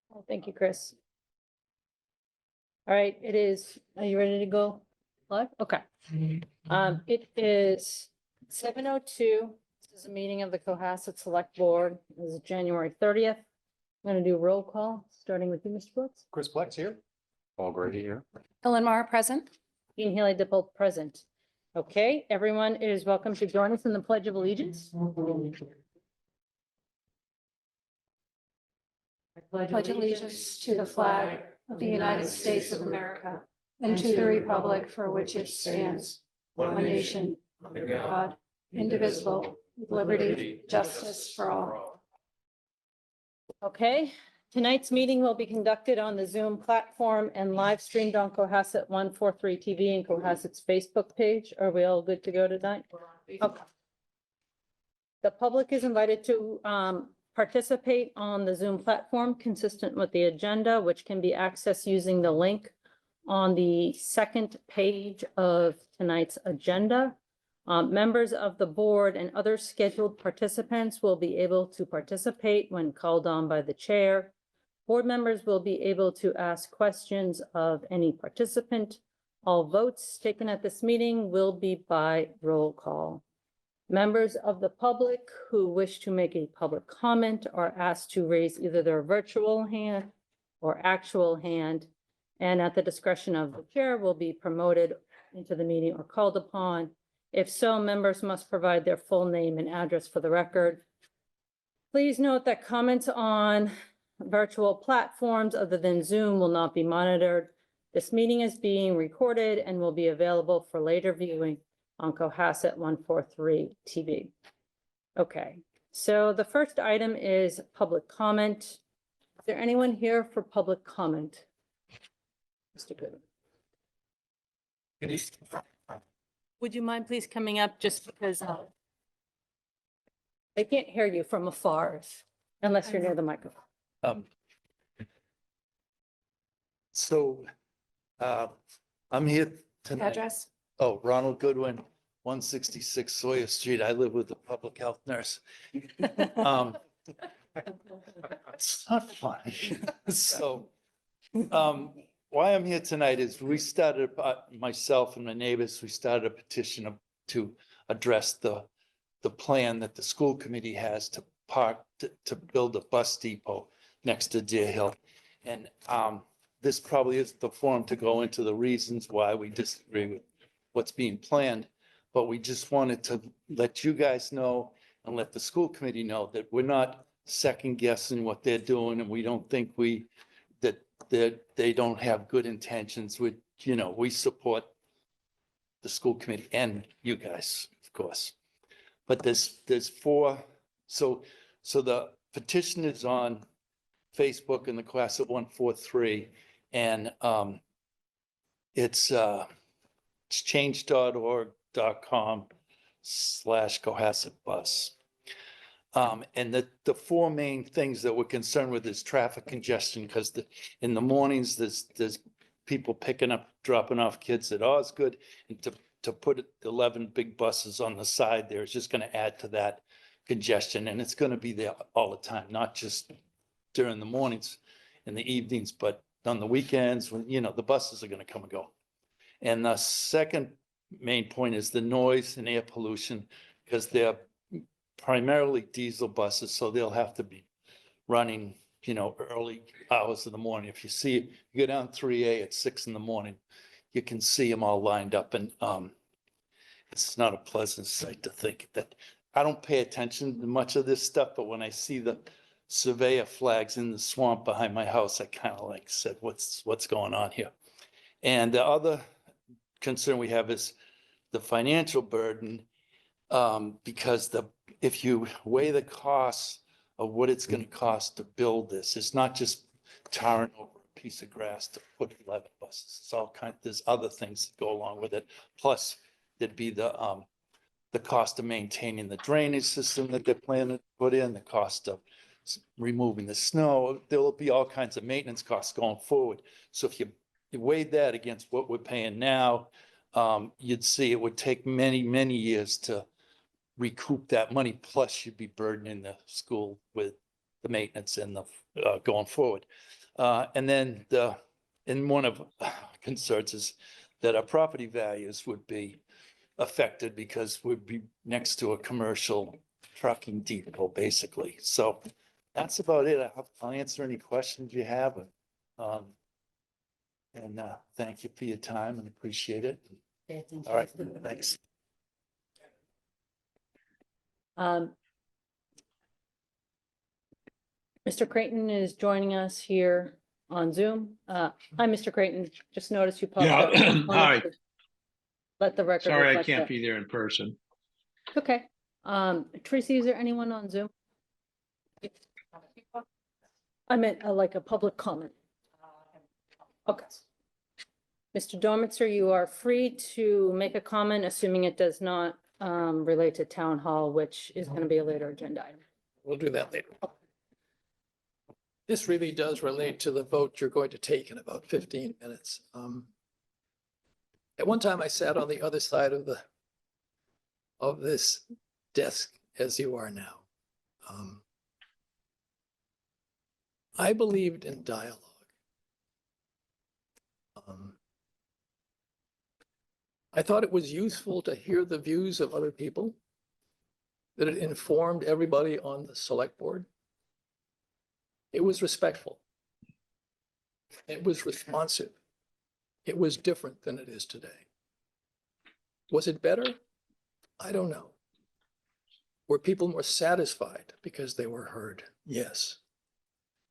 Well, thank you, Chris. All right, it is, are you ready to go live? Okay. It is 7:02. This is a meeting of the Cohasset Select Board. This is January 30th. I'm going to do roll call, starting with you, Mr. Brooks. Chris Plex here. Paul Grady here. Ellen Mar, present. Ian Healy, Dipple, present. Okay, everyone is welcome to join us in the Pledge of Allegiance. Pledge allegiance to the flag of the United States of America and to the republic for which it stands, one nation, under God, indivisible, with liberty, justice for all. Okay, tonight's meeting will be conducted on the Zoom platform and live streamed on Cohasset 143 TV and Cohasset's Facebook page. Are we all good to go tonight? Okay. The public is invited to participate on the Zoom platform consistent with the agenda, which can be accessed using the link on the second page of tonight's agenda. Members of the board and other scheduled participants will be able to participate when called on by the chair. Board members will be able to ask questions of any participant. All votes taken at this meeting will be by roll call. Members of the public who wish to make a public comment are asked to raise either their virtual hand or actual hand, and at the discretion of the chair will be promoted into the meeting or called upon. If so, members must provide their full name and address for the record. Please note that comments on virtual platforms other than Zoom will not be monitored. This meeting is being recorded and will be available for later viewing on Cohasset 143 TV. Okay, so the first item is public comment. Is there anyone here for public comment? Mr. Goodman. Would you mind please coming up just because they can't hear you from afar unless you're near the microphone. I'm here tonight. Address? Oh, Ronald Goodwin, 166 Sawyer Street. I live with a public health nurse. It's not funny. Why I'm here tonight is we started, myself and my neighbors, we started a petition to address the plan that the school committee has to build a bus depot next to Deer Hill. And this probably is the forum to go into the reasons why we disagree with what's being planned, but we just wanted to let you guys know and let the school committee know that we're not second guessing what they're doing, and we don't think that they don't have good intentions. We support the school committee and you guys, of course. But there's four, so the petition is on Facebook and the Cohasset 143, and it's change.org.com/Cohasset bus. And the four main things that we're concerned with is traffic congestion, because in the mornings, there's people picking up, dropping off kids at Osgood, and to put 11 big buses on the side there is just going to add to that congestion, and it's going to be there all the time, not just during the mornings and the evenings, but on the weekends when, the buses are going to come and go. And the second main point is the noise and air pollution, because they're primarily diesel buses, so they'll have to be running, early hours of the morning. If you go down 3A at 6 a.m, you can see them all lined up, and it's not a pleasant sight to think that. I don't pay attention to much of this stuff, but when I see the surveyor flags in the swamp behind my house, I kind of said, what's going on here? And the other concern we have is the financial burden, because if you weigh the costs of what it's going to cost to build this, it's not just tarring over a piece of grass to put 11 buses. It's all there's other things that go along with it. Plus, there'd be the cost of maintaining the drainage system that they're planning to put in, the cost of removing the snow. There will be all kinds of maintenance costs going forward. So if you weighed that against what we're paying now, you'd see it would take many, many years to recoup that money. Plus, you'd be burdening the school with the maintenance and the, going forward. And then and one of concerns is that our property values would be affected because we'd be next to a commercial trucking depot, basically. So that's about it. I'll answer any questions you have. And thank you for your time and appreciate it. All right, thanks. Mr. Creighton is joining us here on Zoom. Hi, Mr. Creighton. Just noticed you popped up. Yeah, hi. Let the record Sorry, I reflect can't that. be there in person. Okay. Tracy, is there anyone on Zoom? I meant like a public comment. Okay. Mr. Dormitzer, you are free to make a comment, assuming it does not relate to town hall, which is going to be a later agenda item. We'll do that later. This really does relate to the vote you're going to take in about 15 minutes. At one time, I sat on the other side of this desk as you are now. I believed in dialogue. I thought it was useful to hear the views of other people, that it informed everybody on the select board. It was respectful. It was responsive. It was different than it is today. Was it better? I don't know. Were people more satisfied because they were heard? Yes.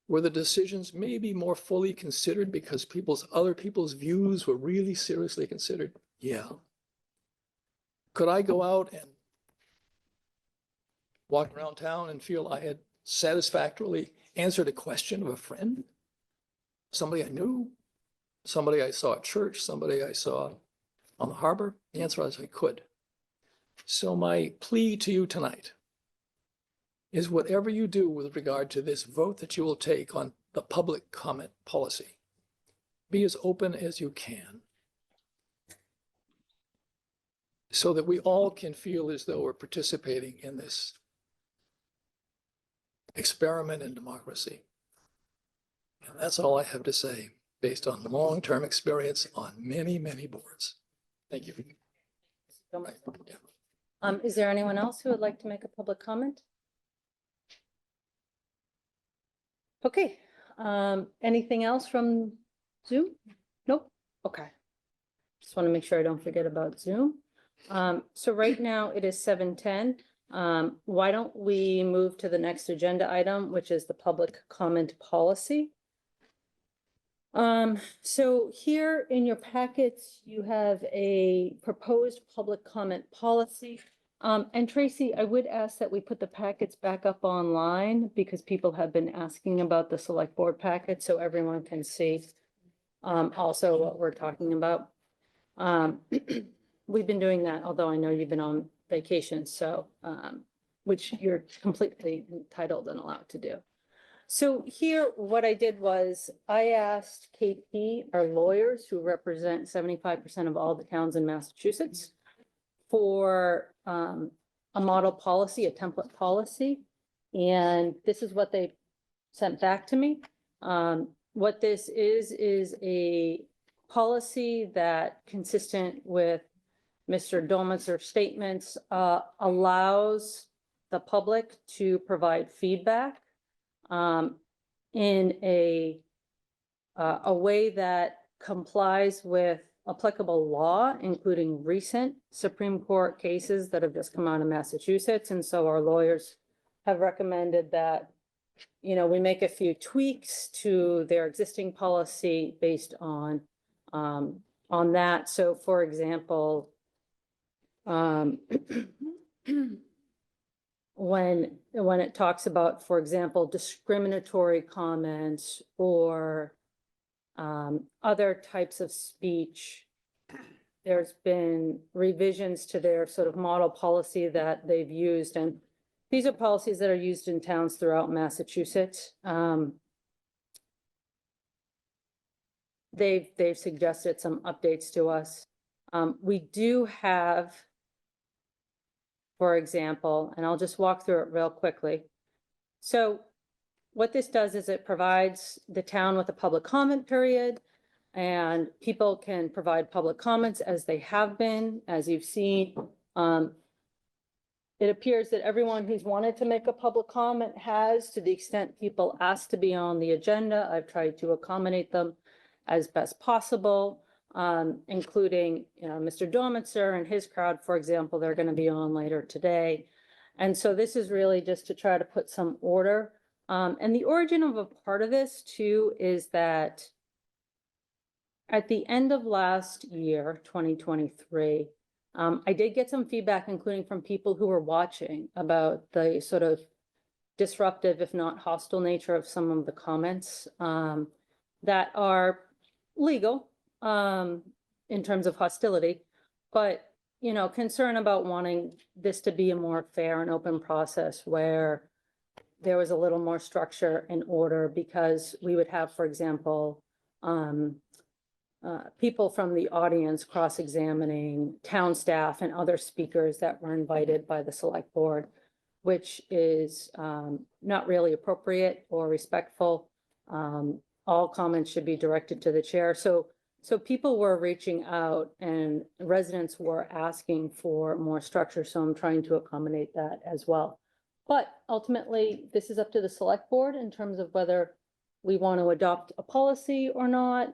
Were the decisions maybe more fully considered because other people's views were really seriously considered? Yeah. Could I go out and walk around town and feel I had satisfactorily answered a question of a friend? Somebody I knew? Somebody I saw at church? Somebody I saw on the harbor? The answer was I could. So my plea to you tonight is whatever you do with regard to this vote that you will take on the public comment policy, be as open as you can so that we all can feel as though we're participating in this experiment in democracy. And that's all I have to say based on long-term experience on many, many boards. Thank you. Is there anyone else who would like to make a public comment? Okay, anything else from Zoom? Nope, okay. Just want to make sure I don't forget about Zoom. So right now it is 7:10. Why don't we move to the next agenda item, which is the public comment policy? So here in your packets, you have a proposed public comment policy. And Tracy, I would ask that we put the packets back up online because people have been asking about the select board packet, so everyone can see also what we're talking about. We've been doing that, although I know you've been on vacation, so which you're completely entitled and allowed to do. So here, what I did was I asked KP, our lawyers who represent 75% of all the towns in Massachusetts, for a model policy, a template policy. And this is what they sent back to me. What this is a policy that, consistent with Mr. Dormitzer's statements, allows the public to provide feedback in a way that complies with applicable law, including recent Supreme Court cases that have just come out of Massachusetts. And so our lawyers have recommended that, you know, we make a few tweaks to their existing policy based on that. So for example, when it talks about, for example, discriminatory comments or other types of speech, there's been revisions to their sort of model policy that they've used. And these are policies that are used in towns throughout Massachusetts. They've suggested some updates to us. We do have, for example, and I'll just walk through it real quickly. So what this does is it provides the town with a public comment period. And people can provide public comments as they have been, as you've seen. It appears that everyone who's wanted to make a public comment has, to the extent people ask to be on the agenda. I've tried to accommodate them as best possible, including, Mr. Dormitzer and his crowd, for example, they're going to be on later today. And so this is really just to try to put some order. And the origin of a part of this too is that at the end of last year, 2023, I did get some feedback, including from people who were watching, about the sort of disruptive, if not hostile nature of some of the comments that are legal in terms of hostility, but, concern about wanting this to be a more fair and open process where there was a little more structure and order, because we would have, for example, people from the audience cross-examining town staff and other speakers that were invited by the select board, which is not really appropriate or respectful. All comments should be directed to the chair. So people were reaching out and residents were asking for more structure. So I'm trying to accommodate that as well. But ultimately, this is up to the select board in terms of whether we want to adopt a policy or not.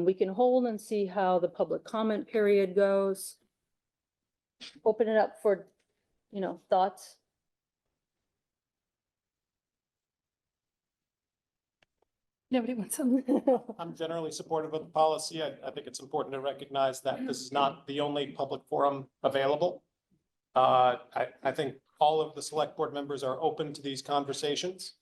We can hold and see how the public comment period goes. Open it up for, thoughts. Nobody wants to. I'm generally supportive of the policy. I think it's important to recognize that this is not the only public forum available. I think all of the select board members are open to these conversations,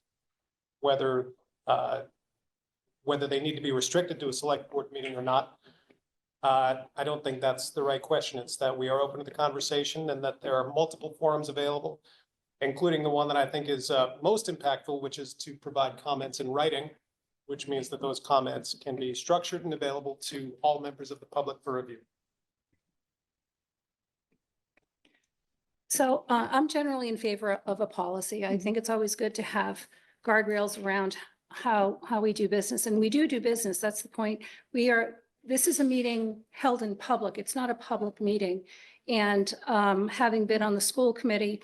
whether they need to be restricted to a select board meeting or not. I don't think that's the right question. It's that we are open to the conversation and that there are multiple forums available, including the one that I think is most impactful, which is to provide comments in writing, which means that those comments can be structured and available to all members of the public for review. So I'm generally in favor of a policy. I think it's always good to have guardrails around how we do business, and we do business. That's the point. This is a meeting held in public. It's not a public meeting. And having been on the school committee,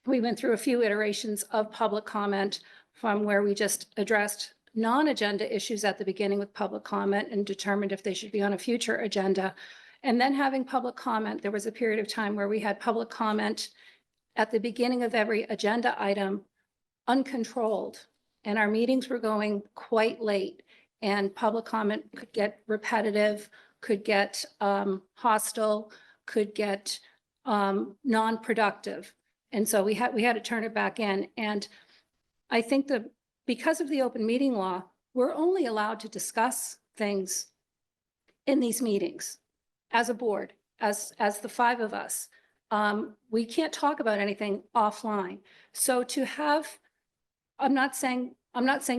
we went through a few iterations of public comment, from where we just addressed non-agenda issues at the beginning with public comment and determined if they should be on a future agenda. And then having public comment, there was a period of time where we had public comment at the beginning of every agenda item, uncontrolled. And our meetings were going quite late, and public comment could get repetitive, could get hostile, could get non-productive. And so we had to turn it back in. And I think that because of the open meeting law, we're only allowed to discuss things in these meetings as a board, as the five of us. We can't talk about anything offline. So to have, I'm not saying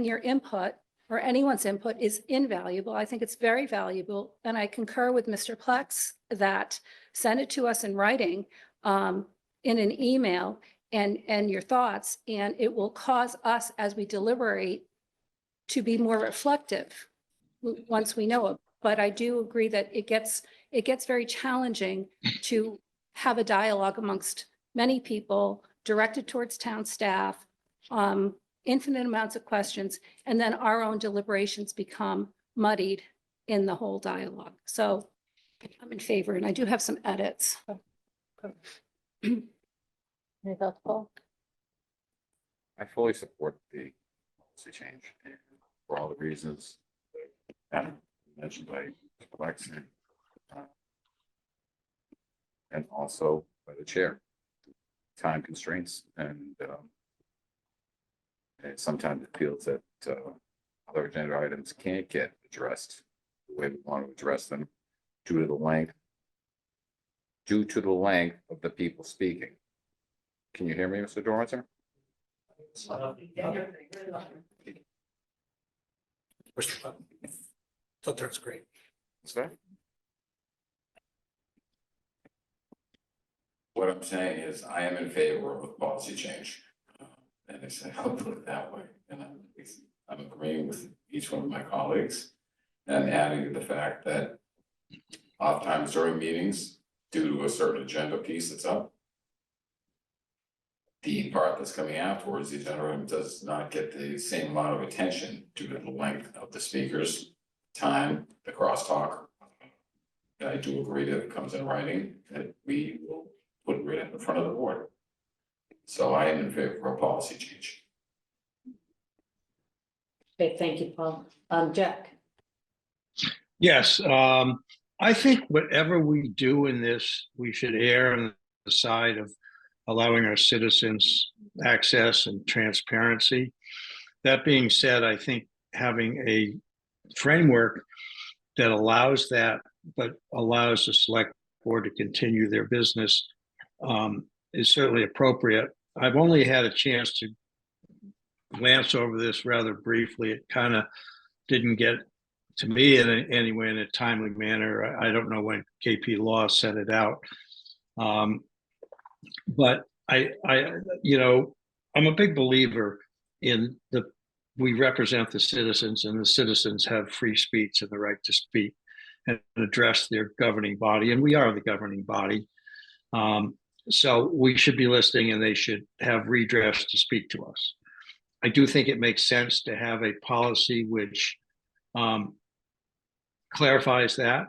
your input or anyone's input is invaluable. I think it's very valuable. And I concur with Mr. Plex that send it to us in writing, in an email, and your thoughts, and it will cause us, as we deliberate, to be more reflective once we know it. But I do agree that it gets very challenging to have a dialogue amongst many people directed towards town staff, infinite amounts of questions, and then our own deliberations become muddied in the whole dialogue. So I'm in favor, and I do have some edits. Any thoughts, Paul? I fully support the policy change for all the reasons that mentioned by Alexi. And also by the chair. Time constraints and sometimes it feels that other agenda items can't get addressed the way we want to address them due to the length of the people speaking. Can you hear me, Mr. Dormitzer? Thought that's great. What's that? What I'm saying is I am in favor of a policy change. And they said, I'll put it that way. And I'm agreeing with each one of my colleagues. And adding to the fact that oftentimes during meetings, due to a certain agenda piece that's up, the part that's coming afterwards, the agenda item does not get the same amount of attention due to the length of the speakers, time, the crosstalk. And I do agree that it comes in writing, that we will put it right in front of the board. So I am in favor of a policy change. Okay, thank you, Paul. Jack? Yes, I think whatever we do in this, we should err on the side of allowing our citizens access and transparency. That being said, I think having a framework that allows that, but allows the select board to continue their business is certainly appropriate. I've only had a chance to glance over this rather briefly. It kind of didn't get to me anyway in a timely manner. I don't know when KP Law sent it out. But I'm a big believer in we represent the citizens, and the citizens have free speech and the right to speak and address their governing body, and we are the governing body. So we should be listening, and they should have redress to speak to us. I do think it makes sense to have a policy which clarifies that.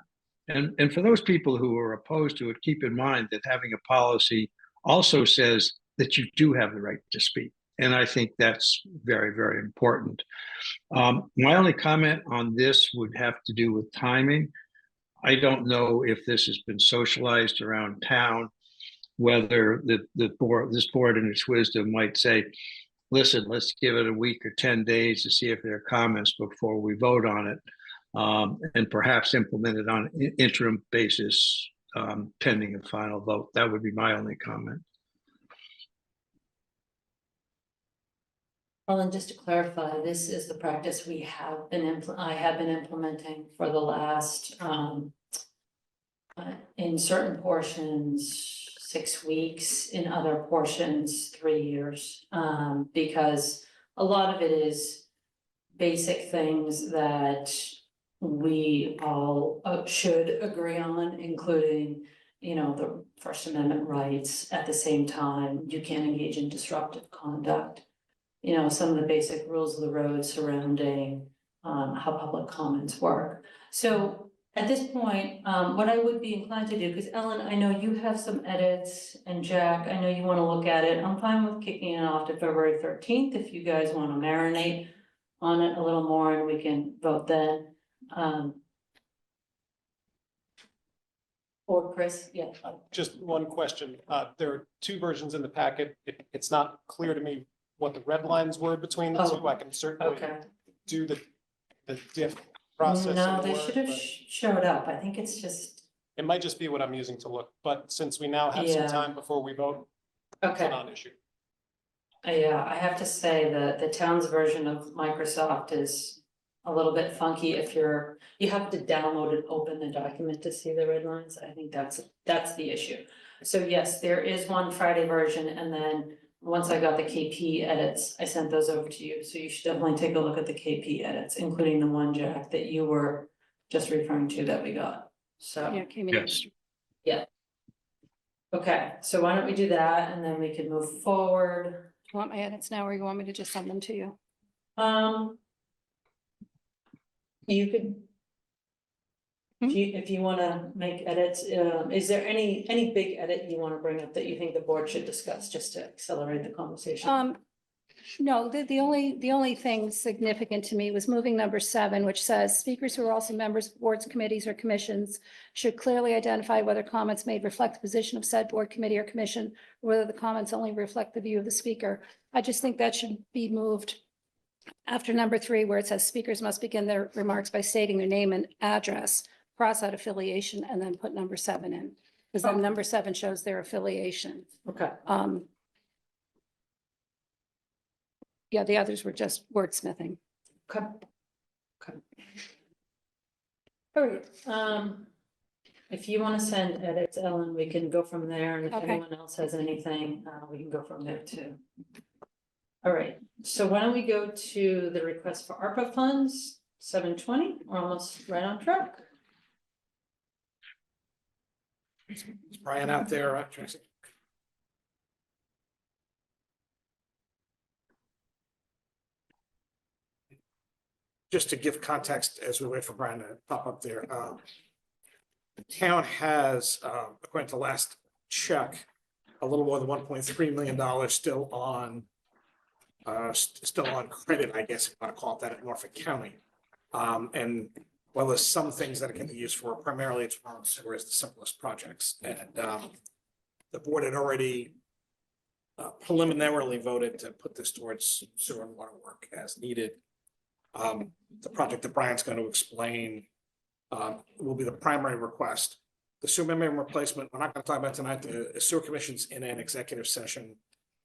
And for those people who are opposed to it, keep in mind that having a policy also says that you do have the right to speak. And I think that's very, very important. My only comment on this would have to do with timing. I don't know if this has been socialized around town, whether this board in its wisdom might say, listen, let's give it a week or 10 days to see if there are comments before we vote on it, and perhaps implement it on an interim basis pending a final vote. That would be my only comment. Well, and just to clarify, this is the practice we have been, I have been implementing for the last, in certain portions, 6 weeks, in other portions, 3 years. Because a lot of it is basic things that we all should agree on, including, the First Amendment rights. At the same time, you can't engage in disruptive conduct. Some of the basic rules of the road surrounding how public comments work. So at this point, what I would be inclined to do, because Ellen, I know you have some edits, and Jack, I know you want to look at it. I'm fine with kicking it off to February 13th if you guys want to marinate on it a little more, and we can vote then. Or Chris, yeah. Just one question. There are two versions in the packet. It's not clear to me what the red lines were between the two. I can certainly Okay. do the diff process. No, in they Word, should have but showed up. I think it's just, It might just be what I'm using to look, but since we now have some Yeah. time before we vote, it's a okay. non-issue. Yeah, I have to say that the town's version of Microsoft is a little bit funky if you have to download and open the document to see the red lines. I think that's the issue. So yes, there is one Friday version, and then once I got the KP edits, I sent those over to you. So you should definitely take a look at the KP edits, including the one, Jack, that you were just referring to that we got. So. Yeah, came in. Yes. Okay, so why don't we do that, and then we can move forward. Do you want my edits now, or you want me to just send them to you? You could. If you wanna make edits, is there any big edit you wanna bring up that you think the board should discuss, just to accelerate the conversation? No, the only thing significant to me was moving number 7, which says speakers who are also members of boards, committees, or commissions should clearly identify whether comments made reflect the position of said board, committee, or commission, or whether the comments only reflect the view of the speaker. I just think that should be moved after number 3, where it says speakers must begin their remarks by stating their name and address, cross out affiliation, and then put number 7 in, because then number 7 shows their affiliation. Okay, Yeah, the others were just wordsmithing. okay. All right, if you wanna send edits, Ellen, we can go from there, and if Okay. anyone else has anything, we can go from there too. All right, so why don't we go to the request for ARPA funds, 720, we're almost right on track. Is Brian out there? Tracy? Just to give context as we wait for Brian to pop up there, the town has, according to last check, a little more than $1.3 million still on credit, I guess, if you want to call it that, at Norfolk County. And while there's some things that it can be used for, primarily it's water and sewer is the simplest projects. And the board had already preliminarily voted to put this towards sewer and water work as needed. The project that Brian's going to explain will be the primary request. The sewer membrane replacement, we're not going to talk about tonight. The sewer commission's in an executive session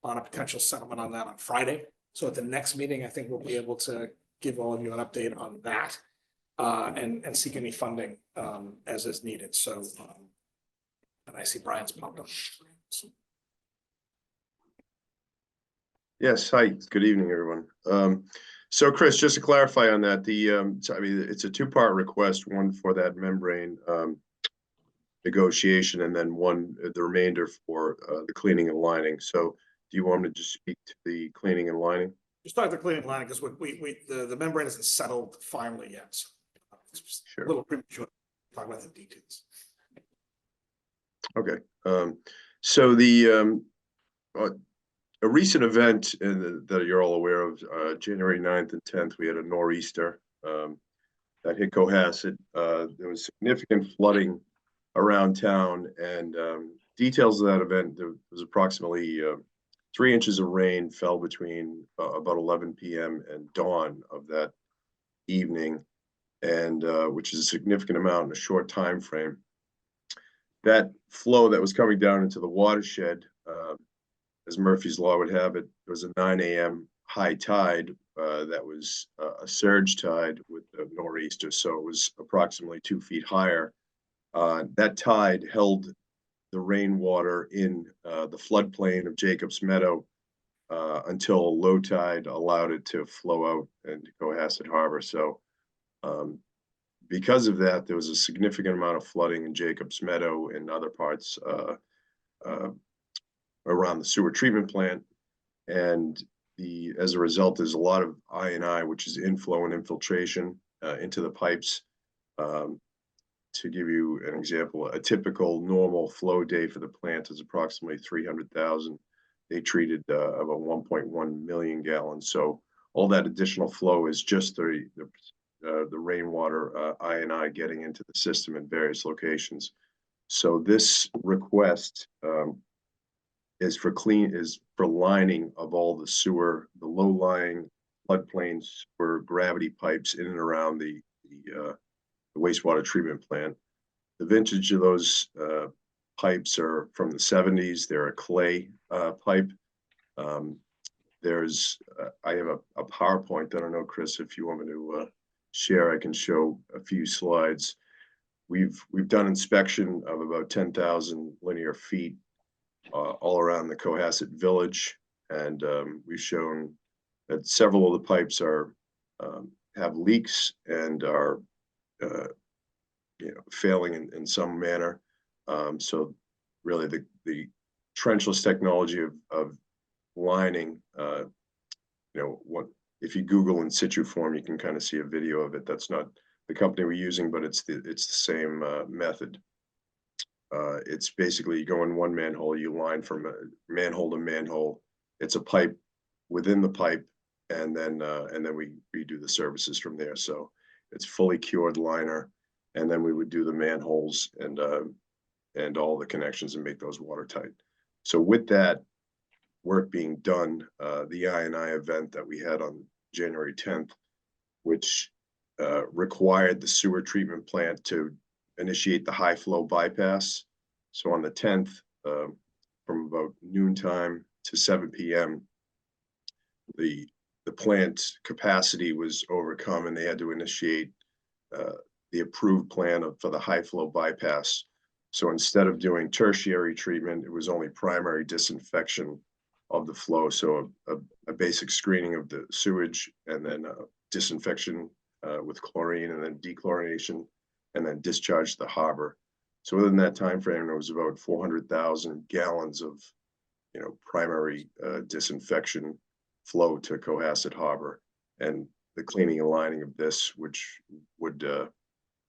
on a potential settlement on that on Friday. So at the next meeting, I think we'll be able to give all of you an update on that and seek any funding as is needed. So, and I see Brian's popped up. Yes, hi, good evening, everyone. So Chris, just to clarify on that, so, I mean, it's a two-part request, one for that membrane negotiation, and then one, the remainder for the cleaning and lining. So do you want me to just speak to the cleaning and lining? Just start the cleaning line because the membrane isn't settled finally yet. So it's just Sure. a little premature to talk about the details. Okay, so the a recent event that you're all aware of, January 9th and 10th, we had a nor'easter that hit Cohasset. There was significant flooding around town, and details of that event, there was approximately 3 inches of rain fell between about 11 p.m. and dawn of that evening, and which is a significant amount in a short time frame. That flow that was coming down into the watershed, as Murphy's Law would have it, there was a 9 a.m. high tide that was a surge tide with a nor'easter, so it was approximately 2 feet higher. That tide held the rainwater in the floodplain of Jacobs Meadow until low tide allowed it to flow out into Cohasset Harbor. So because of that, there was a significant amount of flooding in Jacobs Meadow and other parts around the sewer treatment plant. And as a result, there's a lot of I&I, which is inflow and infiltration into the pipes. To give you an example, a typical normal flow day for the plant is approximately 300,000. They treated about 1.1 million gallons. So all that additional flow is just the rainwater I&I getting into the system in various locations. So this request is for lining of all the sewer, the low-lying floodplain sewer gravity pipes in and around the wastewater treatment plant. The vintage of those pipes are from the 70s. They're a clay pipe. I have a PowerPoint. I don't know, Chris, if you want me to share, I can show a few slides. We've done inspection of about 10,000 linear feet all around the Cohasset village, and we've shown that several of the pipes have leaks and are failing in some manner. So really the trenchless technology of lining, what if you Google in situ form, you can kind of see a video of it. That's not the company we're using, but it's the same method. It's basically you go in one manhole, you line from manhole to manhole. It's a pipe within the pipe, and then we do the services from there. So it's fully cured liner, and then we would do the manholes and all the connections and make those watertight. So with that work being done, the I&I event that we had on January 10th, which required the sewer treatment plant to initiate the high flow bypass. So on the 10th, from about noontime to 7 p.m., the plant capacity was overcome, and they had to initiate the approved plan for the high flow bypass. So instead of doing tertiary treatment, it was only primary disinfection of the flow. So a basic screening of the sewage, and then disinfection with chlorine, and then dechlorination, and then discharge the harbor. So within that time frame, there was about 400,000 gallons of, primary disinfection flow to Cohasset Harbor, and the cleaning and lining of this, which would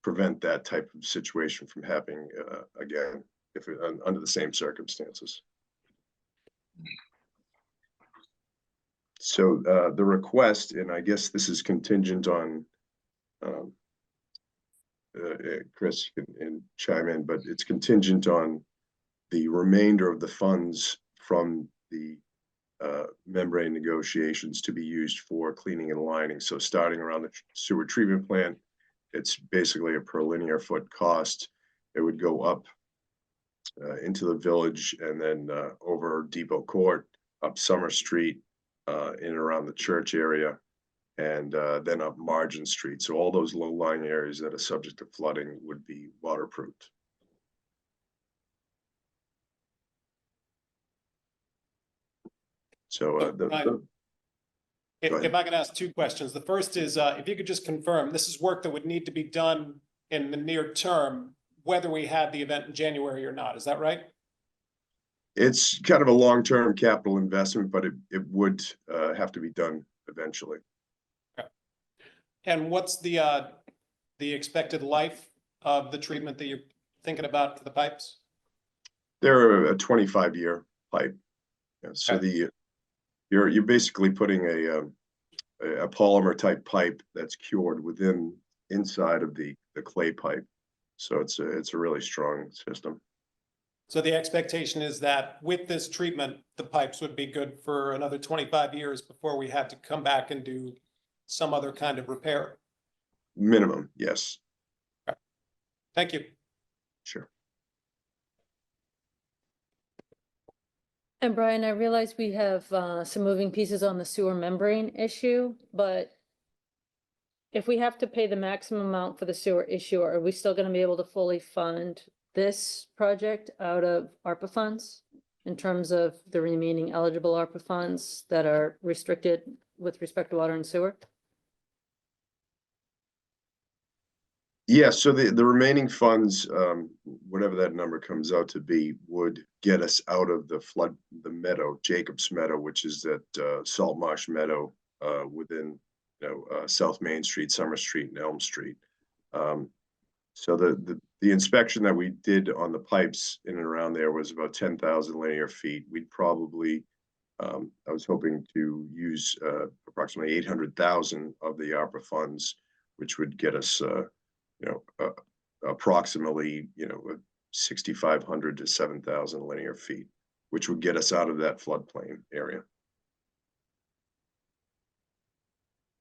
prevent that type of situation from happening again, if under the same circumstances. So the request, and I guess this is contingent on, Chris can chime in, but it's contingent on the remainder of the funds from the membrane negotiations to be used for cleaning and lining. So starting around the sewer treatment plant, it's basically a per linear foot cost. It would go up into the village, and then over Depot Court, up Summer Street, in and around the church area, and then up Margin Street. So all those low-lying areas that are subject to flooding would be waterproofed. So If I could ask two questions. The first is, if you could just confirm, this is work that would need to be done in the near term, whether we had the event in January or not. Is that right? it's kind of a long-term capital investment, but it would have to be done eventually. And what's the expected life of the treatment that you're thinking about for the pipes? They're a 25-year pipe. Yeah, so you're basically putting a polymer type pipe that's cured inside of the clay pipe. So it's a really strong system. So the expectation is that with this treatment, the pipes would be good for another 25 years before we had to come back and do some other kind of repair. Minimum, yes. Thank you. Sure. And Brian, I realize we have some moving pieces on the sewer membrane issue, but if we have to pay the maximum amount for the sewer issue, are we still gonna be able to fully fund this project out of ARPA funds in terms of the remaining eligible ARPA funds that are restricted with respect to water and sewer? Yeah, so the remaining funds, whatever that number comes out to be, would get us out of the meadow, Jacobs Meadow, which is that Salt Marsh Meadow within South Main Street, Summer Street, and Elm Street. So the inspection that we did on the pipes in and around there was about 10,000 linear feet. We'd probably, I was hoping to use approximately 800,000 of the ARPA funds, which would get us approximately 6,500 to 7,000 linear feet, which would get us out of that floodplain area.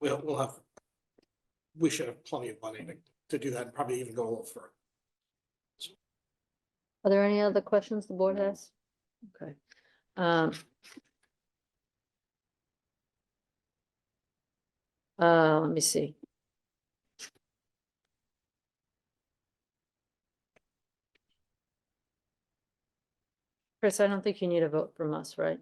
We should have plenty of money to do that, and probably even go a little further. Are there any other questions the board has? Okay. Let me see. Chris, I don't think you need a vote from us, right?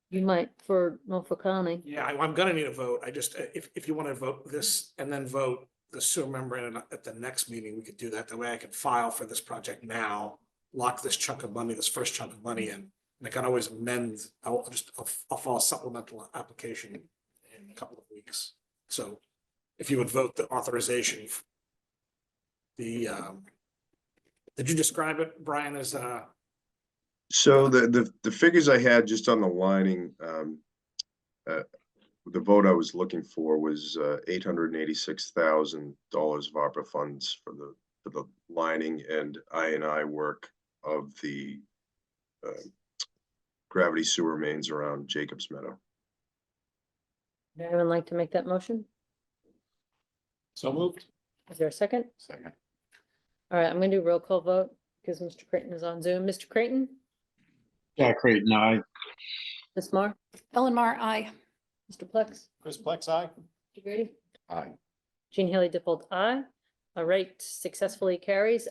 You might for Norfolk County. Yeah, I'm gonna need a vote. I just, if you want to vote this and then vote the sewer membrane at the next meeting, we could do that. The way I can file for this project now, lock this chunk of money, this first chunk of money in, and I can always amend. I'll file a supplemental application in a couple of weeks. So if you would vote the authorization, did you describe it, Brian, as So the figures I had just on the lining, the vote I was looking for was $886,000 of ARPA funds for the lining and I&I work of the gravity sewer mains around Jacobs Meadow. Would anyone like to make that motion? So moved. Is there a second? Second. All right, I'm gonna do roll call vote because Mr. Creighton is on Zoom. Mr. Creighton? Jack Creighton, aye. Ms. Mar? Ellen Mar, aye. Mr. Plex? Chris Plex, aye. Mr. Grady? Aye. Jean Haley Dippold, aye. All right, successfully carries.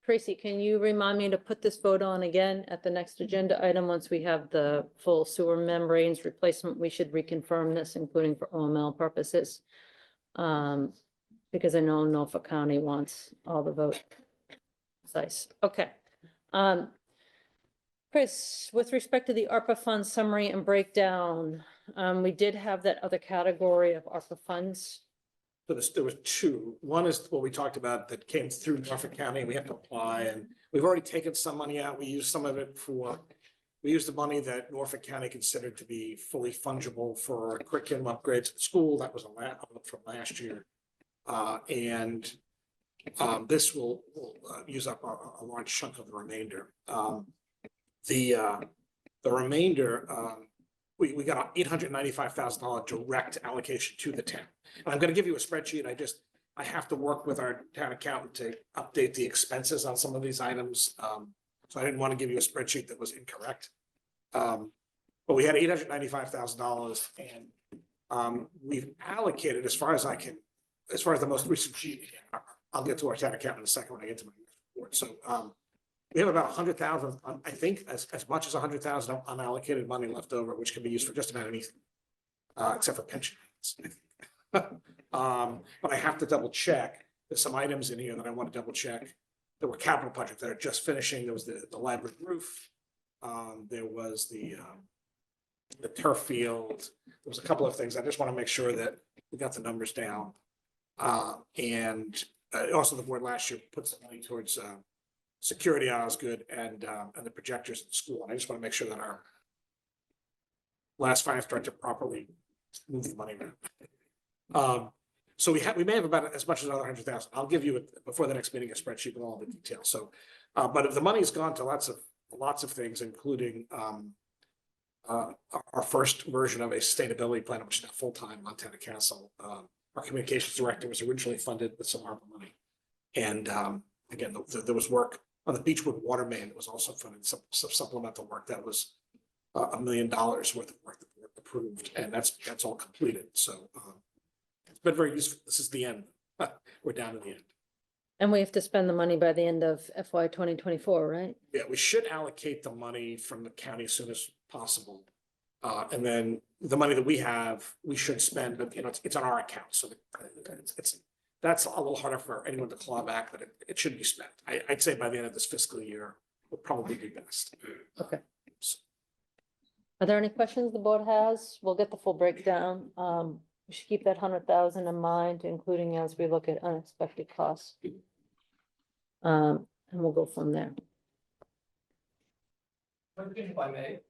Tracy, can you remind me to put this vote on again at the next agenda item? Once we have the full sewer membranes replacement, we should reconfirm this, including for OML purposes. Because I know Norfolk County wants all the vote. Precise, okay. Chris, with respect to the ARPA fund summary and breakdown, we did have that other category of ARPA funds. So there was two. One is what we talked about that came through Norfolk County. We have to apply, and we've already taken some money out. We used some of it we used the money that Norfolk County considered to be fully fungible for curriculum upgrades at the school. That was from last year. This will use up a large chunk of the remainder. The remainder, we got an $895,000 direct allocation to the town. And I'm gonna give you a spreadsheet. I have to work with our town accountant to update the expenses on some of these items. So I didn't want to give you a spreadsheet that was incorrect. But we had $895,000 and we've allocated as far as the most recent sheet. I'll get to our town accountant in a second when I get to my report. So we have about 100,000, I think as much as 100,000 unallocated money left over, which can be used for just about anything, except for pension. But I have to double check. There's some items in here that I want to double check. There were capital projects that are just finishing. There was the library roof. There was the turf field. There was a couple of things. I just want to make sure that we got the numbers down. And also the board last year put some money towards security on Osgood and the projectors at the school. And I just want to make sure that our last finance director properly moved the money around. So we may have about as much as another 100,000. I'll give you before the next meeting a spreadsheet with all the details. So, but if the money's gone to lots of things, including our first version of a sustainability plan, which is now full-time on Montana Council. Our communications director was originally funded with some ARPA money. And again, there was work on the Beechwood water main that was also funded, some supplemental work that was $1 million worth of work that were approved, and that's all completed. So it's been very useful. This is the end. We're down to the end. And we have to spend the money by the end of FY 2024, right? Yeah, we should allocate the money from the county as soon as possible. And then the money that we have, we should spend, but it's on our account. So that's a little harder for anyone to claw back, but it should be spent. I'd say by the end of this fiscal year would probably be best. Okay. Are there any questions the board has? We'll get the full breakdown. We should keep that 100,000 in mind, including as we look at unexpected costs. And we'll go from there. If I may.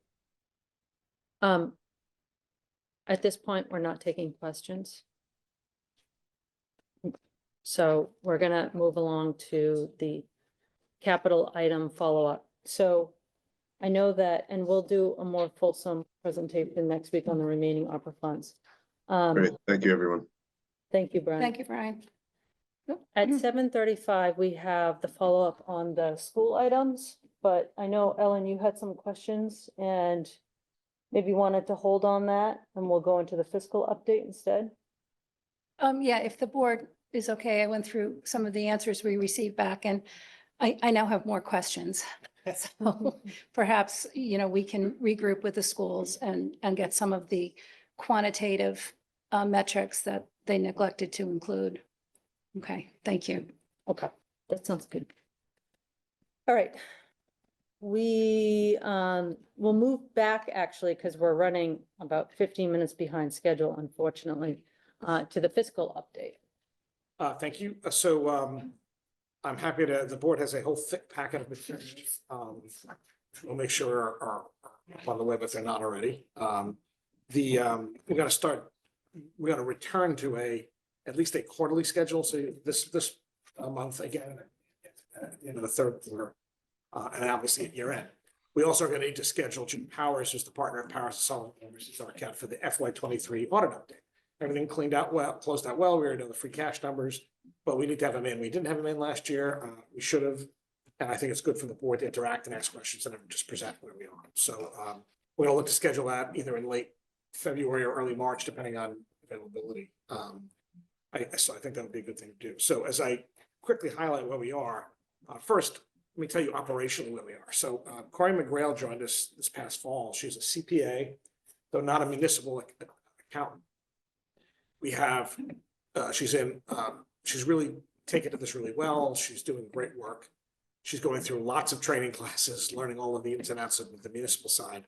At this point, we're not taking questions. So we're gonna move along to the capital item follow-up. So I know that, and we'll do a more fulsome presentation next week on the remaining ARPA funds. Great, thank you, everyone. Thank you, Brian. Thank you, Brian. At 7:35, we have the follow-up on the school items, but I know, Ellen, you had some questions and maybe wanted to hold on that, and we'll go into the fiscal update instead. Yeah, if the board is okay, I went through some of the answers we received back and I now have more questions. So perhaps, we can regroup with the schools and get some of the quantitative metrics that they neglected to include. Okay, thank you. Okay, that sounds good. All right. We will move back actually, because we're running about 15 minutes behind schedule, unfortunately, to the fiscal update. Thank you. So I'm happy the board has a whole thick packet of materials. We'll make sure are on the web if they're not already. We're gonna return to at least a quarterly schedule. So this month again, at the end of the third quarter, and obviously at year end. We also are going to need to schedule Jim Powers, who's the partner of Powers Sullivan, our account for the FY 23 audit update. Everything cleaned out well, closed out well. We already know the free cash numbers, but we need to have him in. We didn't have him in last year. We should have. And I think it's good for the board to interact and ask questions and just present where we are. So we're going to look to schedule that either in late February or early March, depending on availability. So I think that would be a good thing to do. So as I quickly highlight where we are, first, let me tell you operationally where we are. So Corey McGrail joined us this past fall. She's a CPA, though not a municipal accountant. We have, she's really taken to this really well. She's doing great work. She's going through lots of training classes, learning all of the ins and outs of the municipal side.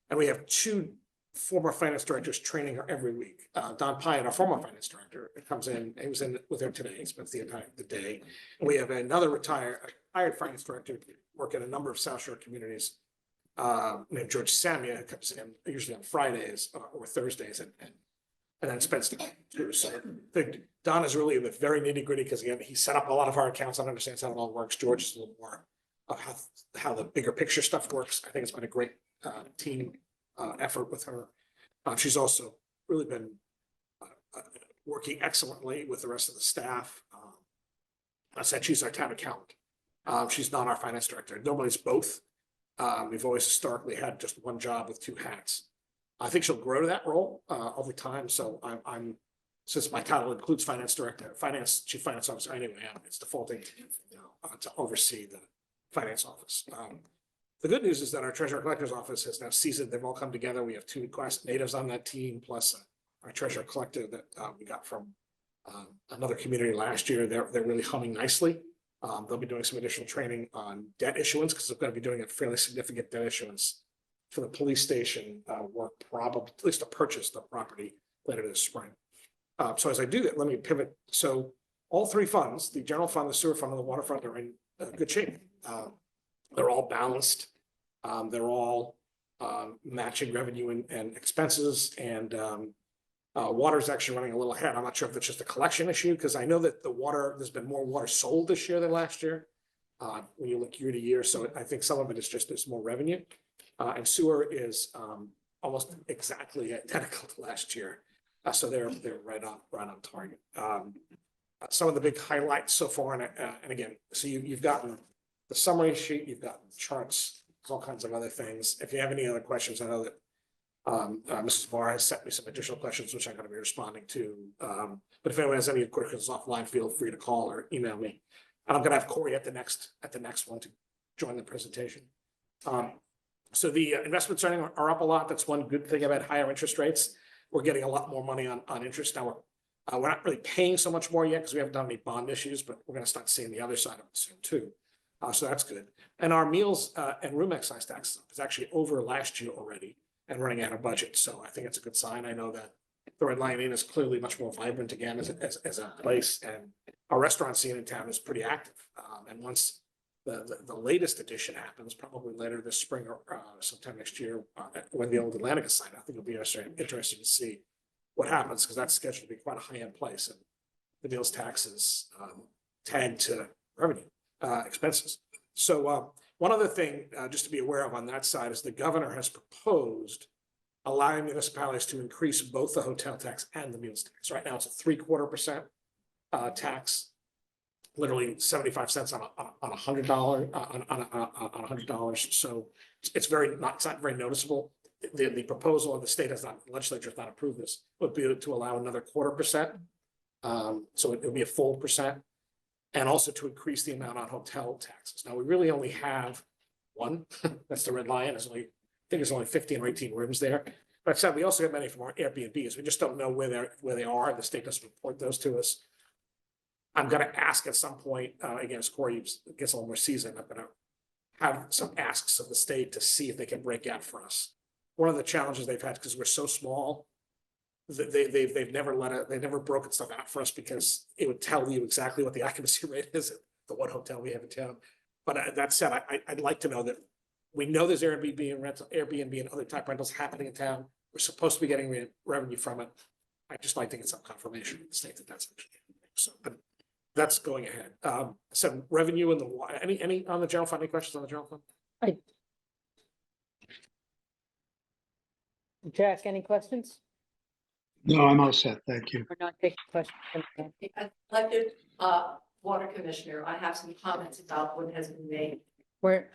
And we have two former finance directors training her every week. Don Pyatt, our former finance director, comes in, he was in with her today, he spends the entire day. And we have another retired finance director working a number of South Shore communities, named George Samia, who comes in usually on Fridays or Thursdays and then spends time too. So I think Don is really the very nitty gritty because again, he set up a lot of our accounts and understands how it all works. George is a little more of how the bigger picture stuff works. I think it's been a great team effort with her. She's also really been working excellently with the rest of the staff. I said she's our town accountant. She's not our finance director. Nobody's both. We've always historically had just one job with two hats. I think she'll grow to that role over time. So I'm since my title includes finance director, chief finance officer anyway, it's defaulting to oversee the finance office. The good news is that our treasurer collector's office has now seasoned. They've all come together. We have 2 class natives on that team, plus our treasurer collector that we got from another community last year. They're really humming nicely. They'll be doing some additional training on debt issuance because they're going to be doing a fairly significant debt issuance for the police station work, probably at least to purchase the property later this spring. So as I do that, let me pivot. So all 3 funds, the general fund, the sewer fund, and the water fund, are in good shape. They're all balanced. They're all matching revenue and expenses. And water is actually running a little ahead. I'm not sure if it's just a collection issue because I know that there's been more water sold this year than last year when you look year to year. So I think some of it is just there's more revenue. And sewer is almost exactly identical to last year. So they're right on target. Some of the big highlights so far, and again, so you've gotten the summary sheet, you've got charts, all kinds of other things. If you have any other questions, I know that Mrs. Barr has sent me some additional questions, which I'm going to be responding to. But if anyone has any questions offline, feel free to call or email me. And I'm going to have Corey at the next one to join the presentation. So the investments are up a lot. That's one good thing about higher interest rates. We're getting a lot more money on interest now. We're not really paying so much more yet because we haven't done any bond issues, but we're going to start seeing the other side of it soon too. So that's good. And our meals and room excise tax is actually over last year already and running out of budget. So I think it's a good sign. I know that the Red Lion Inn is clearly much more vibrant again as a place, and our restaurant scene in town is pretty active. And once the latest edition happens, probably later this spring or sometime next year, when the old Atlantica site, I think it'll be interesting to see what happens because that's scheduled to be quite a high-end place, and the meals tax is tagged to revenue. Expenses. So one other thing just to be aware of on that side is the governor has proposed allowing municipalities to increase both the hotel tax and the meals tax. Right now it's a 3/4% tax, literally 75 cents on $100 on $100. So it's not very noticeable. The proposal of the state the legislature has not approved this, would be to allow another 1/4%. So it would be a full percent. And also to increase the amount on hotel taxes. Now, we really only have one, that's the Red Lion, I think there's only 15 or 18 rooms there. But I said, we also get many from our Airbnbs, we just don't know where they are, the state doesn't report those to us. I'm gonna ask at some point, again, as Corey gets a little more seasoned, I'm gonna have some asks of the state to see if they can break out for us. One of the challenges they've had, because we're so small, they've never broken stuff out for us because it would tell you exactly what the occupancy rate is at the one hotel we have in town. But that said, I'd like to know that we know there's Airbnb and other type rentals happening in town. We're supposed to be getting revenue from it. I'd just like to get some confirmation from the state that that's actually happening. So, but that's going ahead. So revenue in the any on the general fund? Any questions on the general fund? Jack, any questions? No, I'm all set. Thank you. We're not taking questions. As elected water commissioner, I have some comments about what has been made. We're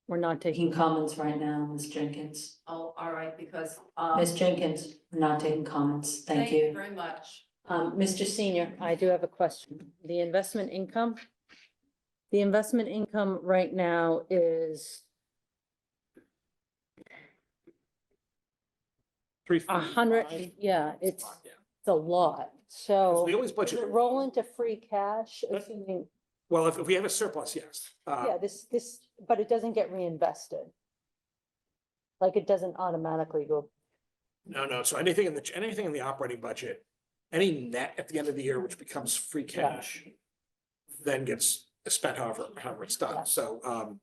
not taking Taking comments right now, Ms. Jenkins. Oh, all right, because Ms. Jenkins, we're not taking comments. Thank you. very much. Mr. Senior, I do have a question. The investment income, The investment income right now is a hundred, yeah, it's a lot, so. We always Does budget. it roll into free cash, assuming, Well, if we have a surplus, yes. yeah, this, but it doesn't get reinvested. Like it doesn't automatically go, No, so anything in the operating budget, any net at the end of the year, which becomes free cash, then gets spent however it's Yeah. done, so,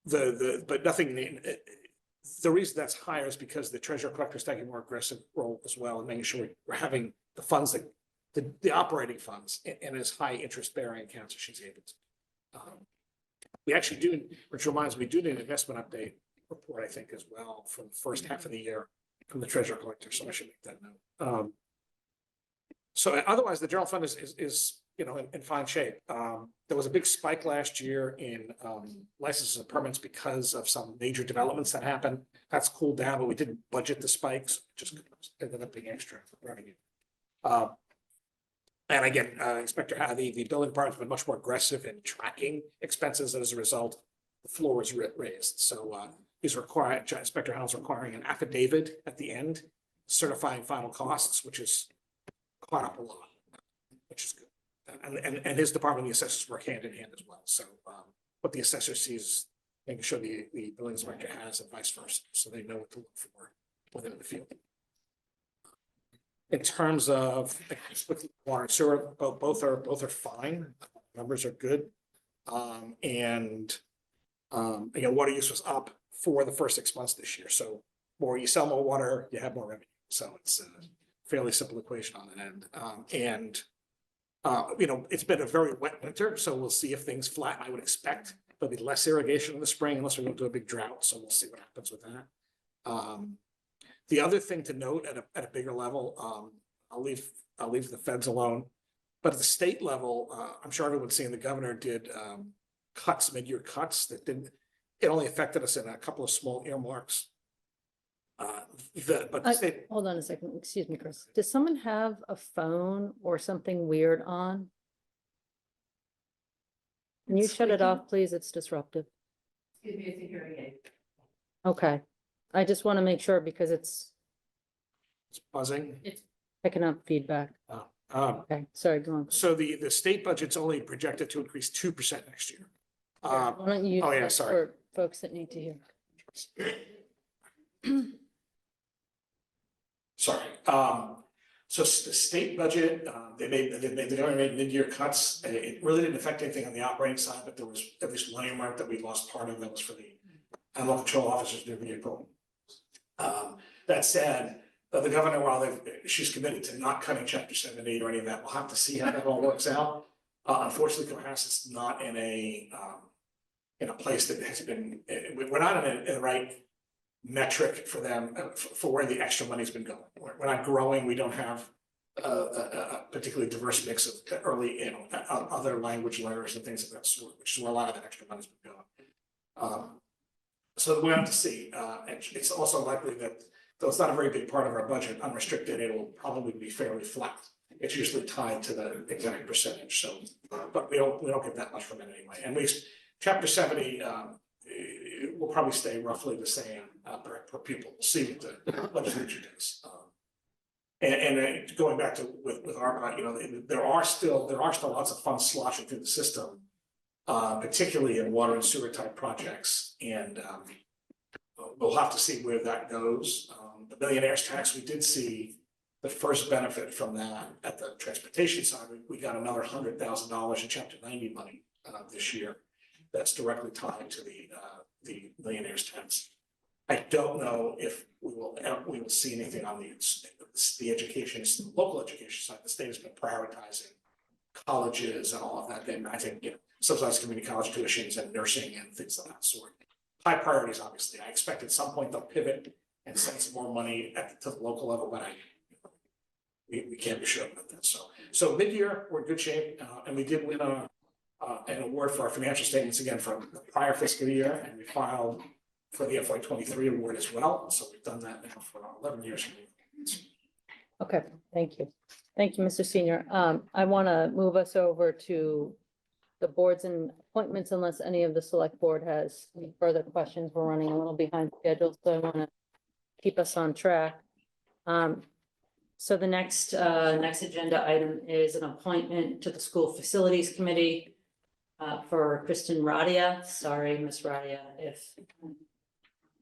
but nothing, the reason that's higher is because the treasurer collector is taking a more aggressive role as well, and making sure we're having the funds that, the operating funds in as high interest bearing accounts as she's able to. We actually do, which reminds me, we do need an investment update report, I think, as well, from the first half of the year from the treasurer collector, so I should make that note. So otherwise, the general fund is, you know, in fine shape. There was a big spike last year in licenses and permits because of some major developments that happened. That's cooled down, but we didn't budget the spikes, just ended up being extra revenue. And again, Inspector Hadley, the building department's been much more aggressive in tracking expenses, and as a result, the floor was raised. So he's required, Inspector Howell's requiring an affidavit at the end, certifying final costs, which is caught up a lot, which is good. And his department, the assessors work hand in hand as well. So what the assessor sees, making sure the building inspector has, and vice versa, so they know what to look for within the field. In terms of water and sewer, both are fine. Numbers are good. And again, water use was up for the first 6 months this year. So more you sell more water, you have more revenue. So it's a fairly simple equation on that end. You know, it's been a very wet winter, so we'll see if things flatten. I would expect there'll be less irrigation in the spring unless we go to a big drought. So we'll see what happens with that. The other thing to note at a bigger level, I'll leave the feds alone, but at the state level, I'm sure everyone's seen the governor did mid-year cuts that didn't. It only affected us in a couple of small earmarks. But the state. hold on a second, excuse me, Chris. Does someone have a phone or something weird on? Can you shut it off, please? It's disruptive. Excuse me, it's a hearing aid. Okay, I just want to make sure because it's It's buzzing. picking up feedback. Okay, sorry, go on. So the state budget's only projected to increase 2% next year. Why don't you? oh, yeah, use that sorry. For folks that need to hear. Sorry. So the state budget, the government made mid-year cuts. It really didn't affect anything on the operating side, but there was at least one earmark that we lost part of, that was for the animal control officers' new vehicle. That said, the governor, while she's committed to not cutting Chapter 70 or any of that, we'll have to see how that all works out. Unfortunately, Cohasset's not in a place that has been, we're not in the right metric for them, for where the extra money's been going. We're not growing, we don't have a particularly diverse mix of early, other language learners and things of that sort, which is where a lot of that extra money's been going. So we have to see, and it's also likely that, though it's not a very big part of our budget, unrestricted, it'll probably be fairly flat. It's usually tied to the exact percentage, so, but we don't get that much from it anyway. And Chapter 70, will probably stay roughly the same per pupil. We'll see what the legislature does. And going back to with ARPA, you know, there are still lots of funds sloshing through the system, particularly in water and sewer type projects. And we'll have to see where that goes. The millionaire's tax, we did see the first benefit from that at the transportation side. We got another $100,000 in Chapter 90 money this year. That's directly tied to the millionaire's tax. I don't know if we will see anything on the education, the local education side. The state has been prioritizing colleges and all of that. Then I think, you know, subsidized community college tuitions and nursing and things of that sort. High priorities, obviously. I expect at some point they'll pivot and send some more money to the local level, but we can't be sure about that. So mid-year, we're in good shape, and we did win an award for our financial statements again from the prior fiscal year, and we filed for the FY23 award as well. So we've done that now for 11 years. Okay, thank you. Thank you, Mr. Senior. I want to move us over to the boards and appointments unless any of the select board has any further questions. We're running a little behind schedule, so I want to keep us on track. So the next agenda item is an appointment to the School Facilities Committee for Kristen Radia. Sorry, Miss Radia, if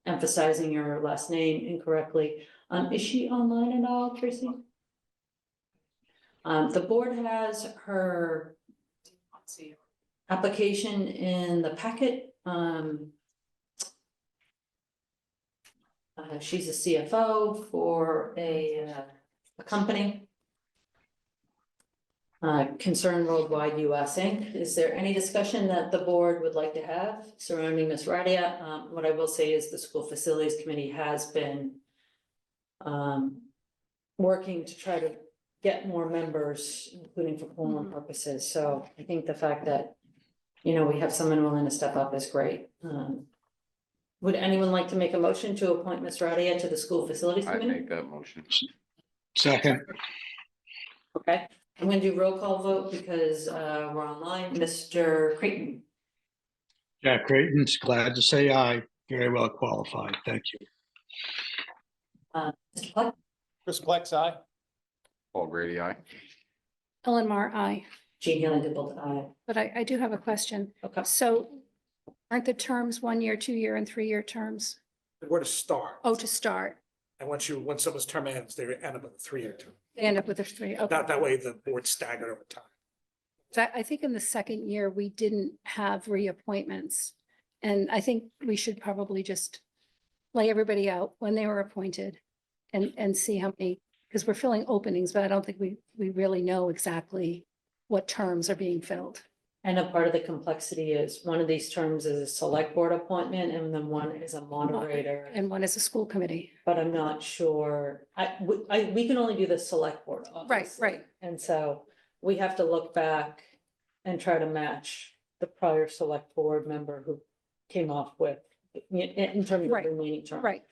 emphasizing your last name incorrectly. Is she online at all, Tracy? The board has her application in the packet. She's a CFO for a company. Concern Worldwide US Inc. Is there any discussion that the board would like to have surrounding Ms. Radia? What I will say is the School Facilities Committee has been working to try to get more members, including for quorum purposes. So I think the fact that, you know, we have someone willing to step up is great. Would anyone like to make a motion to appoint Ms. Radia to the School Facilities I Committee? make that motion. Second, Okay, I'm gonna do roll call vote because we're online. Mr. Creighton, Jack Creighton's glad to say aye, very well qualified, thank you. Mr. Pluck, Chris Plex, aye. Paul Grady, aye. Ellen Mar, aye. Jean Haley Dipple, aye. But I do have a question. Okay. So aren't the terms 1 year, 2 year, and 3 year terms? Where to start? Oh, to start, And once someone's term ends, they end up with a 3-year term. they end up with a 3. Okay. That way the board staggered over time. I think in the second year, we didn't have reappointments. And I think we should probably just lay everybody out when they were appointed and see how many, because we're filling openings, but I don't think we really know exactly what terms are being filled. And a part of the complexity is one of these terms is a select board appointment and then one is a moderator. And one is a school committee. But I'm not sure, we can only do the select board. Obviously. Right. And so we have to look back and try to match the prior select board member who came off with, in terms of Right. the remaining term. Right.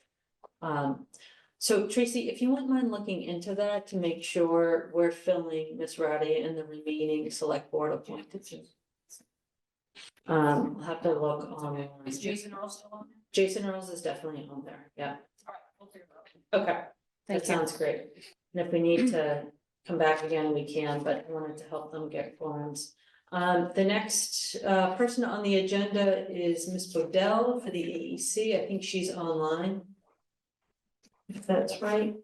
So Tracy, if you wouldn't mind looking into that to make sure we're filling Ms. Rowdy and the remaining select board appointed. I'll have to look on. Is Jason Earl still on? Jason Earls is definitely on there, yeah. All right, we'll figure it out. Okay, that Thank you. sounds great. And if we need to come back again, we can, but I wanted to help them get forms. The next person on the agenda is Ms. Bodell for the AEC. I think she's online. If that's right.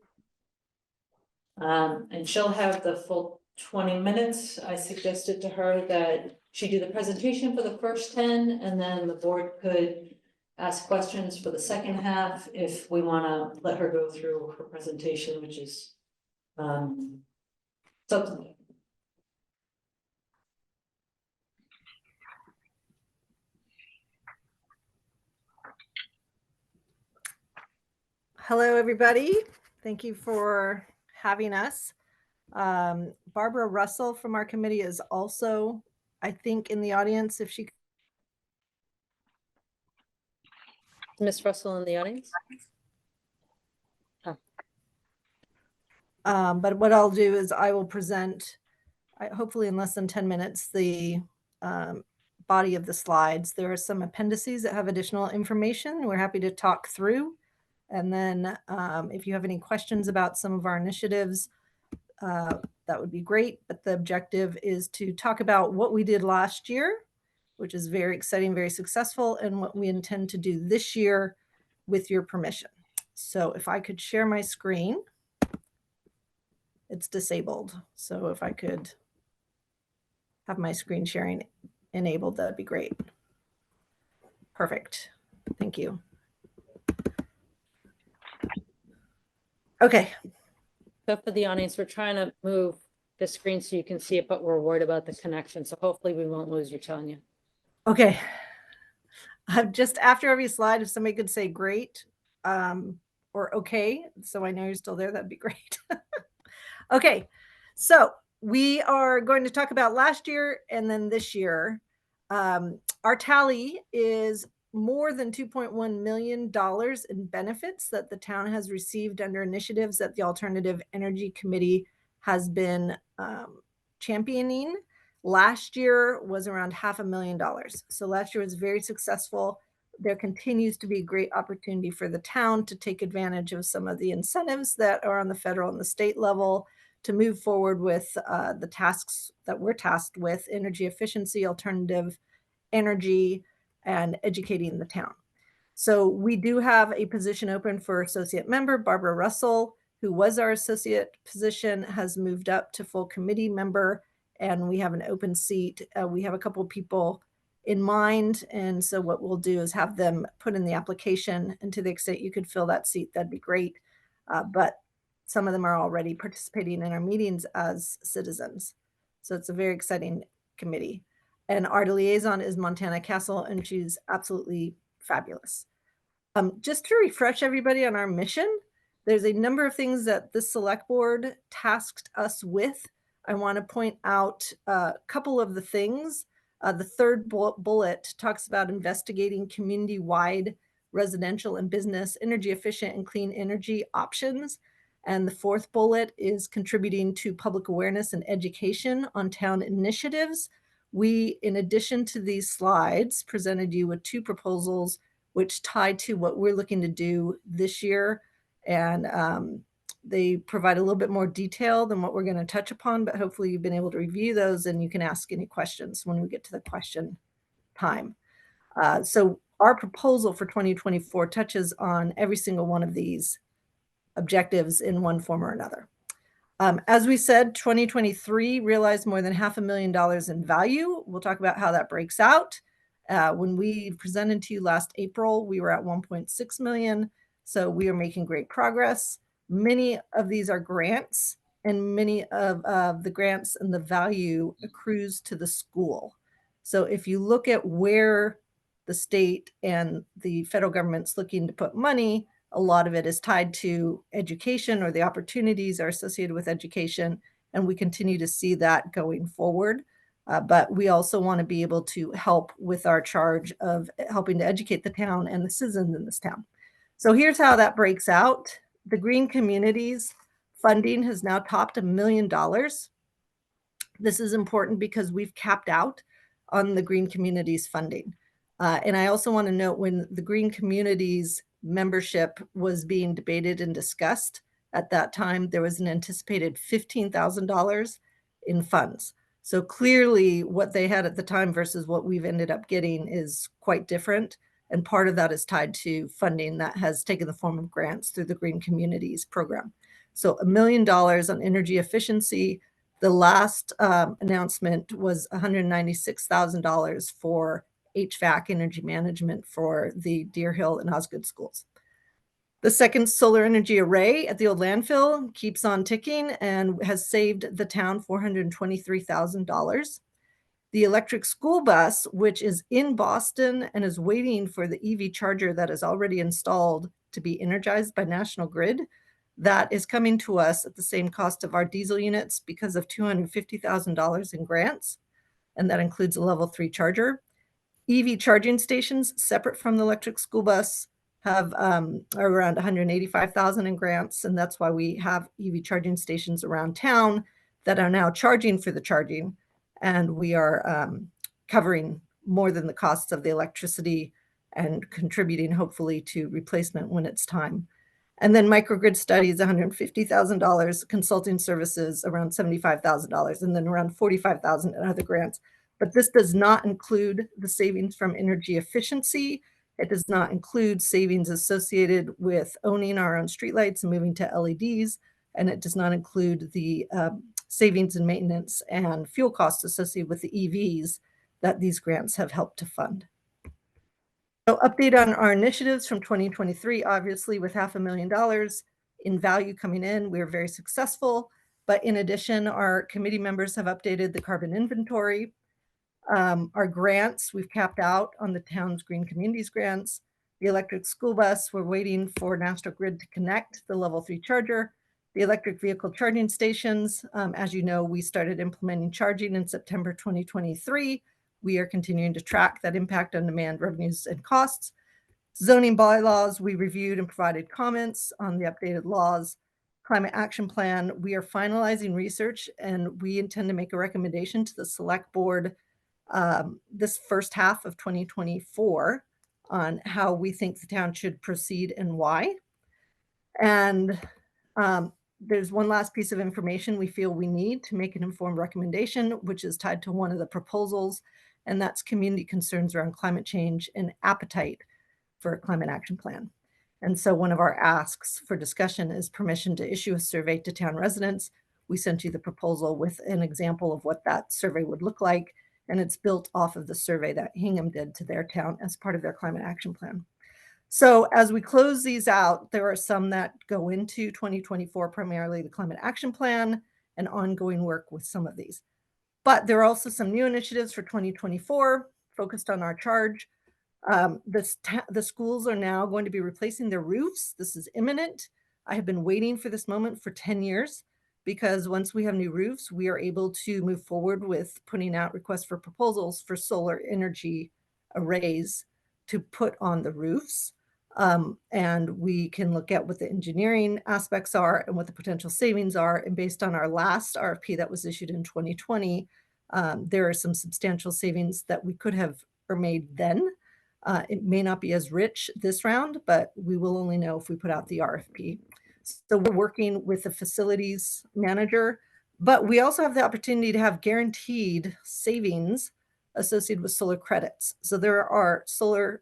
And she'll have the full 20 minutes. I suggested to her that she do the presentation for the first 10 and then the board could ask questions for the second half if we want to let her go through her presentation, which is something. Hello, everybody. Thank you for having us. Barbara Russell from our committee is also, I think, in the audience. If she, Ms. Russell in the audience? but what I'll do is I will present, hopefully in less than 10 minutes, the body of the slides. There are some appendices that have additional information we're happy to talk through. And then if you have any questions about some of our initiatives, that would be great. But the objective is to talk about what we did last year, which is very exciting, very successful, and what we intend to do this year with your permission. So if I could share my screen, it's disabled. So if I could have my screen sharing enabled, that'd be great. Perfect. Thank you. Okay. So for the audience, we're trying to move the screen so you can see it, but we're worried about the connection. So hopefully we won't lose you, Tanya. Okay. Just after every slide, if somebody could say great or okay, so I know you're still there, that'd be great. Okay. So we are going to talk about last year and then this year. Our tally is more than $2.1 million in benefits that the town has received under initiatives that the Alternative Energy Committee has been championing. Last year was around $500,000. So last year was very successful. There continues to be a great opportunity for the town to take advantage of some of the incentives that are on the federal and the state level to move forward with the tasks that we're tasked with: energy efficiency, alternative energy, and educating the town. So we do have a position open for associate member. Barbara Russell, who was our associate position, has moved up to full committee member, and we have an open seat. We have a couple of people in mind, and so what we'll do is have them put in the application, and to the extent you could fill that seat, that'd be great. But some of them are already participating in our meetings as citizens. So it's a very exciting committee. And our liaison is Montana Castle, and she's absolutely fabulous. Just to refresh everybody on our mission, there's a number of things that the select board tasked us with. I want to point out a couple of the things. The third bullet talks about investigating community-wide residential and business energy efficient and clean energy options. And the fourth bullet is contributing to public awareness and education on town initiatives. We, in addition to these slides, presented you with 2 proposals which tie to what we're looking to do this year. And they provide a little bit more detail than what we're going to touch upon, but hopefully you've been able to review those and you can ask any questions when we get to the question time. So our proposal for 2024 touches on every single one of these objectives in one form or another. As we said, 2023 realized more than $500,000 in value. We'll talk about how that breaks out. When we presented to you last April, we were at 1.6 million. So we are making great progress. Many of these are grants, and many of the grants and the value accrues to the school. So if you look at where the state and the federal government's looking to put money, a lot of it is tied to education, or the opportunities are associated with education. And we continue to see that going forward. But we also want to be able to help with our charge of helping to educate the town and the citizens in this town. So here's how that breaks out. The Green Communities funding has now topped $1 million. This is important because we've capped out on the Green Communities funding. And I also want to note, when the Green Communities membership was being debated and discussed at that time, there was an anticipated $15,000 in funds. So clearly what they had at the time versus what we've ended up getting is quite different. And part of that is tied to funding that has taken the form of grants through the Green Communities program. So $1 million on energy efficiency. The last announcement was $196,000 for HVAC energy management for the Deer Hill and Osgood schools. The second solar energy array at the old landfill keeps on ticking and has saved the town $423,000. The electric school bus, which is in Boston and is waiting for the EV charger that is already installed to be energized by National Grid, that is coming to us at the same cost of our diesel units because of $250,000 in grants. And that includes a level 3 charger. EV charging stations separate from the electric school bus have are around $185,000 in grants. And that's why we have EV charging stations around town that are now charging for the charging. And we are covering more than the costs of the electricity and contributing hopefully to replacement when it's time. And then microgrid studies, $150,000, consulting services around $75,000, and then around $45,000 in other grants. But this does not include the savings from energy efficiency. It does not include savings associated with owning our own streetlights and moving to LEDs. And it does not include the savings in maintenance and fuel costs associated with the EVs that these grants have helped to fund. So update on our initiatives from 2023, obviously with $500,000 in value coming in, we were very successful. But in addition, our committee members have updated the carbon inventory. Our grants, we've capped out on the town's Green Communities grants. The electric school bus, we're waiting for National Grid to connect the level 3 charger. The electric vehicle charging stations, as you know, we started implementing charging in September 2023. We are continuing to track that impact on demand, revenues, and costs. Zoning bylaws, we reviewed and provided comments on the updated laws. climate action plan, we are finalizing research and we intend to make a recommendation to the select board this first half of 2024 on how we think the town should proceed and why. And there's one last piece of information we feel we need to make an informed recommendation, which is tied to one of the proposals, and that's community concerns around climate change and appetite for a climate action plan. And so one of our asks for discussion is permission to issue a survey to town residents. We sent you the proposal with an example of what that survey would look like, and it's built off of the survey that Hingham did to their town as part of their climate action plan. So as we close these out, there are some that go into 2024, primarily the climate action plan and ongoing work with some of these. But there are also some new initiatives for 2024 focused on our charge. The schools are now going to be replacing their roofs. This is imminent. I have been waiting for this moment for 10 years because once we have new roofs, we are able to move forward with putting out requests for proposals for solar energy arrays to put on the roofs. And we can look at what the engineering aspects are and what the potential savings are. And based on our last RFP that was issued in 2020, there are some substantial savings that we could have made then. It may not be as rich this round, but we will only know if we put out the RFP. So we're working with the facilities manager, but we also have the opportunity to have guaranteed savings associated with solar credits. So there are solar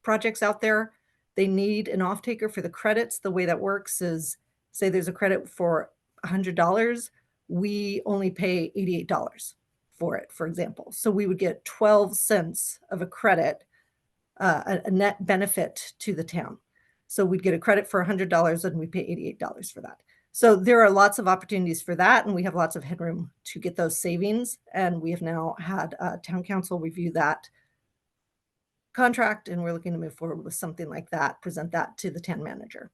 projects out there. They need an off-taker for the credits. The way that works is, say there's a credit for $100, we only pay $88 for it, for example. So we would get 12 cents of a credit, a net benefit to the town. So we'd get a credit for $100 and we pay $88 for that. So there are lots of opportunities for that, and we have lots of headroom to get those savings. And we have now had town council review that contract, and we're looking to move forward with something like that, present that to the town manager.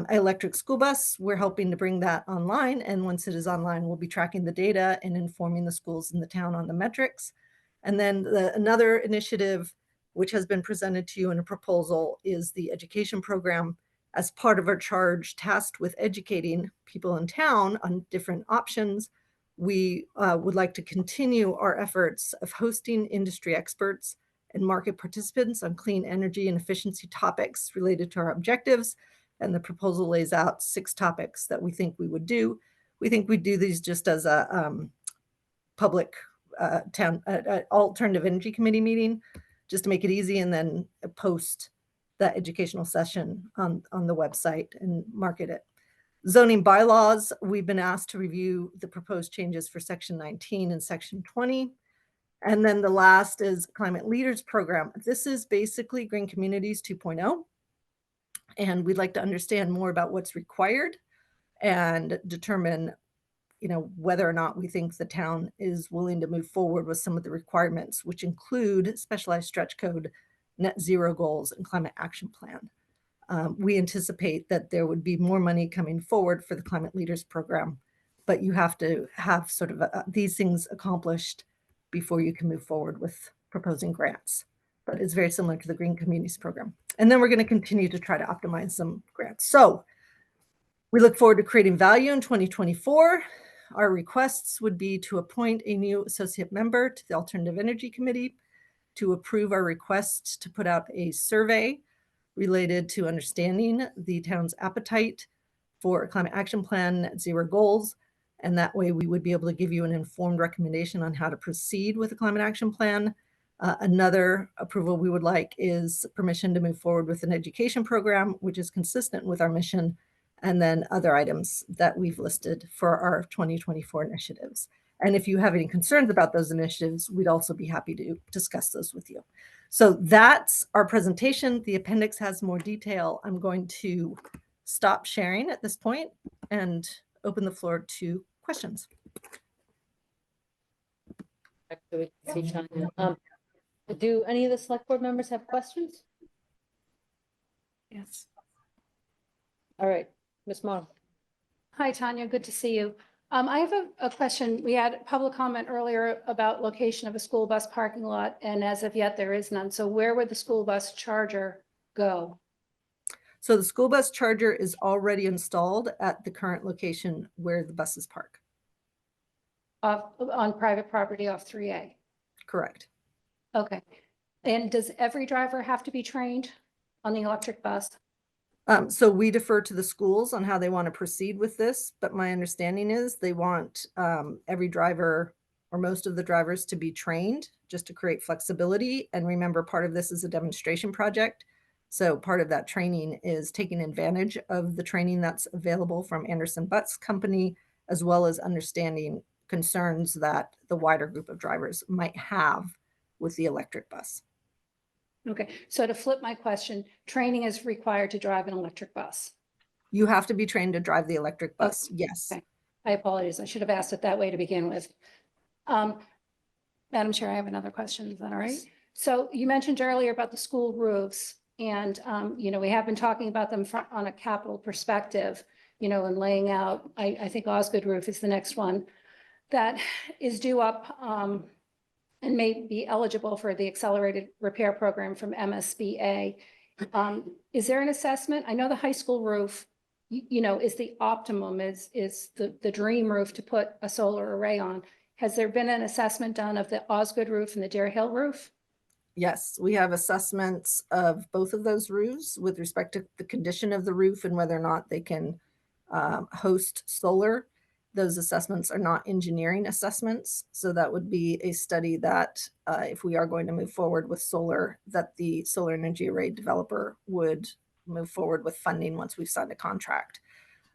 Electric school bus, we're helping to bring that online, and once it is online, we'll be tracking the data and informing the schools in the town on the metrics. And then another initiative, which has been presented to you in a proposal, is the education program. As part of our charge tasked with educating people in town on different options, we would like to continue our efforts of hosting industry experts and market participants on clean energy and efficiency topics related to our objectives. And the proposal lays out 6 topics that we think we would do. We think we'd do these just as a public town alternative energy committee meeting, just to make it easy, and then post that educational session on the website and market it. Zoning bylaws, we've been asked to review the proposed changes for section 19 and section 20. And then the last is Climate Leaders Program. This is basically Green Communities 2.0. And we'd like to understand more about what's required and determine, whether or not we think the town is willing to move forward with some of the requirements, which include specialized stretch code, net zero goals, and climate action plan. We anticipate that there would be more money coming forward for the Climate Leaders Program, but you have to have sort of these things accomplished before you can move forward with proposing grants. But it's very similar to the Green Communities Program. And then we're going to continue to try to optimize some grants. So we look forward to creating value in 2024. Our requests would be to appoint a new associate member to the Alternative Energy Committee, to approve our request to put out a survey related to understanding the town's appetite for a climate action plan, net zero goals. And that way we would be able to give you an informed recommendation on how to proceed with the climate action plan. Another approval we would like is permission to move forward with an education program, which is consistent with our mission, and then other items that we've listed for our 2024 initiatives. And if you have any concerns about those initiatives, we'd also be happy to discuss those with you. So that's our presentation. The appendix has more detail. I'm going to stop sharing at this point and open the floor to questions. Actually, we can see Tanya. Do any of the select board members have questions? Yes. All right, Ms. Morrow. Hi, Tanya. Good to see you. I have a question. We had public comment earlier about location of a school bus parking lot, and as of yet, there is none. So where would the school bus charger go? So the school bus charger is already installed at the current location where the buses park. On private property off 3A. Correct. Okay. And does every driver have to be trained on the electric bus? So we defer to the schools on how they want to proceed with this, but my understanding is they want every driver or most of the drivers to be trained just to create flexibility. And remember, part of this is a demonstration project. So part of that training is taking advantage of the training that's available from Anderson Butts Company, as well as understanding concerns that the wider group of drivers might have with the electric bus. Okay, so to flip my question, training is required to drive an electric bus. You have to be trained to drive the electric bus, yes. Okay. I apologize. I should have asked it that way to begin with. Madam Chair, I have another question. Is that all right? So you mentioned earlier about the school roofs and, you know, we have been talking about them on a capital perspective, you know, and laying out, I think Osgood roof is the next one that is due up and may be eligible for the accelerated repair program from MSBA. Is there an assessment? I know the high school roof, you know, is the optimum, is the dream roof to put a solar array on. Has there been an assessment done of the Osgood roof and the Deer Hill roof? Yes, we have assessments of both of those roofs with respect to the condition of the roof and whether or not they can host solar. Those assessments are not engineering assessments. So that would be a study that if we are going to move forward with solar, that the solar energy array developer would move forward with funding once we've signed a contract.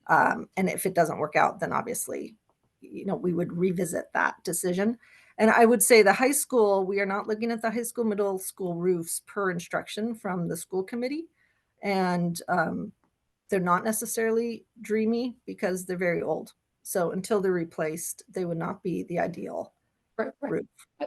And if it doesn't work out, then obviously, you know, we would revisit that decision. And I would say the high school, we are not looking at the high school, middle school roofs per instruction from the school committee. And they're not necessarily dreamy because they're very old. So until they're replaced, they would not be the ideal roof. I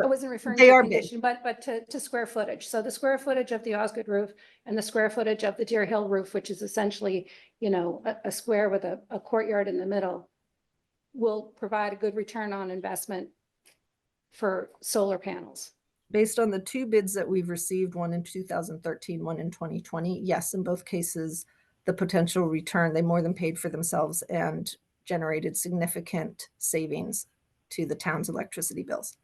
wasn't referring They to are big. condition, but to square footage. So the square footage of the Osgood roof and the square footage of the Deer Hill roof, which is essentially, you know, a square with a courtyard in the middle, will provide a good return on investment for solar panels. Based on the two bids that we've received, one in 2013, one in 2020, yes, in both cases, the potential return, they more than paid for themselves and generated significant savings to the town's electricity bills.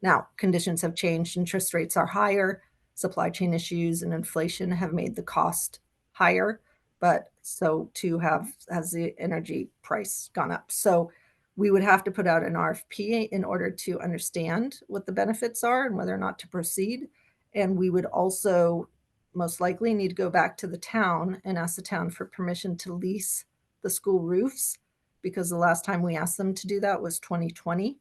Now, conditions have changed, interest rates are higher, supply chain issues and inflation have made the cost higher, but so too has the energy price gone up. So we would have to put out an RFP in order to understand what the benefits are and whether or not to proceed. And we would also most likely need to go back to the town and ask the town for permission to lease the school roofs, because the last time we asked them to do that was 2020.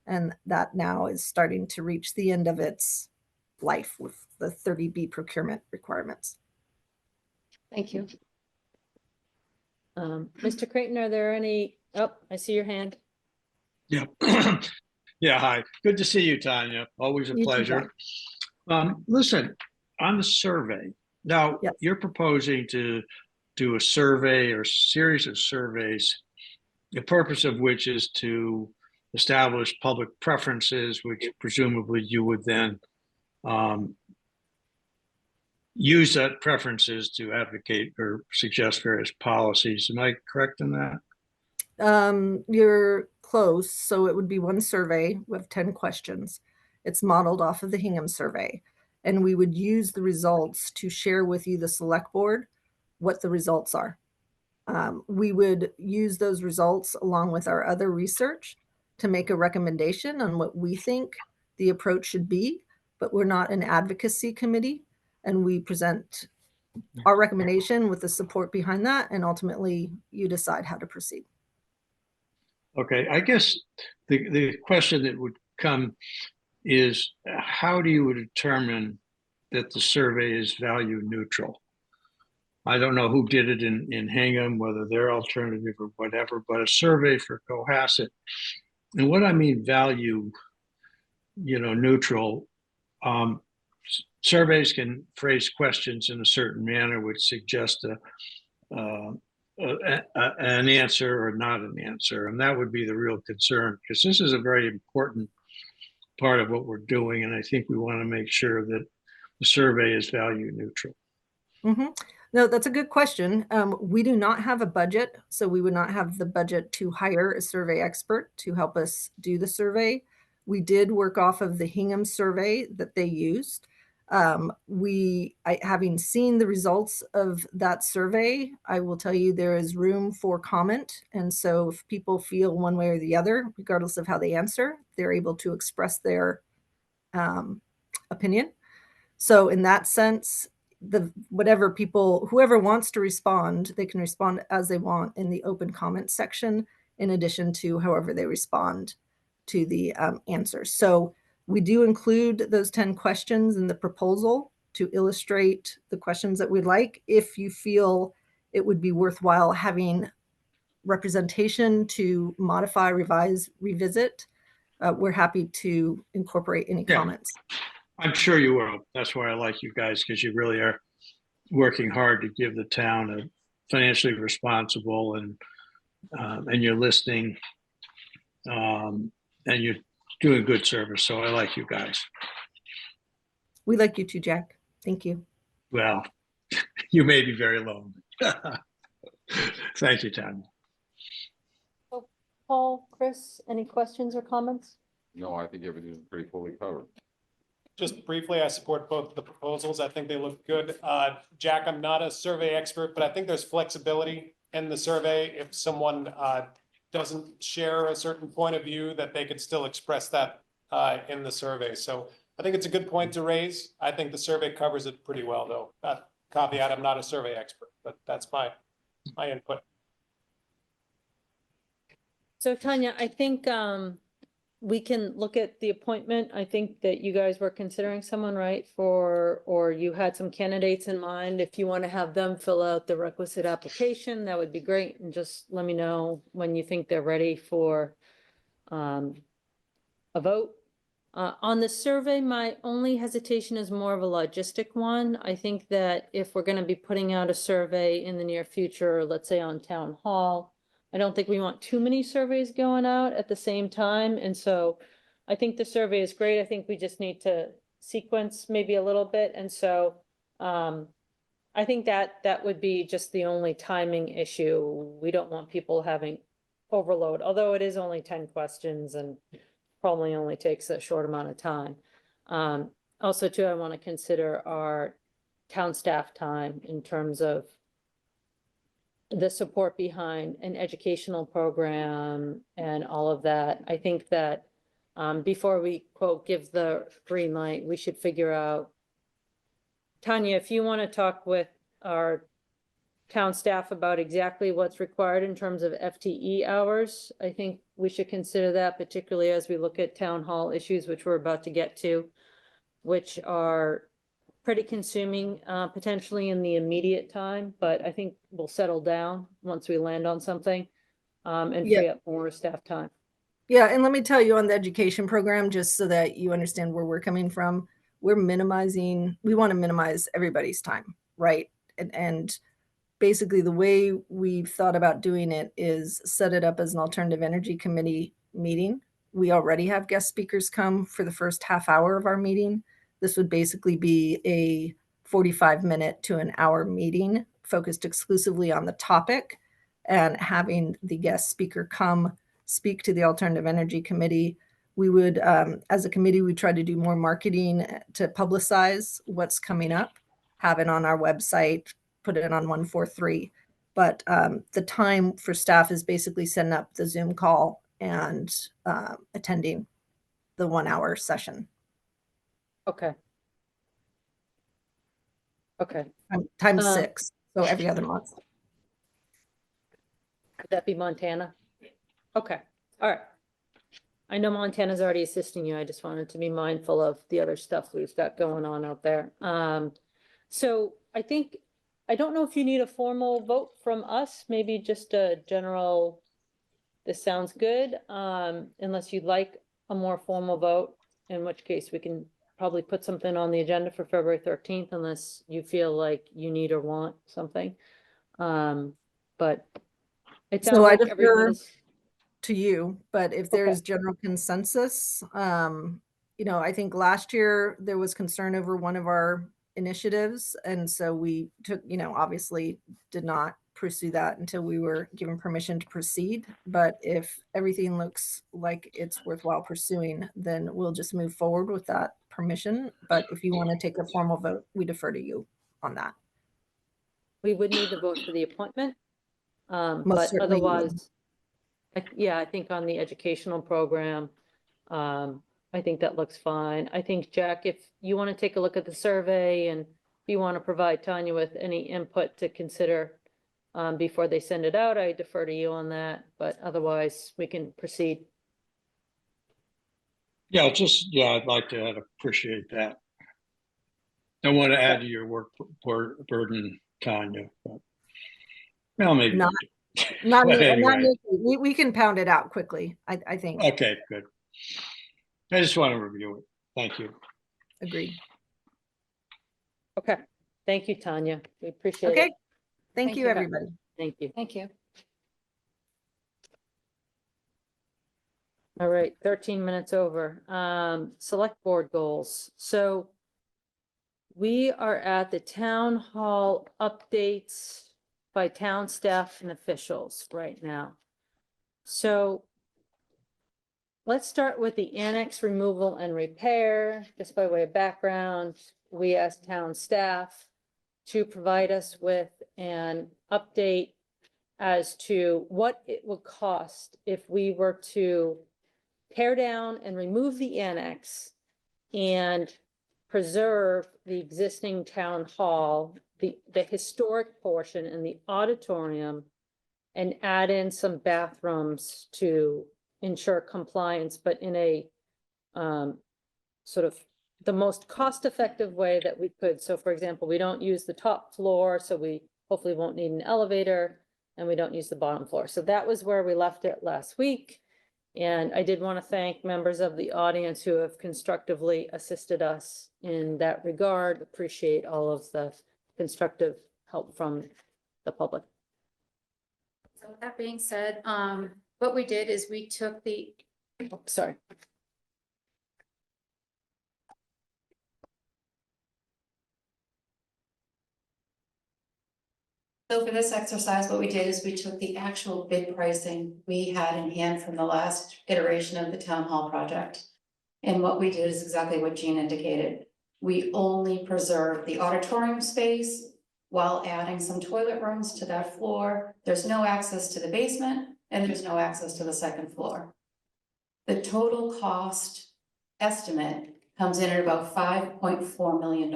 And that now is starting to reach the end of its life with the 30B procurement requirements. Thank you. Mr. Creighton, are there any, oh, I see your hand. Yeah. Yeah, hi. Good to see you, Tanya. Always a You too, pleasure. Listen, on the survey, now Yes. you're proposing to do a survey or series of surveys, the purpose of which is to establish public preferences, which presumably you would then use that preferences to advocate or suggest various policies. Am I correct in that? You're close. So it would be one survey with 10 questions. It's modeled off of the Hingham survey. And we would use the results to share with you, the select board, what the results are. We would use those results along with our other research to make a recommendation on what we think the approach should be, but we're not an advocacy committee. And we present our recommendation with the support behind that. And ultimately you decide how to proceed. Okay, I guess the question that would come is how do you determine that the survey is value neutral? I don't know who did it in Hingham, whether they're alternative or whatever, but a survey for Cohasset. And what I mean value, neutral, surveys can phrase questions in a certain manner which suggest an answer or not an answer. And that would be the real concern, because this is a very important part of what we're doing. And I think we want to make sure that the survey is value neutral. Mm-hmm. No, that's a good question. We do not have a budget, so we would not have the budget to hire a survey expert to help us do the survey. We did work off of the Hingham survey that they used. Having seen the results of that survey, I will tell you there is room for comment. And so if people feel one way or the other, regardless of how they answer, they're able to express their opinion. So in that sense, whoever wants to respond, they can respond as they want in the open comment section, in addition to however they respond to the answers. So we do include those 10 questions in the proposal to illustrate the questions that we'd like. If you feel it would be worthwhile having representation to modify, revise, revisit, we're happy to incorporate any Yeah. comments. I'm sure you will. That's why I like you guys, because you really are working hard to give the town a financially responsible and you're listening and you're doing good service. So I like you guys. We like you too, Jack. Thank you. Well, you may be very lonely. Thank you, Tanya. Paul, Chris, any questions or comments? No, I think everything's pretty fully covered. Just briefly, I support both the proposals. I think they look good. Jack, I'm not a survey expert, but I think there's flexibility in the survey. If someone doesn't share a certain point of view, that they could still express that in the survey. So I think it's a good point to raise. I think the survey covers it pretty well, though. Caveat, I'm not a survey expert, but that's my input. So Tanya, I think we can look at the appointment. I think that you guys were considering someone, right, or you had some candidates in mind. If you want to have them fill out the requisite application, that would be great. And just let me know when you think they're ready for a vote. On the survey, my only hesitation is more of a logistic one. I think that if we're going to be putting out a survey in the near future, let's say on town hall, I don't think we want too many surveys going out at the same time. And so I think the survey is great. I think we just need to sequence maybe a little bit. And so I think that would be just the only timing issue. We don't want people having overload, although it is only 10 questions and probably only takes a short amount of time. Also too, I want to consider our town staff time in terms of the support behind an educational program and all of that. I think that before we quote, give the green light, we should figure out, Tanya, if you want to talk with our town staff about exactly what's required in terms of FTE hours, I think we should consider that, particularly as we look at town hall issues, which we're about to get to, which are pretty consuming potentially in the immediate time, but I think we'll settle down once we land on something and Yeah. free up more staff time. Yeah, and let me tell you on the education program, just so that you understand where we're coming from, we want to minimize everybody's time, right? And basically the way we've thought about doing it is set it up as an alternative energy committee meeting. We already have guest speakers come for the first half hour of our meeting. This would basically be a 45-minute to an hour meeting focused exclusively on the topic, and having the guest speaker come speak to the Alternative Energy Committee. We would, as a committee, we try to do more marketing to publicize what's coming up, have it on our website, put it on 143. But the time for staff is basically setting up the Zoom call and attending the 1 hour session. Okay. Okay, Times 6, so every other month. could that be Montana? Okay, all right. I know Montana's already assisting you. I just wanted to be mindful of the other stuff we've got going on out there. So I think, I don't know if you need a formal vote from us, maybe just a general, this sounds good, unless you'd like a more formal vote, in which case we can probably put something on the agenda for February 13th, unless you feel like you need or want something. But it sounds So I like defer everybody's. to you, but if there's general consensus, I think last year there was concern over one of our initiatives. And so we took, obviously did not pursue that until we were given permission to proceed. But if everything looks like it's worthwhile pursuing, then we'll just move forward with that permission. But if you want to take a formal vote, we defer to you on that. We would need to vote for the appointment. Most But certainly you would. otherwise, yeah, I think on the educational program, I think that looks fine. I think, Jack, if you want to take a look at the survey and if you want to provide Tanya with any input to consider before they send it out, I defer to you on that, but otherwise we can proceed. Yeah, I'd like to appreciate that. Don't want to add to your work burden, Tanya, but well, maybe. Not But anyway. we can pound it out quickly, I think. Okay, good. I just want to review it. Thank you. Agreed. Okay, thank you, Tanya. We appreciate Okay. it. Thank you, everybody. Thank you. Thank you. All right, 13 minutes over. Select board goals. So we are at the town hall updates by town staff and officials right now. So let's start with the annex removal and repair. Just by way of background, we asked town staff to provide us with an update as to what it would cost if we were to tear down and remove the annex and preserve the existing town hall, the historic portion and the auditorium, and add in some bathrooms to ensure compliance, but in a sort of the most cost-effective way that we could. So for example, we don't use the top floor, so we hopefully won't need an elevator, and we don't use the bottom floor. So that was where we left it last week. And I did want to thank members of the audience who have constructively assisted us in that regard. Appreciate all of the constructive help from the public. So with that being said, what we did is we took the, Oh, sorry. So for this exercise, what we did is we took the actual bid pricing we had in hand from the last iteration of the town hall project. And what we did is exactly what Jean indicated. We only preserved the auditorium space while adding some toilet rooms to that floor. There's no access to the basement and there's no access to the second floor. The total cost estimate comes in at about $5.4 million.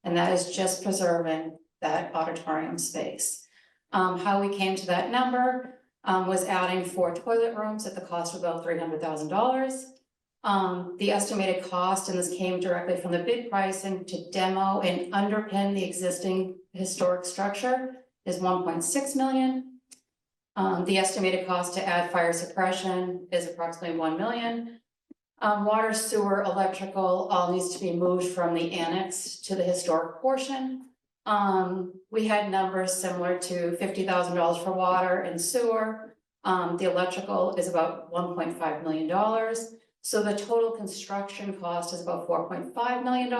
And that is just preserving that auditorium space. How we came to that number was adding 4 toilet rooms at the cost of about $300,000. The estimated cost, and this came directly from the bid pricing, to demo and underpin the existing historic structure is $1.6 million. The estimated cost to add fire suppression is approximately $1 million. Water, sewer, electrical all needs to be moved from the annex to the historic portion. We had numbers similar to $50,000 for water and sewer. The electrical is about $1.5 million. So the total construction cost is about $4.5 million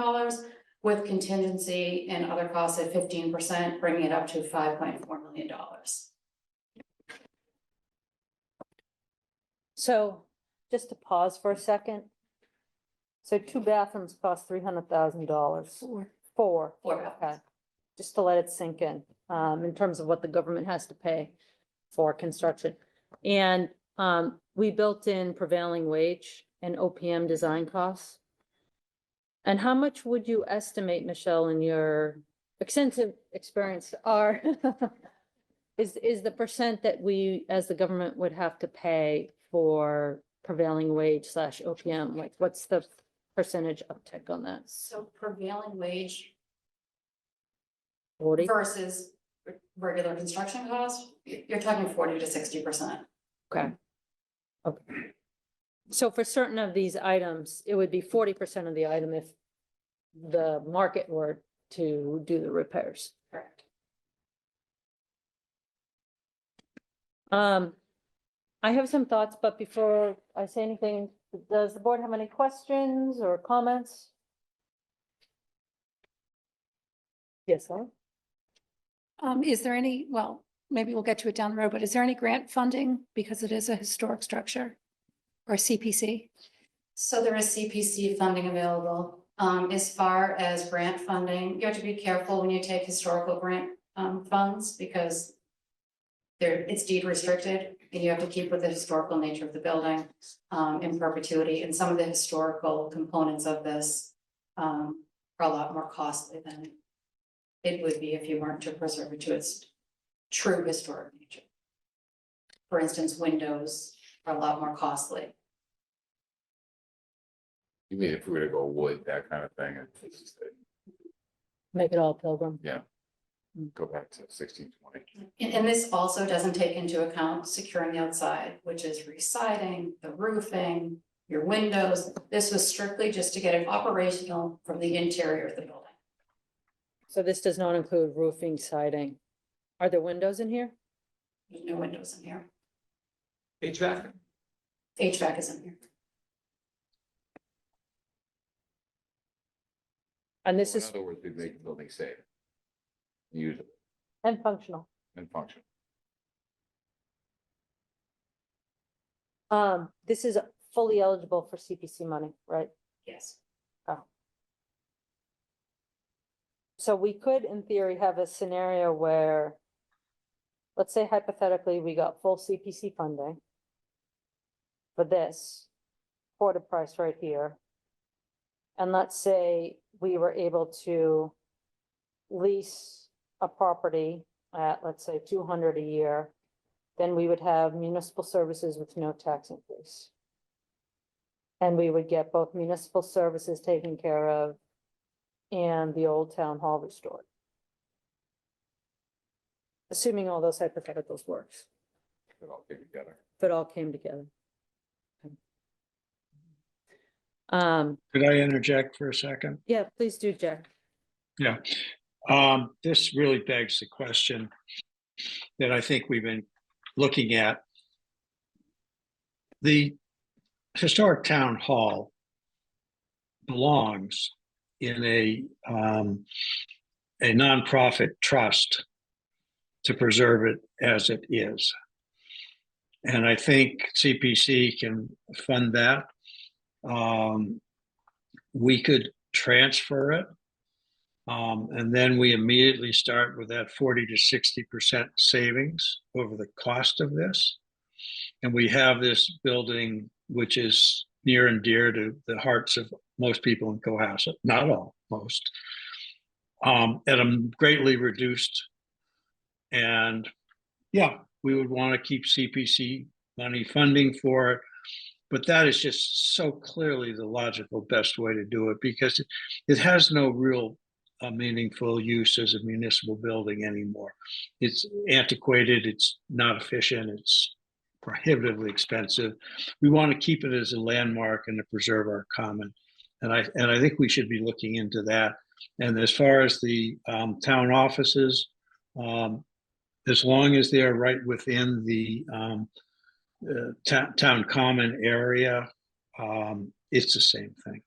with contingency and other costs at 15%, bringing it up to $5.4 million. So just to pause for a second. So 2 bathrooms cost $300,000. Four. Okay. Just to let it sink in terms of what the government has to pay for construction. And we built in prevailing wage and OPM design costs. And how much would you estimate, Michelle, in your extensive experience are is the percent that we as the government would have to pay for prevailing wage / OPM? Like what's the percentage uptick on that? So prevailing wage 40? versus regular construction cost, you're talking 40 to 60%. Okay. Okay. So for certain of these items, it would be 40% of the item if the market were to do the repairs. Correct. I have some thoughts, but before I say anything, does the board have any questions or comments? Yes, sir. Is there any, well, maybe we'll get to it down the road, but is there any grant funding because it is a historic structure or CPC? So there is CPC funding available. As far as grant funding, you have to be careful when you take historical grant funds because it's deed restricted and you have to keep with the historical nature of the building in perpetuity. And some of the historical components of this are a lot more costly than it would be if you weren't to preserve it to its true historic nature. For instance, windows are a lot more costly. You mean if we were to go wood, that kind of thing, and Make it all Pilgrim. go back to 1620? And this also doesn't take into account securing the outside, which is re-siding, the roofing, your windows. This was strictly just to get it operational from the interior of the building. So this does not include roofing, siding. Are there windows in here? There's no windows in here. HVAC? HVAC is in here. And this In is, other words, we make the building safe, usable, and functional. and functional. This is fully eligible for CPC money, right? Yes. So we could, in theory, have a scenario where, let's say hypothetically, we got full CPC funding for this quoted price right here. And let's say we were able to lease a property at, let's say, 200 a year, then we would have municipal services with no tax increase. And we would get both municipal services taken care of and the old town hall restored. Assuming all those hypotheticals works, It all came together. if it all came together. Could I interject for a second? Yeah, please do, Jack. Yeah. This really begs the question that I think we've been looking at. The historic town hall belongs in a nonprofit trust to preserve it as it is. And I think CPC can fund that. We could transfer it. And then we immediately start with that 40 to 60% savings over the cost of this. And we have this building, which is near and dear to the hearts of most people in Cohasset, not all, most, at a greatly reduced. And yeah, we would want to keep CPC money funding for it. But that is just so clearly the logical best way to do it because it has no real meaningful use as a municipal building anymore. It's antiquated, it's not efficient, it's prohibitively expensive. We want to keep it as a landmark and to preserve our common. And I think we should be looking into that. And as far as the town offices, as long as they're right within the town common area, it's the same thing.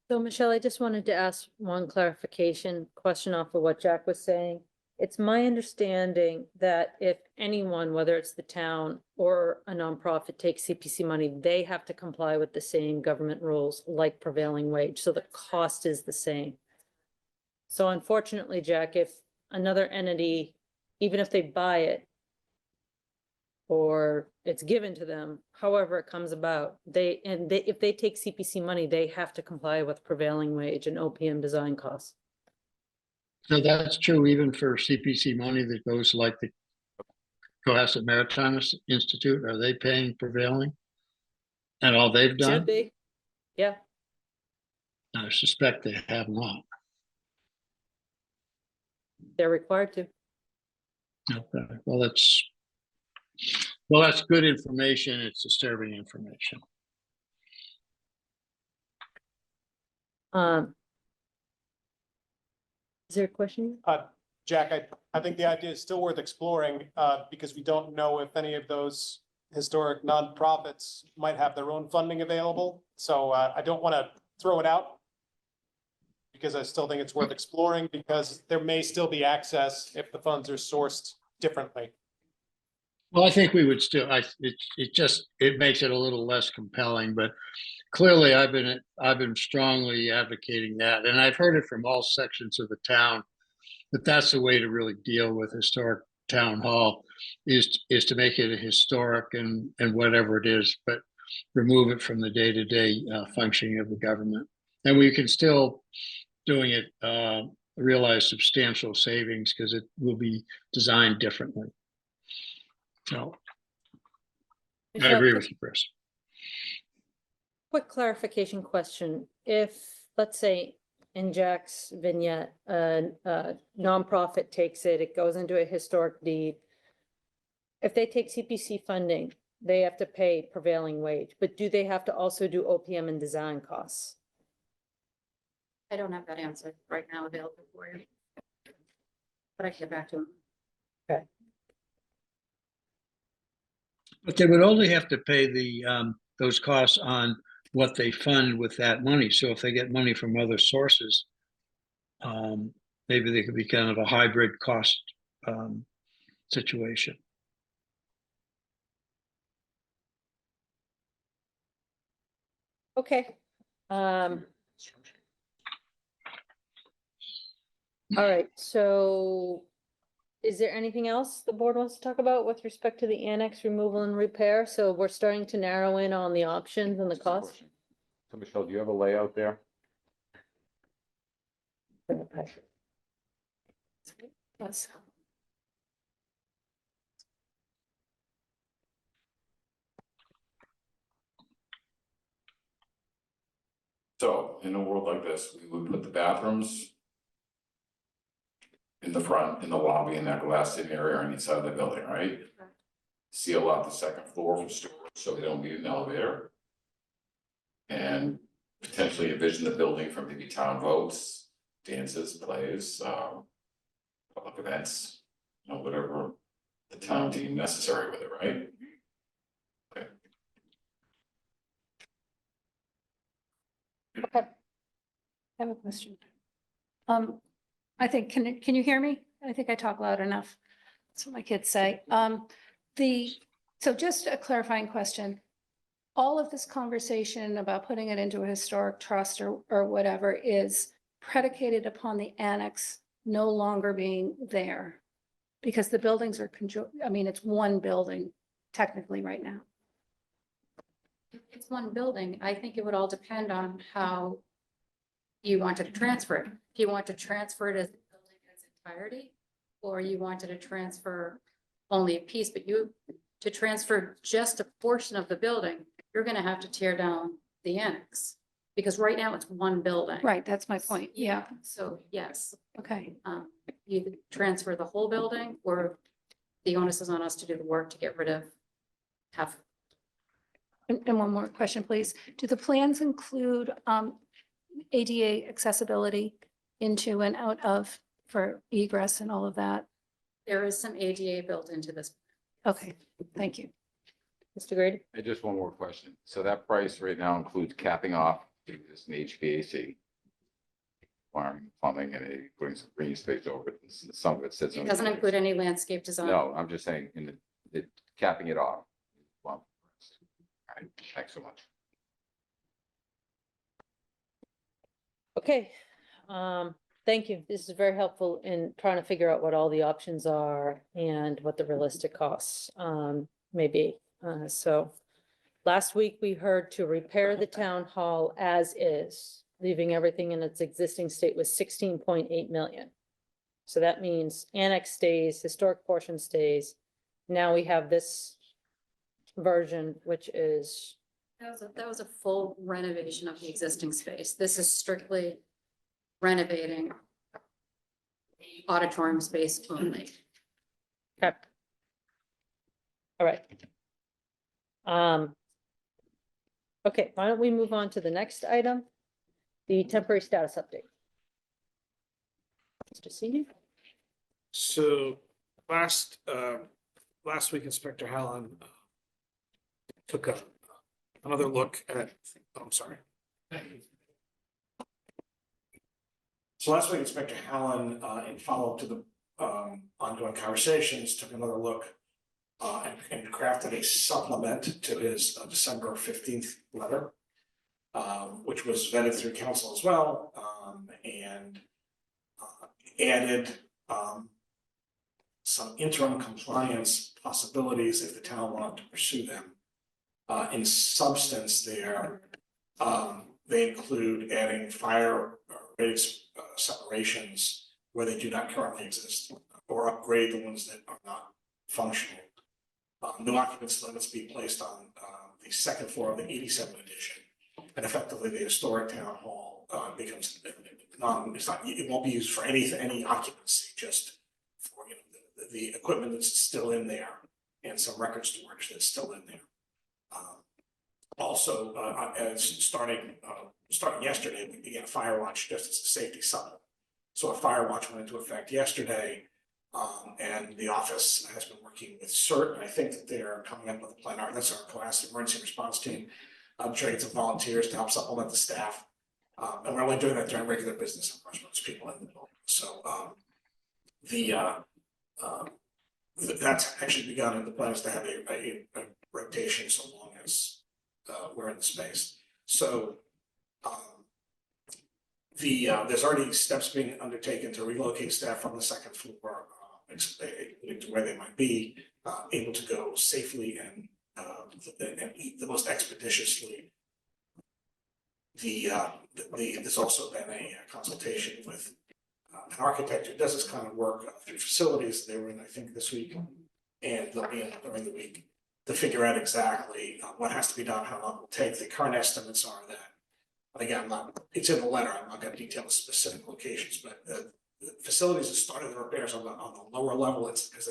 So Michelle, I just wanted to ask one clarification question off of what Jack was saying. It's my understanding that if anyone, whether it's the town or a nonprofit takes CPC money, they have to comply with the same government rules like prevailing wage, so the cost is the same. So unfortunately, Jack, if another entity, even if they buy it or it's given to them, however it comes about, if they take CPC money, they have to comply with prevailing wage and OPM design costs. So that's true even for CPC money that goes like the Cohasset Maritime Institute. Are they paying prevailing? And all they've done? Should be, yeah. I suspect they have not. They're required to. Okay, well, that's good information. It's disturbing information. Is there a question? Jack, I think the idea is still worth exploring, because we don't know if any of those historic nonprofits might have their own funding available. So, I don't want to throw it out because I still think it's worth exploring, because there may still be access if the funds are sourced differently. Well, I think we would still, it makes it a little less compelling, but clearly I've been strongly advocating that. And I've heard it from all sections of the town, that that's the way to really deal with historic town hall is to make it a historic and whatever it is, but remove it from the day-to-day functioning of the government. And we can still doing it, realize substantial savings because it will be designed differently. So I Michelle, agree with you, Chris. quick clarification question. If, let's say, in Jack's vignette, a nonprofit takes it, it goes into a historic deed. If they take CPC funding, they have to pay prevailing wage, but do they have to also do OPM and design costs? I don't have that answer right now available for you. But I can get back to him. But they would only have to pay those costs on what they fund with that money. So if they get money from other sources, maybe they could be kind of a hybrid cost situation. Okay. All right, so is there anything else the board wants to talk about with respect to the annex removal and repair? So we're starting to narrow in on the options and the cost. So Michelle, do you have a layout there? Yes. So in a world like this, we would put the bathrooms in the front, in the lobby, in that glassed-in area on each side of the building, right? Seal out the second floor for storage, so they don't need an elevator. And potentially envision the building for maybe town votes, dances, plays, public events, you know, whatever the town deemed necessary with it, right? Okay. Okay. I have a question. I think, can you hear me? I think I talk loud enough. That's what my kids say. So just a clarifying question. All of this conversation about putting it into a historic trust or whatever is predicated upon the annex no longer being there. Because the buildings are it's one building technically right now. It's one building. I think it would all depend on how you wanted to transfer it. If you want to transfer it as a building in its entirety, or you wanted to transfer only a piece, but to transfer just a portion of the building, you're gonna have to tear down the annex. Because right now it's one building. Right, that's my point. Yeah, So yes, okay. you could transfer the whole building, or the onus is on us to do the work to get rid of half. And one more question, please. Do the plans include ADA accessibility into and out of for egress and all of that? There is some ADA built into this. Okay, thank you. Mr. Grady? And just one more question. So that price right now includes capping off this HVAC. Wiring, plumbing, and putting some green space over it. Some of it sits on. It doesn't include any landscape design. No, I'm just saying the capping it off. Well, all right, thanks so much. Okay, thank you. This is very helpful in trying to figure out what all the options are and what the realistic costs may be. So last week we heard to repair the town hall as is, leaving everything in its existing state was 16.8 million. So that means annex stays, historic portion stays. Now we have this version, which is, That was a full renovation of the existing space. This is strictly renovating the auditorium space only. okay. All right. Okay, why don't we move on to the next item? The temporary status update. Mr. Senior? So last week, Inspector Hallen took another look at, I'm sorry. So last week, Inspector Hallen, in follow-up to the ongoing conversations, took another look and crafted a supplement to his December 15th letter, which was vetted through council as well, and added some interim compliance possibilities if the town wanted to pursue them. In substance there, they include adding fire rates separations where they do not currently exist, or upgrade the ones that are not functional. New occupants limits be placed on the second floor of the 87 edition, and effectively the historic town hall becomes it won't be used for any occupancy, just for the equipment that's still in there and some record storage that's still in there. Also, as starting yesterday, we began a fire watch just as a safety supplement. So a fire watch went into effect yesterday, and the office has been working with CERT, and I think that they're coming up with a plan. That's our Cohasset Emergency Response Team, trained some volunteers to help supplement the staff. And we're only doing that during regular business, of course, most people in the building. So that's actually begun, and the plan is to have a rotation so long as we're in the space. So there's already steps being undertaken to relocate staff from the second floor, to where they might be able to go safely and the most expeditiously. There's also been a consultation with an architect who does this kind of work through facilities. They were in, I think, this week, and they'll be in during the week to figure out exactly what has to be done, how long it will take. The current estimates are that, and again, it's in the letter, I'm not going to detail the specific locations, but the facilities have started the repairs on the lower level. It's because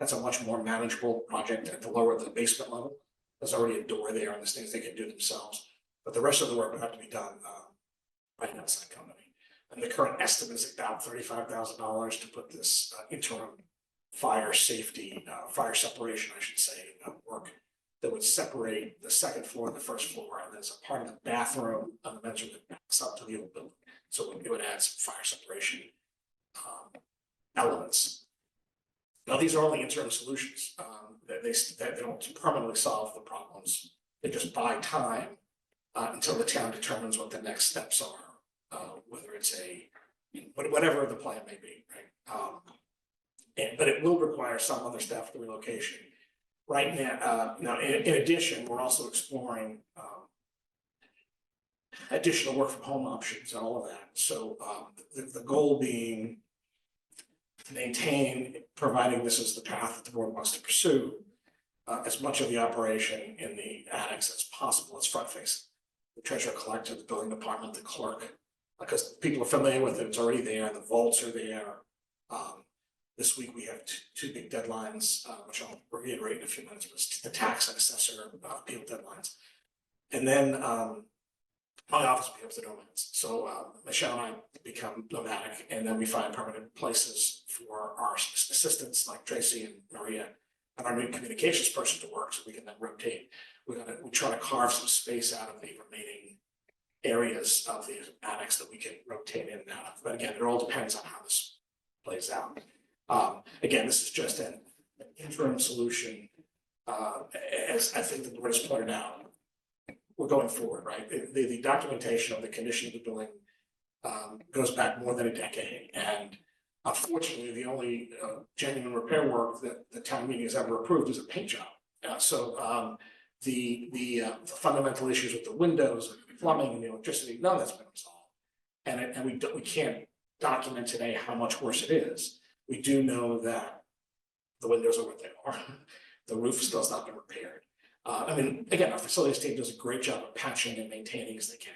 that's a much more manageable project at the basement level. There's already a door there and there's things they can do themselves. But the rest of the work would have to be done by an outside company. And the current estimate is about $35,000 to put this interim fire safety, fire separation, I should say, work that would separate the second floor and the first floor. And there's a part of the bathroom on the mention that backs up to the old building. So it would add some fire separation elements. Now, these are only interim solutions that they don't permanently solve the problems. They just buy time until the town determines what the next steps are, whether it's whatever the plan may be, right? But it will require some other staff to relocation. Right now, in addition, we're also exploring additional work from home options and all of that. So the goal being to maintain, providing this is the path that the board wants to pursue, as much of the operation in the annex as possible as front facing. The treasurer collector, the building department, the clerk, because people are familiar with it, it's already there, the vaults are there. This week we have two big deadlines, which I'll reiterate in a few minutes, but it's the tax and assessor appeal deadlines. And then my office becomes the nomads. So Michelle and I become nomadic, and then we find permanent places for our assistants like Tracy and Maria and our new communications person to work, so we can then rotate. We try to carve some space out of the remaining areas of the annex that we can rotate in and out of. But again, it all depends on how this plays out. Again, this is just an interim solution, as I think the board has pointed out. We're going forward, right? The documentation of the condition of the building goes back more than a decade, and unfortunately, the only genuine repair work that the town meeting has ever approved is a paint job. So the fundamental issues with the windows, and the plumbing, and the electricity, none of that's been resolved, and we can't document today how much worse it is. We do know that the windows are what they are. The roof still has not been repaired. I mean, again, our facilities team does a great job of patching and maintaining as they can.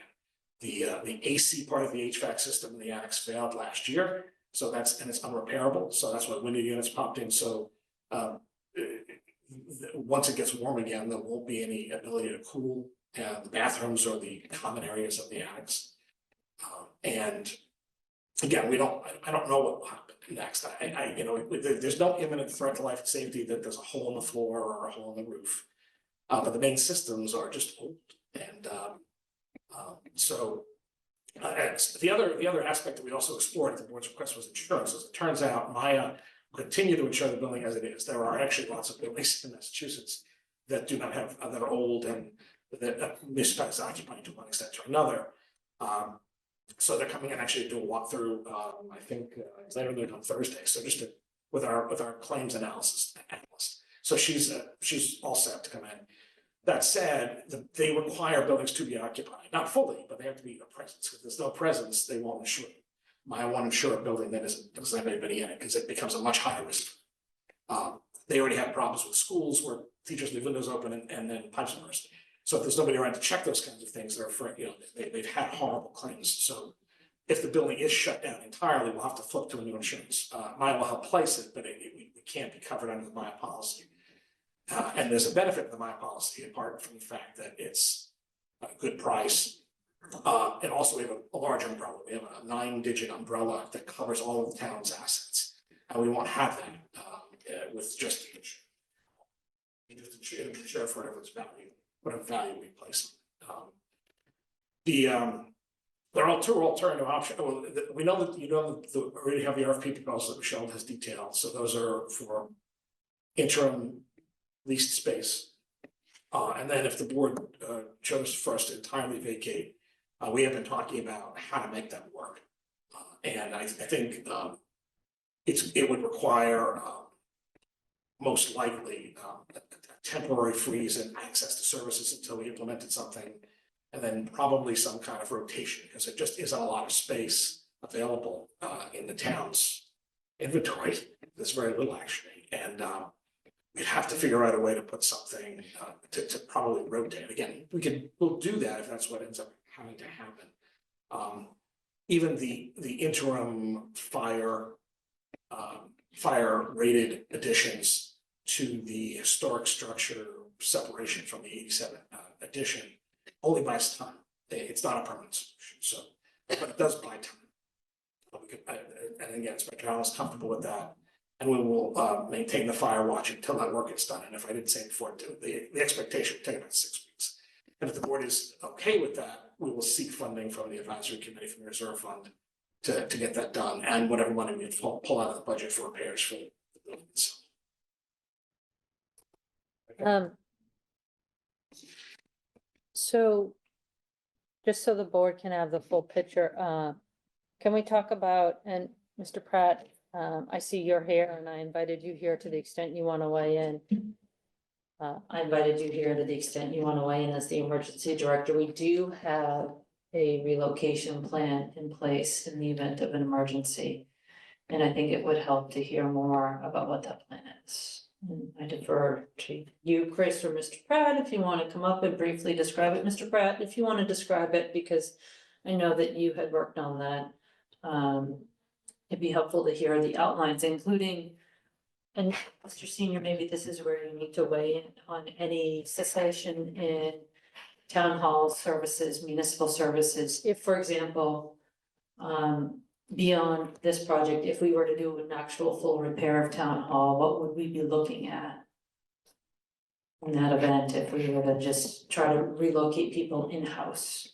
The AC part of the HVAC system in the annex failed last year, so it's unrepairable. So that's why window units popped in. So once it gets warm again, there won't be any ability to cool the bathrooms or the common areas of the annex. And again, I don't know what will happen next. There's no imminent threat to life and safety that there's a hole in the floor or a hole in the roof. But the main systems are just old. And so And the other aspect that we also explored at the board's request was insurance. As it turns out, Maya will continue to insure the building as it is. There are actually lots of buildings in Massachusetts that do not have, that are old and that municipalities occupy to one extent or another. So they're coming in actually to do a walkthrough, I think, later on Thursday. So just with our claims analyst. So she's all set to come in. That said, they require buildings to be occupied, not fully, but they have to be a presence. If there's no presence, they won't insure it. I want to insure a building that doesn't have anybody in it because it becomes a much higher risk. They already have problems with schools where teachers leave windows open and then pipes burst. So if there's nobody around to check those kinds of things, they're afraid, they've had horrible claims. So if the building is shut down entirely, we'll have to flip to a new insurance. Maya will help place it, but we can't be covered under the Maya policy. And there's a benefit to the Maya policy apart from the fact that it's a good price. And also we have a large umbrella. We have a 9-digit umbrella that covers all of the town's assets. And we won't have that with just insure for whatever value we place. There are two alternative options. Well, we know that we already have the RFP proposals that Michelle has detailed. So those are for interim leased space. And then if the board chose for us to entirely vacate, we have been talking about how to make that work. And I think it would require most likely a temporary freeze in access to services until we implemented something. And then probably some kind of rotation because it just isn't a lot of space available in the town's inventory. There's very little actually. And we'd have to figure out a way to put something to probably rotate. Again, we'll do that if that's what ends up having to happen. Even the interim fire rated additions to the historic structure separation from the 87 addition only buys time. It's not a permanent solution, so but it does buy time. And again, Inspector Allen is comfortable with that. And we will maintain the fire watch until that work gets done. And if I didn't say before, the expectation would take about 6 weeks. And if the board is okay with that, we will seek funding from the advisory committee from the reserve fund to get that done and whatever money we pull out of the budget for repairs for the buildings. So just so the board can have the full picture, can we talk about, and Mr. Pratt, I see you're here and I invited you here to the extent you want to weigh in. I invited you here to the extent you want to weigh in as the emergency director. We do have a relocation plan in place in the event of an emergency. And I think it would help to hear more about what that plan is. And I defer to you, Chris, or Mr. Pratt, if you want to come up and briefly describe it. Mr. Pratt, if you want to describe it, because I know that you had worked on that. It'd be helpful to hear the outlines, including, and Mr. Senior, maybe this is where you need to weigh in on any cessation in town hall services, municipal services. If, for example, beyond this project, if we were to do an actual full repair of town hall, what would we be looking at in that event if we were to just try to relocate people in-house?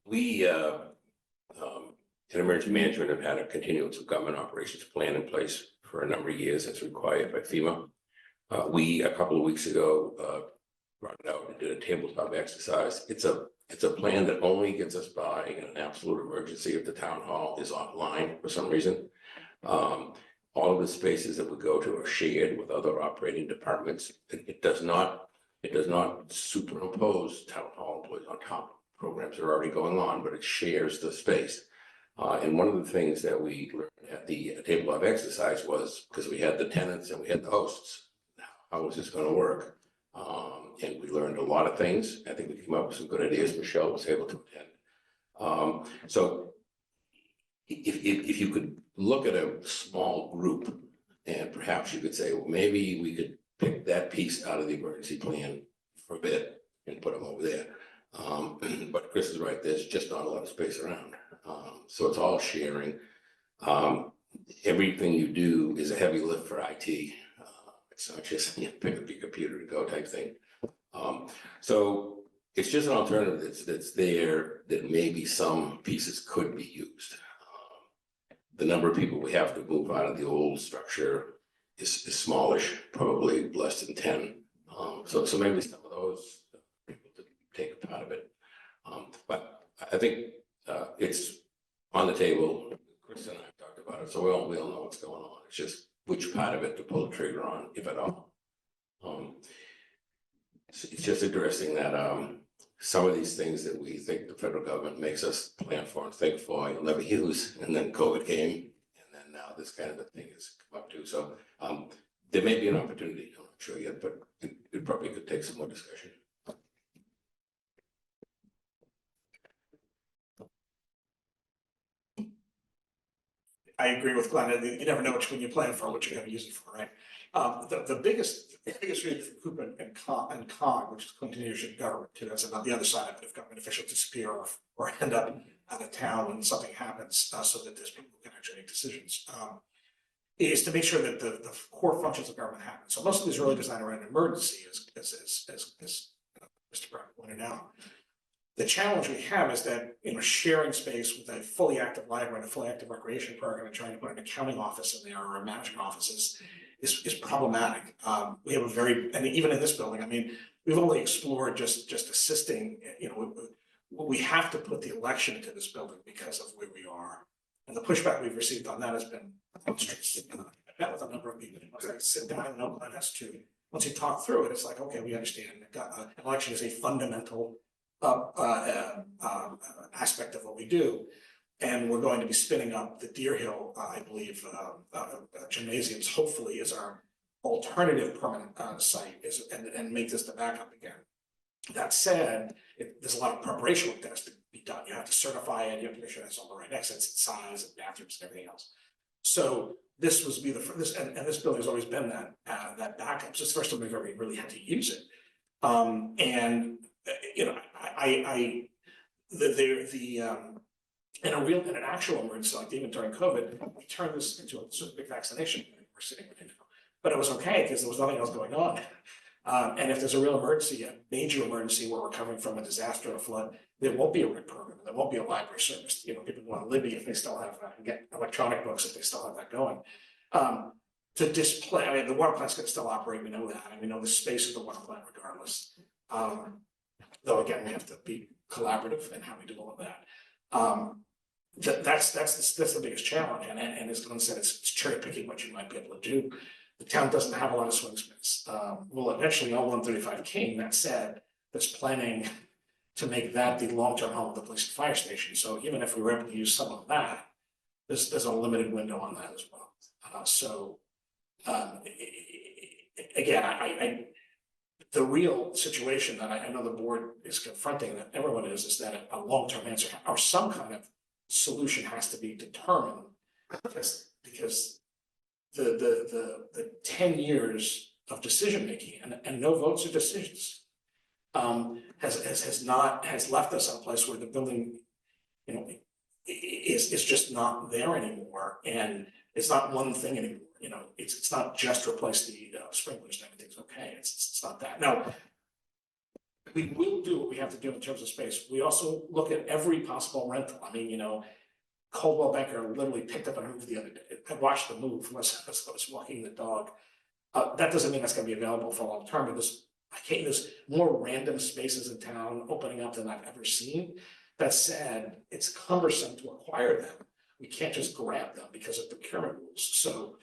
We in emergency management have had a continuance of government operations plan in place for a number of years as required by FEMA. We, a couple of weeks ago, brought it out and did a tabletop exercise. It's a plan that only gets us by in an absolute emergency if the town hall is offline for some reason. All of the spaces that we go to are shared with other operating departments. It does not superimpose town hall employees on top. Programs are already going on, but it shares the space. And one of the things that we learned at the tabletop exercise was, because we had the tenants and we had the hosts, how was this going to work? And we learned a lot of things. I think we came up with some good ideas. Michelle was able to attend. So if you could look at a small group and perhaps you could say, well, maybe we could pick that piece out of the emergency plan for a bit and put them over there. But Chris is right, there's just not a lot of space around. So it's all sharing. Everything you do is a heavy lift for IT. It's not just pick up your computer and go type thing. So it's just an alternative that's there, that maybe some pieces could be used. The number of people we have to move out of the old structure is smallish, probably less than 10. So maybe some of those people to take a part of it. But I think it's on the table. Chris and I have talked about it, so we all know what's going on. It's just which part of it to pull the trigger on, if at all. It's just interesting that some of these things that we think the federal government makes us plan for and think for, you'll never use, and then COVID came, and then now this kind of a thing has come up too. So there may be an opportunity, I'm not sure yet, but it probably could take some more discussion. I agree with Glenn. You never know when you plan for what you're gonna use it for, right? The biggest reason for Coop and COG, which is continuation of government, too, that's about the other side of it, if government officials disappear or end up out of town when something happens, so that there's people who can actually make decisions, is to make sure that the core functions of government happen. So most of these are really designed around emergency, as Mr. Brown pointed out. The challenge we have is that, sharing space with a fully active library and a fully active recreation program and trying to put an accounting office in there or a management office is problematic. We have and even in this building, I mean, we've only explored just assisting, we have to put the election into this building because of where we are. And the pushback we've received on that has been monstrous. I met with a number of people, once I sit down and know Glenn has to, once you talk through it, it's like, okay, we understand. An election is a fundamental aspect of what we do. And we're going to be spinning up the Deer Hill, I believe, gymnasiums, hopefully, as our alternative permanent site and make this the backup again. That said, there's a lot of preparation work that has to be done. You have to certify it, you have to make sure it's all the right exits and size and bathrooms and everything else. So this was this building has always been that backup. So it's the first time we've ever really had to use it. In an actual emergency, like even during COVID, we turned this into a sort of big vaccination. We're sitting right now, but it was okay because there was nothing else going on. And if there's a real emergency, a major emergency where we're coming from a disaster or a flood, there won't be a RIT program. There won't be a library service. People go on Libby if they still have get electronic books if they still have that going. To display, I mean, the water plant's going to still operate. We know that, and we know the space of the water plant regardless. Though again, we have to be collaborative in how we do all of that. That's the biggest challenge, and as Glenn said, it's cherry picking what you might be able to do. The town doesn't have a lot of swing space. We'll eventually own 135 King. That said, there's planning to make that the long-term home of the police and fire station. So even if we were able to use some of that, there's a limited window on that as well. Again, the real situation that I know the board is confronting, that everyone is that a long-term answer or some kind of solution has to be determined, because the 10 years of decision making and no votes or decisions has left us in a place where the building, is just not there anymore, and it's not one thing anymore. It's not just replace the sprinklers and everything's okay. It's not that. Now, we will do what we have to do in terms of space. We also look at every possible rental. I mean, Coldwell Banker literally picked up a move the other day. I watched the move as I was walking the dog. That doesn't mean that's going to be available for long term, but there's more random spaces in town opening up than I've ever seen. That said, it's cumbersome to acquire them. We can't just grab them because of procurement rules. So,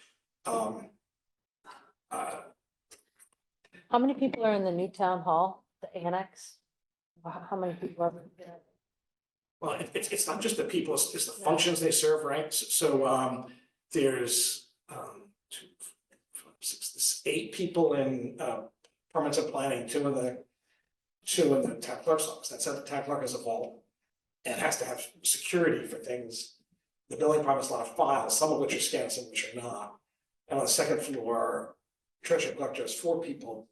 How many people are in the new town hall, the annex? How many people are there? well, it's not just the people, it's the functions they serve, right? So, there's 2, 4, 5, 6, 8 people in permits and planning, 2 in the town clerk's office. That said, the town clerk is a vault and has to have security for things. The building department has a lot of files, some of which are scanned, some of which are not. And on the second floor, treasurer collector has 4 people.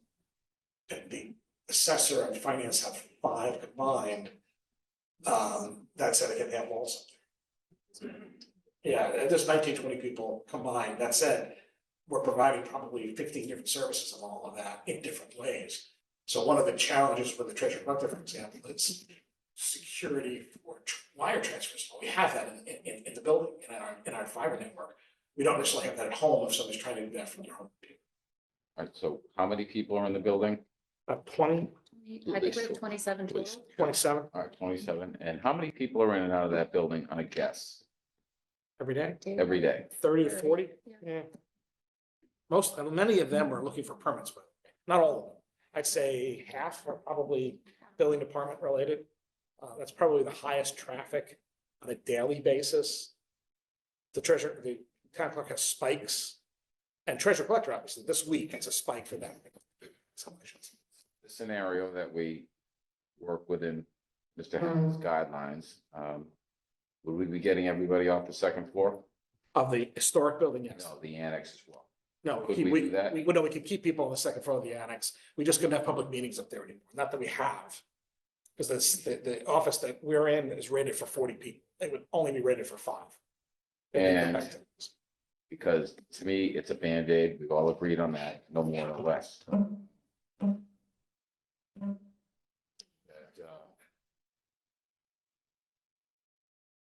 And the assessor and finance have 5 combined. That said, again, they have walls up there. Yeah, there's 19, 20 people combined. That said, we're providing probably 15 different services of all of that in different ways. So one of the challenges with the treasurer collector, for example, is security for wire transfers. We have that in the building, in our fiber network. We don't necessarily have that at home if somebody's trying to do that from their home. Alright, so how many people are in the building? 20, I think we have 27 total. 27 Alright, 27, and how many people are in and out of that building on a guess, every day, every day? 30 to 40. Yeah. Yeah. Many of them are looking for permits, but not all of them. I'd say half are probably building department related. That's probably the highest traffic on a daily basis. The town clerk has spikes, and treasurer collector, obviously, this week, it's a spike for them. The scenario that we work within Mr. Hammond's guidelines, would we be getting everybody off the second floor? Of the historic building, yes. No, the annex as well. No, Could we, we do that? we could keep people on the second floor of the annex. We just couldn't have public meetings up there anymore. Not that we have. Because the office that we're in is rated for 40 people. It would only be rated for 5. And because to me, it's a Band-Aid, we've all agreed on that, no more or less.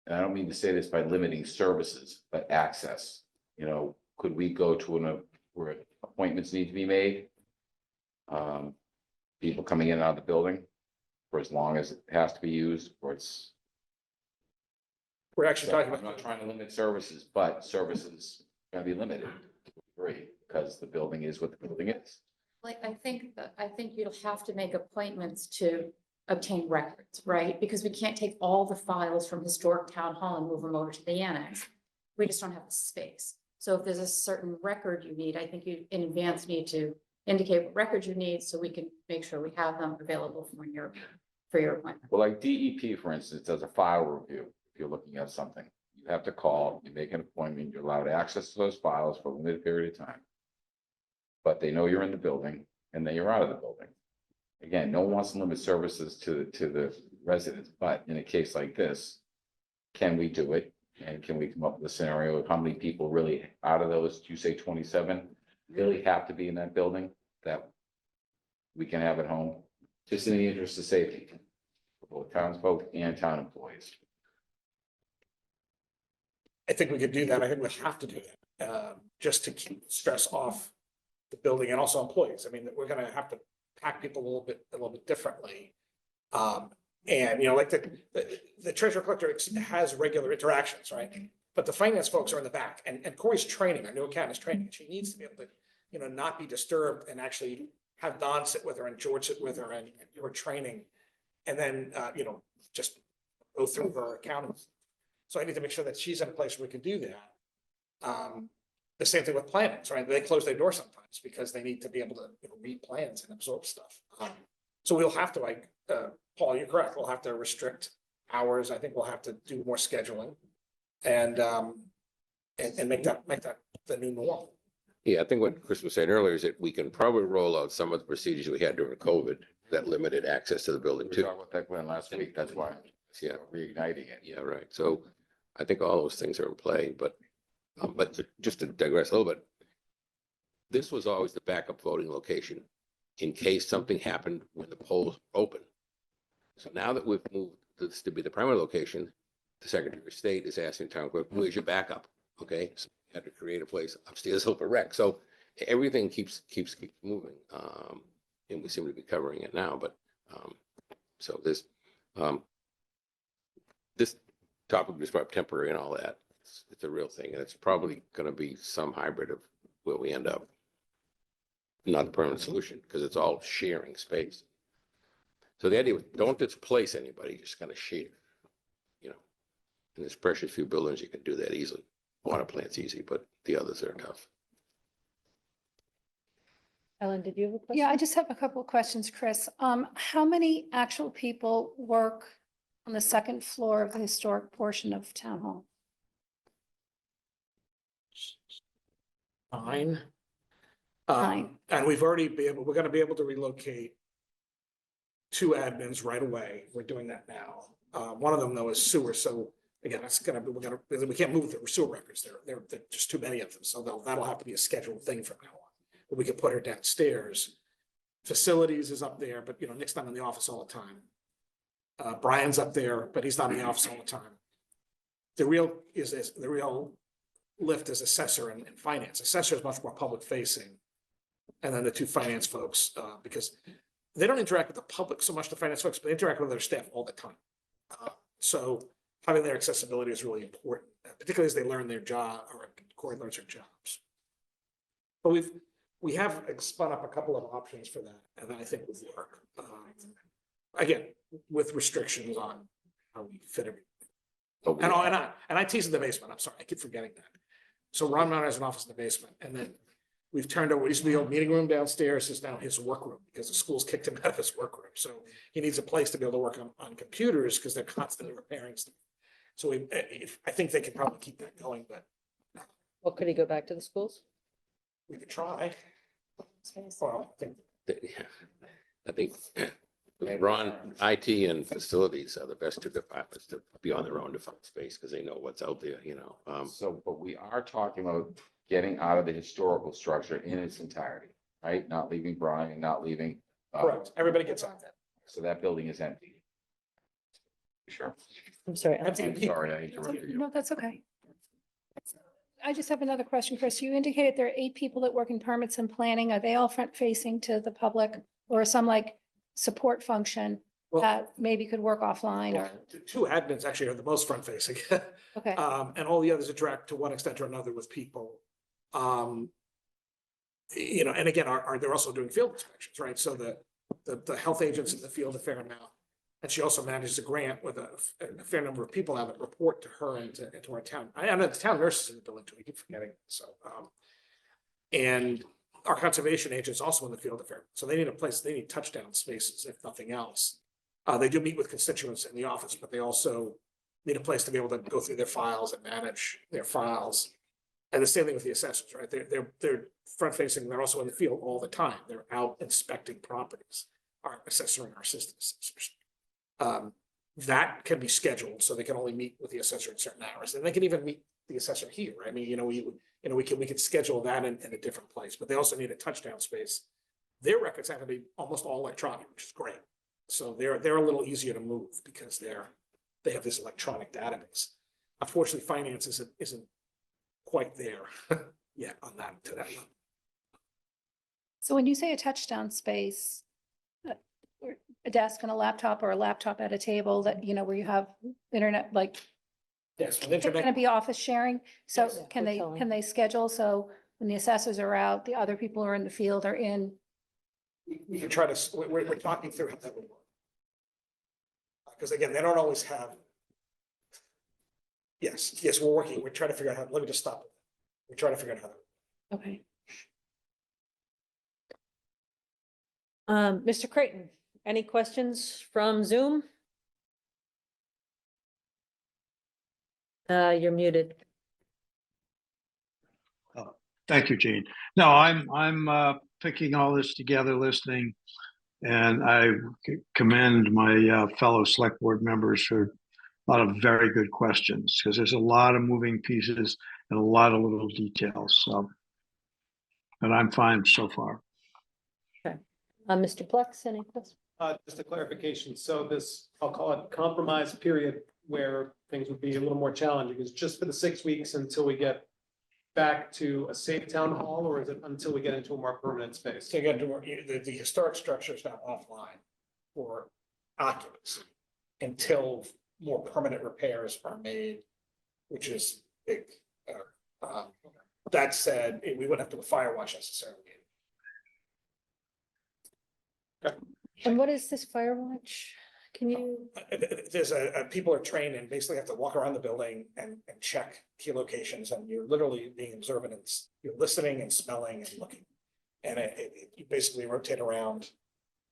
And I don't mean to say this by limiting services, but access, you know, could we go to where appointments need to be made? People coming in and out of the building for as long as it has to be used, or it's. We're actually talking I'm about. not trying to limit services, but services are gonna be limited to a degree, because the building is what the building is. Like, I think you'll have to make appointments to obtain records, right? Because we can't take all the files from historic town hall and move them over to the annex. We just don't have the space. So if there's a certain record you need, I think you in advance need to indicate what records you need so we can make sure we have them available for your appointment. Well, like DEP, for instance, does a file review. If you're looking at something, you have to call, you make an appointment, you're allowed access to those files for a limited period of time. But they know you're in the building and then you're out of the building. Again, no one wants to limit services to the residents, but in a case like this, can we do it? And can we come up with a scenario of how many people really, out of those, you say 27, really have to be in that building that we can have at home, just in the interest of safety for both townsfolk and town employees? I think we could do that. I think we have to do that, just to keep stress off the building and also employees. I mean, we're gonna have to pack people a little bit differently. And, you know, like the treasurer collector has regular interactions, right? But the finance folks are in the back, and Corey's training, our new accountant is training. She needs to be able to, you know, not be disturbed and actually have Don sit with her and George sit with her and do her training. And then, you know, just go through her accountants. So I need to make sure that she's in a place where we can do that. The same thing with planners, right? They close their door sometimes because they need to be able to, you know, read plans and absorb stuff. So we'll have to, like, Paul, you're correct. We'll have to restrict hours. I think we'll have to do more scheduling and make that the new norm. Yeah, I think what Chris was saying earlier is that we can probably roll out some of the procedures we had during COVID that limited access to the building We too. talked about that, Glenn, last week, that's why Yeah, reigniting it. yeah, right. So I think all those things are in play, but just to digress a little bit, this was always the backup voting location in case something happened when the polls open. So now that we've moved this to be the primary location, the Secretary of State is asking town clerk, where's your backup? Okay, so we had to create a place upstairs over rec. So everything keeps moving. And we seem to be covering it now, but so this topic is probably temporary and all that. It's a real thing, and it's probably going to be some hybrid of where we end up. Not a permanent solution, because it's all sharing space. So the idea was, don't displace anybody, just kind of share. You know, and there's precious few buildings you can do that easily. Water plant's easy, but the others are tough. Ellen, did you have a question? Yeah, I just have a couple of questions, Chris. How many actual people work on the second floor of the historic portion of Town Hall? 9. 9. And we're gonna be able to relocate 2 admins right away. We're doing that now. One of them though is sewer, so again, we can't move the sewer records. There are just too many of them, so that'll have to be a scheduled thing from now on. But we could put her downstairs Facilities is up there, but Nick's not in the office all the time. Brian's up there, but he's not in the office all the time. The real lift is assessor and finance. Assessor is much more public facing. And then the two finance folks, because they don't interact with the public so much, the finance folks, but they interact with their staff all the time. So having their accessibility is really important, particularly as they learn their job or Corey learns her jobs. But we have spun up a couple of options for that, and I think would work. Again, with restrictions on how we fit everything. And I tease in the basement. I'm sorry, I keep forgetting that. So Ron Mount has an office in the basement, and then we've turned over, used to be the old meeting room downstairs is now his workroom because the school's kicked him out of his workroom. So he needs a place to be able to work on computers because they're constantly repairing stuff. So I think they can probably keep that going, but Well, could he go back to the schools? we could try. Well, I think Ron, IT and facilities are the best two departments to be on their own defined space because they know what's out there, So, but we are talking about getting out of the historical structure in its entirety, right? Not leaving Brian, not leaving. Correct. Everybody gets on that. So that building is empty. Sure. I'm sorry. I'm sorry, I interrupted you. No, that's okay. I just have another question, Chris. You indicated there are 8 people that work in permits and planning. Are they all front facing to the public or some like support function Well- that maybe could work offline or? The two admins actually are the most front facing. Okay, And all the others interact to one extent or another with people. And again, they're also doing field inspections, right? So the health agents in the field a fair amount. And she also manages a grant with a fair number of people now that report to her and to our town. I know the town nurses in the building too, I keep forgetting, so. And our conservation agents also in the field a fair, so they need a place, they need touchdown spaces, if nothing else. They do meet with constituents in the office, but they also need a place to be able to go through their files and manage their files. And the same thing with the assessors, right? They're front facing, they're also in the field all the time. They're out inspecting properties, our assessor and our assistant assessors. That can be scheduled, so they can only meet with the assessor at certain hours, and they can even meet the assessor here. I mean, we could schedule that in a different place, but they also need a touchdown space. Their records have to be almost all electronic, which is great. So they're a little easier to move because they have this electronic database. Unfortunately, finance isn't quite there yet on that to that level. so when you say a touchdown space, a desk and a laptop or a laptop at a table that, where you have internet, like, Yes, with it's gonna internet, be office sharing. So Yes, can we're they, telling. can they schedule? So when the assessors are out, the other people who are in the field are in. we can try to, we're talking through how that would work. Because again, they don't always have. Yes, we're trying to figure out how, let me just stop. We're trying to figure out how. Okay. Mr. Creighton, any questions from Zoom? You're muted. Thank you, Gene. No, I'm picking all this together, listening, and I commend my fellow select board members for a lot of very good questions, because there's a lot of moving pieces and a lot of little details, so. But I'm fine so far. Mr. Plex, any questions? Just a clarification. So this, I'll call it compromise period where things would be a little more challenging is just for the 6 weeks until we get back to a safe town hall, or is it until we get into a more permanent space? So again, the historic structure is now offline for occupancy until more permanent repairs are made, which is big. That said, we wouldn't have to do a fire watch necessarily. And what is this fire watch? Can you, There's people are trained and basically have to walk around the building and check key locations, and you're literally being observant and you're listening and smelling and looking. And you basically rotate around.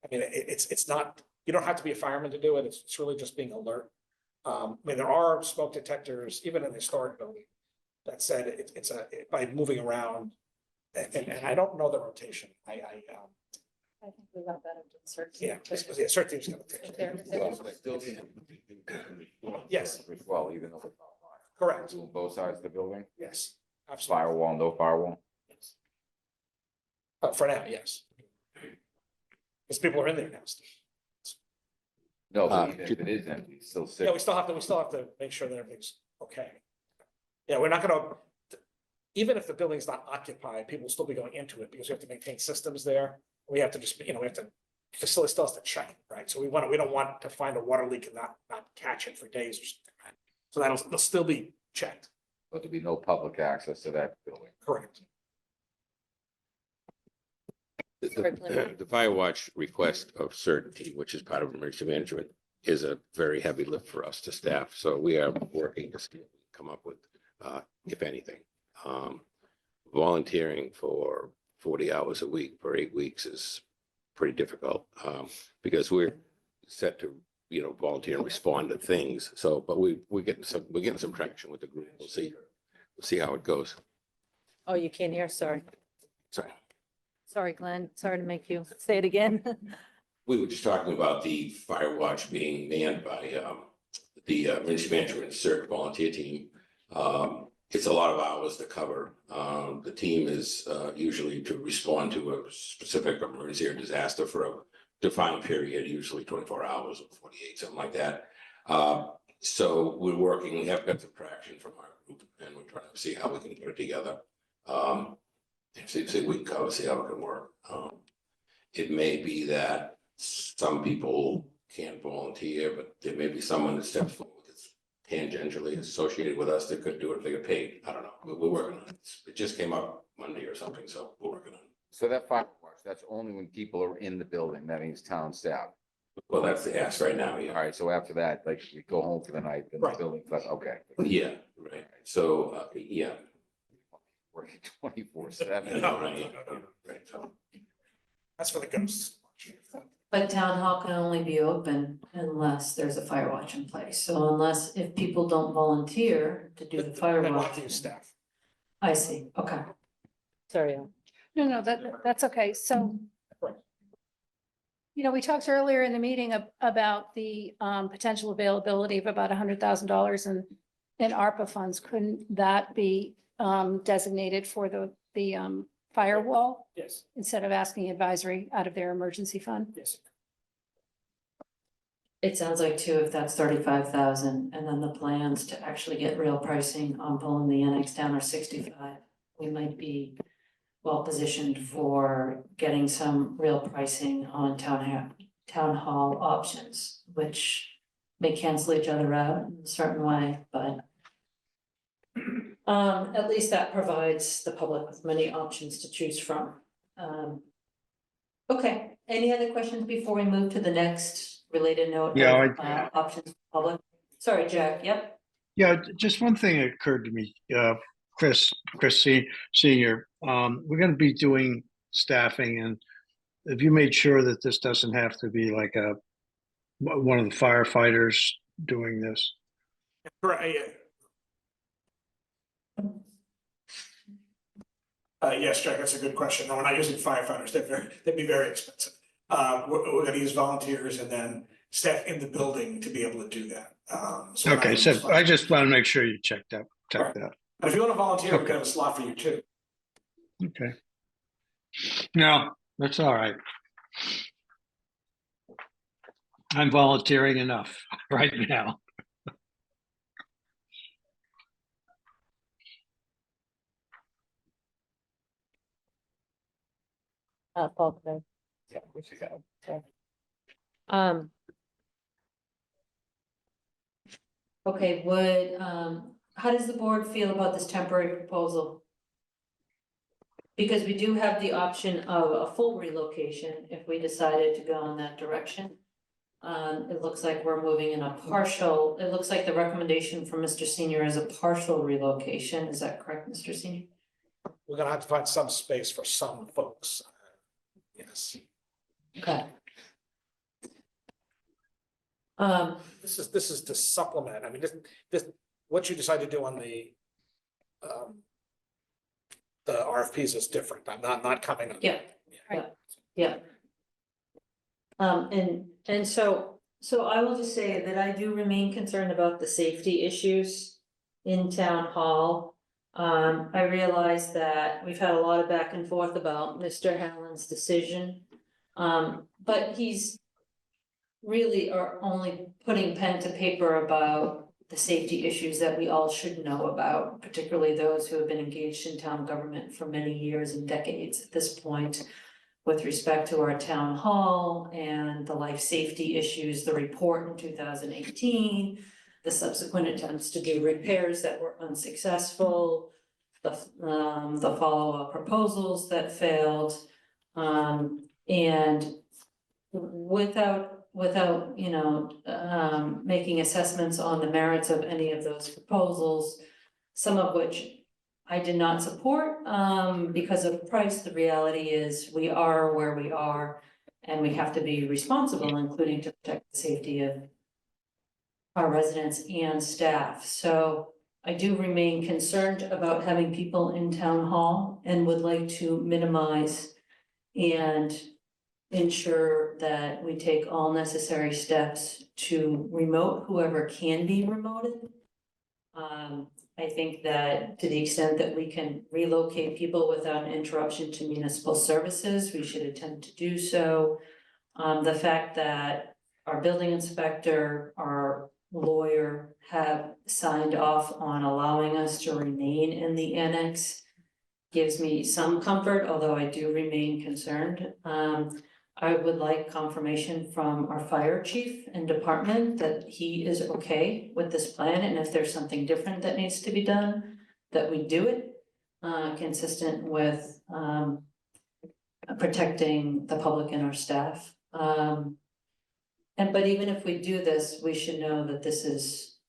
I mean, it's not, you don't have to be a fireman to do it. It's really just being alert. I mean, there are smoke detectors, even in the historic building. That said, it's by moving around, and I don't know the rotation. I think we got that into the search. yeah, certain teams gonna take it. Yes. Well, even though. Correct. Both sides of the building, Yes, absolutely. firewall, no firewall. For now, yes. Because people are in there now. No, Uh, if it is empty, it's still Yeah, we still have to make sure that everything's okay. Yeah, we're not gonna, even if the building's not occupied, people will still be going into it because we have to maintain systems there. We have to just, we have to, facility still has to check, it, right? So we don't want to find a water leak and not catch it for days or something, right? So it'll still be checked, But there'll be no public access to that building. correct? The fire watch request of certainty, which is part of emergency management, is a very heavy lift for us to staff. So we are working to see what we can come up with, if anything. Volunteering for 40 hours a week for 8 weeks is pretty difficult, because we're set to, volunteer and respond to things. So, but we're getting some traction with the group. We'll see how it goes. Oh, you can't hear, sorry. Sorry. Sorry, Glenn, sorry to make you say it again. We were just talking about the fire watch being manned by the emergency management CERT volunteer team. It's a lot of hours to cover. The team is usually to respond to a specific emergency or disaster for a defined period, usually 24 hours or 48, something like that. So we're working, we have got some traction from our group, and we're trying to see how we can put it together. See we can cover, see how it can work. It may be that some people can't volunteer, but there may be someone that steps forward that's tangentially associated with us that could do it if they get paid. I don't know. We're working on it. It just came up Monday or something, so we're working on it. So that fire watch, that's only when people are in the building. That means town staff. Well, that's the ask right now, All yeah. right, so after that, like, you go home for the night, then the Right. building, okay. Yeah, right. So, yeah. Working 24/7. No, Right. no. Right. So, That's for the ghosts. But town hall can only be open unless there's a fire watch in place. So if people don't volunteer to do the fire Then we'll watch. have to use staff. I see, okay. Sorry, Al. No, that's okay. So, Right. we talked earlier in the meeting about the potential availability of about $100,000 in ARPA funds. Couldn't that be designated for the firewall Yes, instead of asking advisory out of their emergency fund? yes. It sounds like too, if that's 35,000 and then the plans to actually get real pricing on pulling the annex down are 65, we might be well positioned for getting some real pricing on town hall options, which may cancel each other out in a certain way, but at least that provides the public with many options to choose from. Okay, any other questions before we move to the next related note? Yeah, of, options for public. Sorry, Jack, yep. Yeah, just one thing occurred to me, Chris Senior, we're gonna be doing staffing, and have you made sure that this doesn't have to be like one of the firefighters doing this? Yes, Jack, that's a good question. No, we're not using firefighters. They'd be very expensive. We're gonna use volunteers and then staff in the building to be able to do that. So we're not Okay, so using I just want to make sure you check that. But if you want to volunteer, we can have a slot for you too. Okay. No, that's all right. I'm volunteering enough right now. Paul, could Yeah, which you got. I- Okay, how does the board feel about this temporary proposal? Because we do have the option of a full relocation if we decided to go in that direction. It looks like we're moving in it looks like the recommendation from Mr. Senior is a partial relocation. Is that correct, Mr. Senior? We're gonna have to find some space for some folks. Yes. Okay. This is to supplement. I mean, this, what you decide to do on the RFPs is different. I'm not coming on. Yeah. Yeah. And so I will just say that I do remain concerned about the safety issues in town hall. I realize that we've had a lot of back and forth about Mr. Hallen's decision. But he's really are only putting pen to paper about the safety issues that we all should know about, particularly those who have been engaged in town government for many years and decades at this point, with respect to our town hall and the life safety issues, the report in 2018, the subsequent attempts to do repairs that were unsuccessful, the follow-up proposals that failed, and without, you know, making assessments on the merits of any of those proposals, some of which I did not support, because of price. The reality is we are where we are, and we have to be responsible, including to protect the safety of our residents and staff. So I do remain concerned about having people in town hall and would like to minimize and ensure that we take all necessary steps to remote whoever can be remoted. I think that to the extent that we can relocate people without an interruption to municipal services, we should attempt to do so. The fact that our building inspector, our lawyer have signed off on allowing us to remain in the annex gives me some comfort, although I do remain concerned. I would like confirmation from our fire chief and department that he is okay with this plan, and if there's something different that needs to be done, that we do it consistent with protecting the public and our staff. But even if we do this, we should know that this is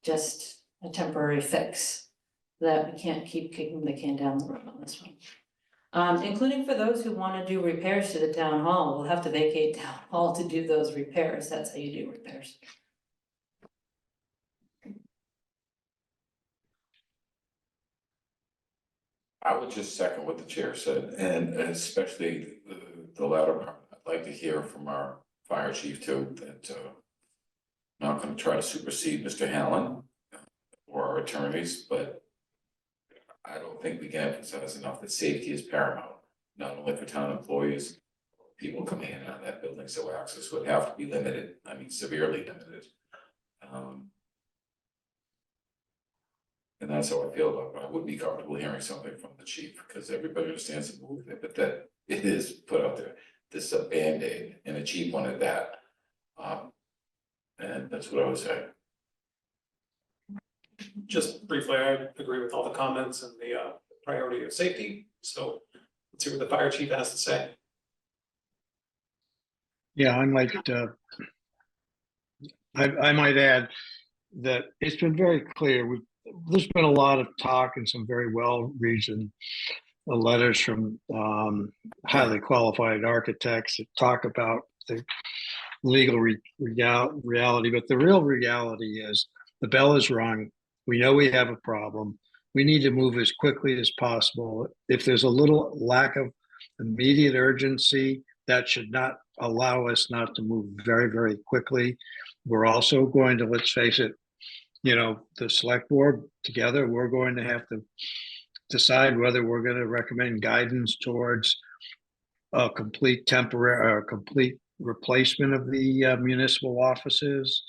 just a temporary fix, that we can't keep kicking the can down the road on this one. Including for those who want to do repairs to the town hall, we'll have to vacate town hall to do those repairs. That's how you do repairs. I would just second what the chair said, and especially the latter part. I'd like to hear from our fire chief too, that not gonna try to supersede Mr. Hallen or our attorneys, but I don't think we can emphasize enough that safety is paramount, not only for town employees, people coming in and out of that building, so access would have to be limited, I mean severely limited. And that's how I feel about it. I would be comfortable hearing something from the chief, because everybody understands the move, but that it is put out there. This is a Band-Aid, and a cheap one at that. And that's what I would say. Just briefly, I agree with all the comments and the priority of safety. So let's see what the fire chief has to say. Yeah, I might add that it's been very clear. There's been a lot of talk and some very well-reasoned letters from highly qualified architects that talk about the legal reality, but the real reality is the bell is rung. We know we have a problem. We need to move as quickly as possible. If there's a little lack of immediate urgency, that should not allow us not to move very, very quickly. We're also going to, let's face it, you know, the select board together, we're going to have to decide whether we're going to recommend guidance towards a complete temporary or complete replacement of the municipal offices,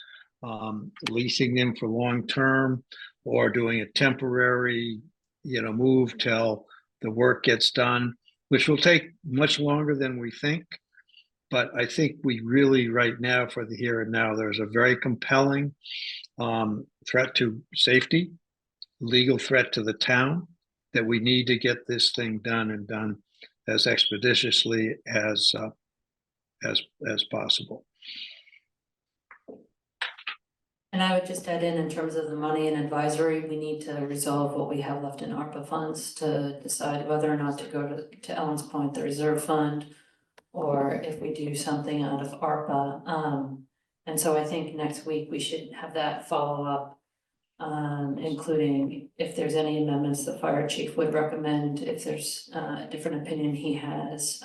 leasing them for long term, or doing a temporary, you know, move till the work gets done, which will take much longer than we think. But I think we really, right now, for the here and now, there's a very compelling threat to safety, legal threat to the town, that we need to get this thing done, and done as expeditiously as possible. And I would just add in terms of the money and advisory, we need to resolve what we have left in ARPA funds to decide whether or not to go to Ellen's point, the reserve fund, or if we do something out of ARPA. And so I think next week we should have that follow up, including if there's any amendments the fire chief would recommend, if there's a different opinion he has,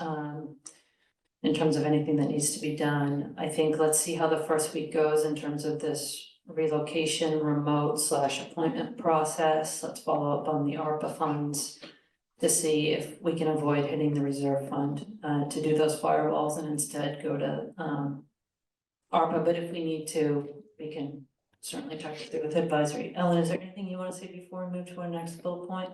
in terms of anything that needs to be done. I think let's see how the first week goes in terms of this relocation, remote / appointment process. Let's follow up on the ARPA funds. to see if we can avoid hitting the reserve fund, to do those firewalls and instead go to, ARPA, but if we need to, we can certainly talk it through with advisory. Ellen, is there anything you want to say before we move to our next bullet point?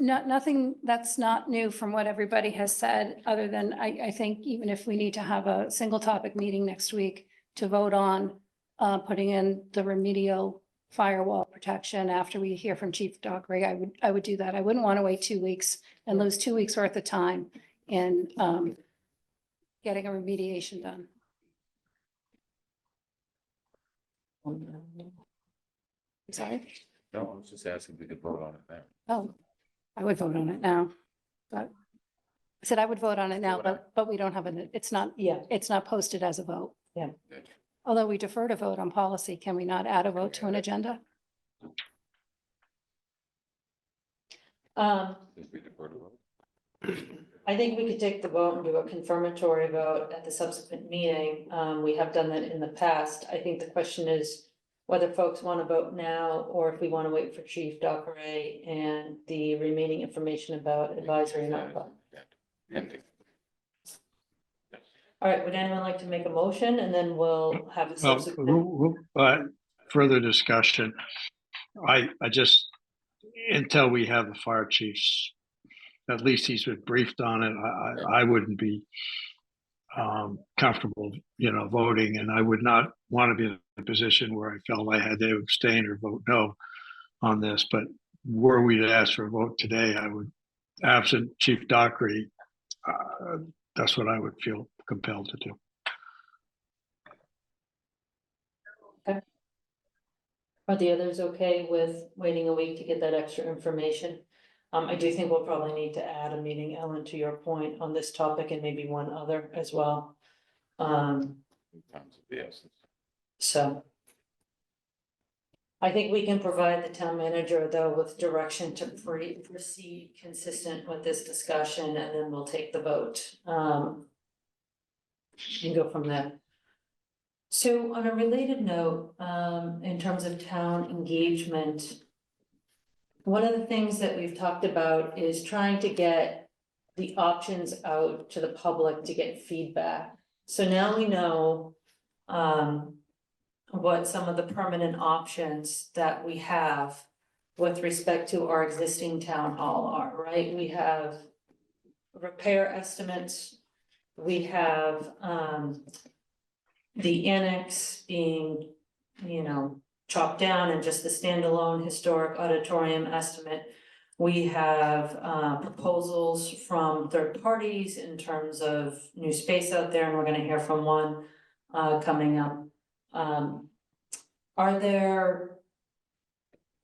Nothing that's not new from what everybody has said, other than I think even if we need to have a single topic meeting next week to vote on putting in the remedial firewall protection after we hear from Chief Dockery, I would do that. I wouldn't want to wait 2 weeks and lose 2 weeks worth of time in getting a remediation done. Sorry? No, I was just asking if we could vote on it now. Oh, I would vote on it now, but I said I would vote on it now, but we don't have it's not, Yeah. it's not posted as a vote. Yeah. Although we defer to vote on policy, can we not add a vote to an agenda? Since we defer to vote. I think we could take the vote and do a confirmatory vote at the subsequent meeting. We have done that in the past. I think the question is whether folks want to vote now or if we want to wait for Chief Dockery and the remaining information about advisory and ARPA. Pending. All right, would anyone like to make a motion and then we'll have a Well, subsequent. further discussion. I just, until we have the fire chiefs, at least he's been briefed on it, I wouldn't be comfortable, voting, and I would not want to be in a position where I felt I had to abstain or vote no on this. But were we to ask for a vote today, I would, absent Chief Dockery, that's what I would feel compelled to do. Are the others okay with waiting a week to get that extra information? I do think we'll probably need to add a meeting, Ellen, to your point on this topic and maybe one other as well. So. I think we can provide the town manager though with direction to proceed consistent with this discussion and then we'll take the vote. And go from there. So on a related note, in terms of town engagement. One of the things that we've talked about is trying to get the options out to the public to get feedback. So now we know what some of the permanent options that we have with respect to our existing town hall are, right? We have repair estimates, we have the annex being, chopped down and just the standalone historic auditorium estimate. We have proposals from third parties in terms of new space out there, and we're gonna hear from one coming up.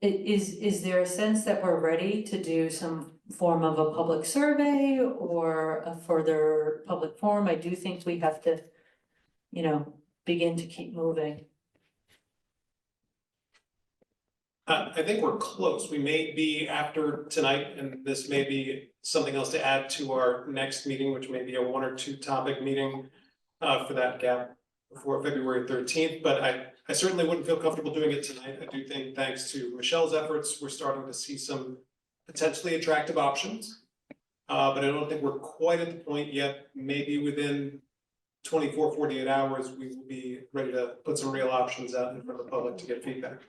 Is there a sense that we're ready to do some form of a public survey or a further public forum? I do think we have to, begin to keep moving. I think we're close. We may be after tonight, and this may be something else to add to our next meeting, which may be a 1 or 2 topic meeting for that gap before February 13th, but I certainly wouldn't feel comfortable doing it tonight. I do think thanks to Michelle's efforts, we're starting to see some potentially attractive options. But I don't think we're quite at the point yet. Maybe within 24, 48 hours, we will be ready to put some real options out in front of the public to get feedback.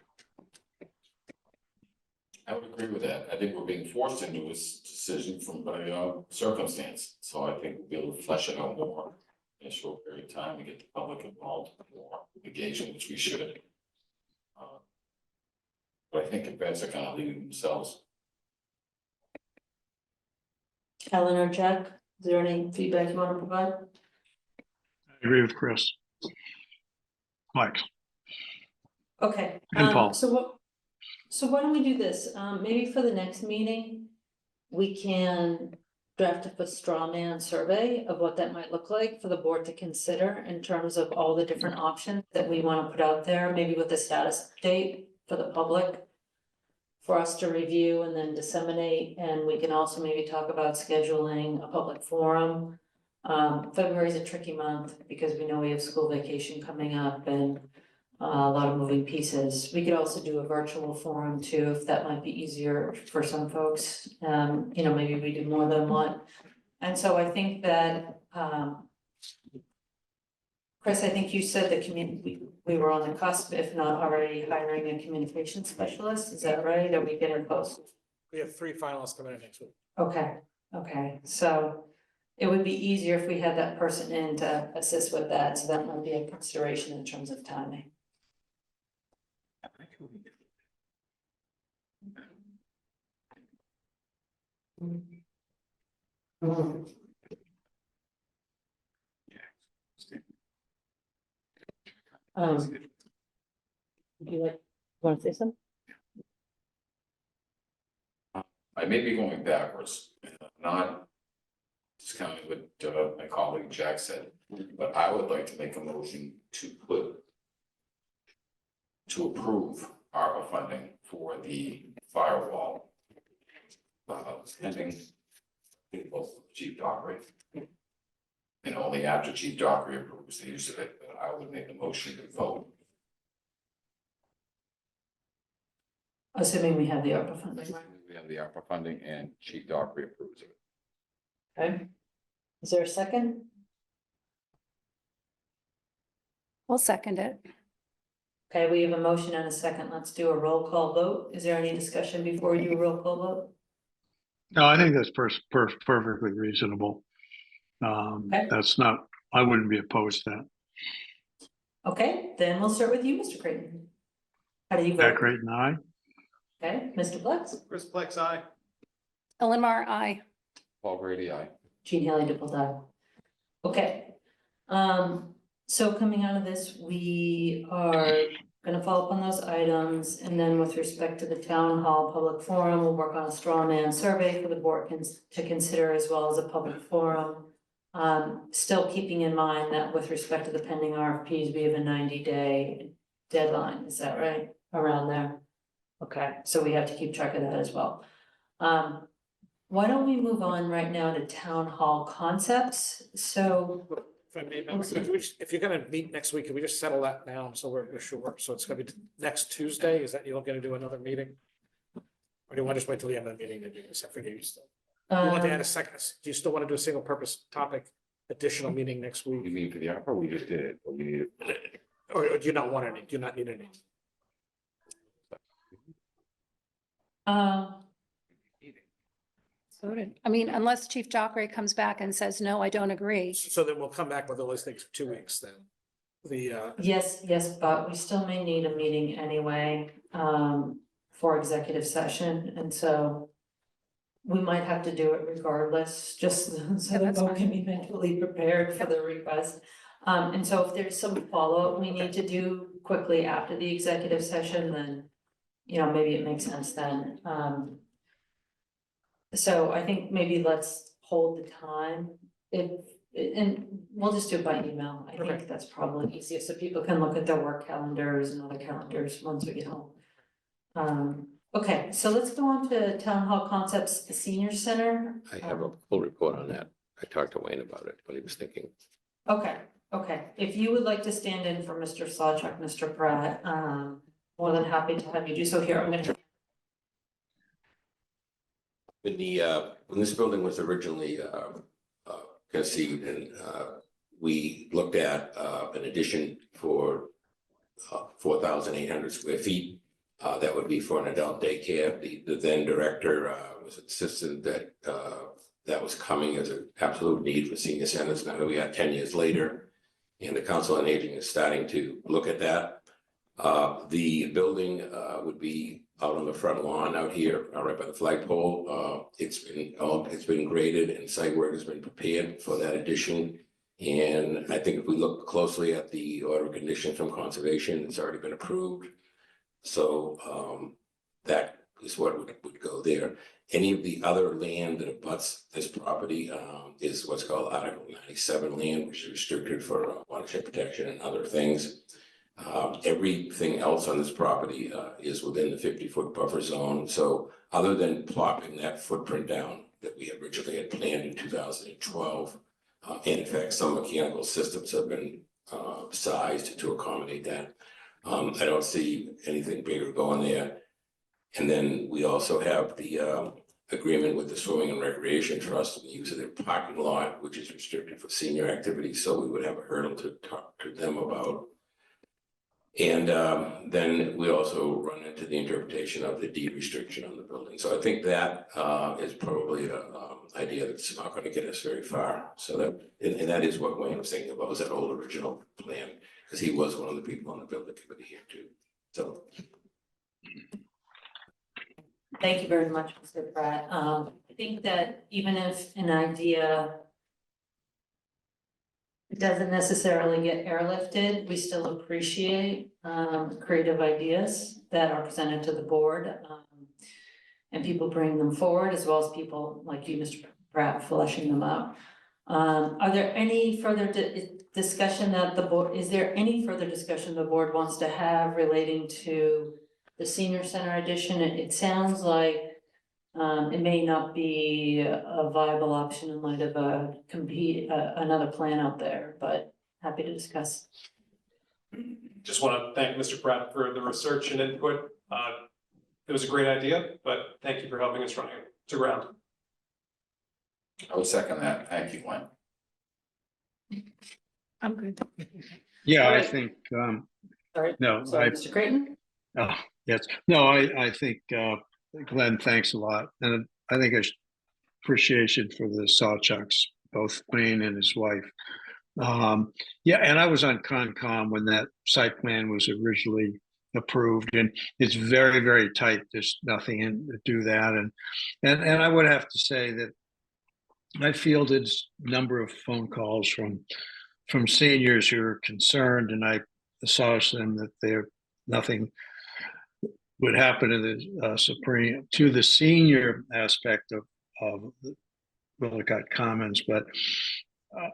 I would agree with that. I think we're being forced into this decision from by circumstance. So I think we'll be able to flesh it out more in a short period of time to get the public involved, more engagement, which we should. But I think events are kind of leading themselves. Ellen or Jack, is there any feedback you want to provide? I agree with Chris. Mike. Okay. And Paul. So why don't we do this? Maybe for the next meeting, we can draft up a straw man survey of what that might look like for the board to consider in terms of all the different options that we want to put out there, maybe with a status update for the public for us to review and then disseminate. And we can also maybe talk about scheduling a public forum. February is a tricky month because we know we have school vacation coming up and a lot of moving pieces. We could also do a virtual forum too, if that might be easier for some folks. You know, maybe we do more than one. And so I think that, Chris, I think you said that we were on the cusp, if not already hiring a communication specialist. Is that right? Are we getting close? We have 3 finalists coming in next week. Okay, so it would be easier if we had that person in to assist with that, so that might be a consideration in terms of timing. Would you want to say something? I may be going backwards, not discounting what my colleague Jack said, but I would like to make a motion to approve ARPA funding for the firewall. Pending Chief Dockery. And only after Chief Dockery approves the use of it, I would make a motion to vote. Assuming we have the ARPA funding, right? We have the ARPA funding and Chief Dockery approves of it. Okay. Is there a second? I'll second it. Okay, we have a motion and a second. Let's do a roll call vote. Is there any discussion before we do a roll call vote? No, I think that's perfectly reasonable. Okay. That's not, I wouldn't be opposed to that. Okay, then we'll start with you, Mr. Creighton. How do you vote? Jack Creighton, aye. Okay, Mr. Plex? Chris Plex, aye. Ellen Mar, aye. Paul Grady, aye. Jean Haley Dipple Dye. Okay. So coming out of this, we are gonna follow up on those items, and then with respect to the town hall public forum, we'll work on a straw man survey for the board to consider as well as a public forum. Still keeping in mind that with respect to the pending RFPs, we have a 90-day deadline, is that right? Around there? Okay, so we have to keep track of that as well. Why don't we move on right now to town hall concepts? So, If I may, Madam Secretary, if you're gonna meet next week, can we just settle that down so we're sure? So it's gonna be next Tuesday, is that you're gonna do another meeting? Or do you want to just wait till the end of the meeting to do this? I forget you still. You want to add a second, do you still want to do a single purpose topic, additional meeting next You week? mean for the ARPA, we just did it, but we need it. Or do you not want any, do you not need any? Voted. I mean, unless Chief Dockery comes back and says, no, I don't agree. So then we'll come back with all these things for 2 weeks then. The, yes, but we still may need a meeting anyway, for executive session, and so we might have to do it regardless, just so that that's we fine. can be mentally prepared for the request. And so if there's some follow-up we need to do quickly after the executive session, then, you know, maybe it makes sense then. So I think maybe let's hold the time and we'll just do it by email. I Okay. think that's probably easiest, so people can look at their work calendars and other calendars once we get home. Okay, so let's go on to town hall concepts, the senior center. I have a full report on that. I talked to Wayne about it, what he was thinking. Okay, if you would like to stand in for Mr. Sawchuck, Mr. Pratt, more than happy to have you do so here. I'm gonna. When this building was originally conceived and we looked at an addition for 4,800 square feet. That would be for an adult daycare. The then director was insistent that that was coming as an absolute need for senior centers. Now that we are 10 years later, and the Council on Aging is starting to look at that. The building would be out on the front lawn out here, right by the flagpole. It's been graded and site work has been prepared for that addition. And I think if we look closely at the order of conditions from conservation, it's already been approved. So that is what would go there. Any of the other land that abuts this property is what's called Article 97 land, which is restricted for watershed protection and other things. Everything else on this property is within the 50-foot buffer zone. So other than plopping that footprint down that we originally had planned in 2012, and in fact, some mechanical systems have been sized to accommodate that. I don't see anything bigger going there. And then we also have the agreement with the Swimming and Recreation Trust and the use of their parking lot, which is restricted for senior activities, so we would have a hurdle to talk to them about. And then we also run into the interpretation of the deed restriction on the building. So I think that is probably an idea that's not going to get us very far. So that, and that is what Wayne was thinking about, was that old original plan, because he was one of the people on the building committee here too. So. Thank you very much, Mr. Pratt. I think that even if an idea doesn't necessarily get airlifted, we still appreciate creative ideas that are presented to the board. And people bring them forward, as well as people like you, Mr. Pratt, fleshing them out. Are there any further discussion that the board, is there any further discussion the board wants to have relating to the senior center addition? It sounds like it may not be a viable option in light of another plan out there, but happy to discuss. Just want to thank Mr. Pratt for the research and input. It was a great idea, but thank you for helping us run it to ground. I will second that. Thank you, Glenn. I'm good. Yeah, All I right. think, Sorry. no, Sorry, Mr. Creighton? oh, yes, no, I think, Glenn, thanks a lot. And I think I appreciation for the Sawchucks, both Wayne and his wife. Yeah, and I was on Concom when that site plan was originally approved, and it's very, very tight. There's nothing in to do that. And I would have to say that I fielded a number of phone calls from seniors who are concerned, and I assuaged them that nothing would happen to the senior aspect of the Willicott Commons, but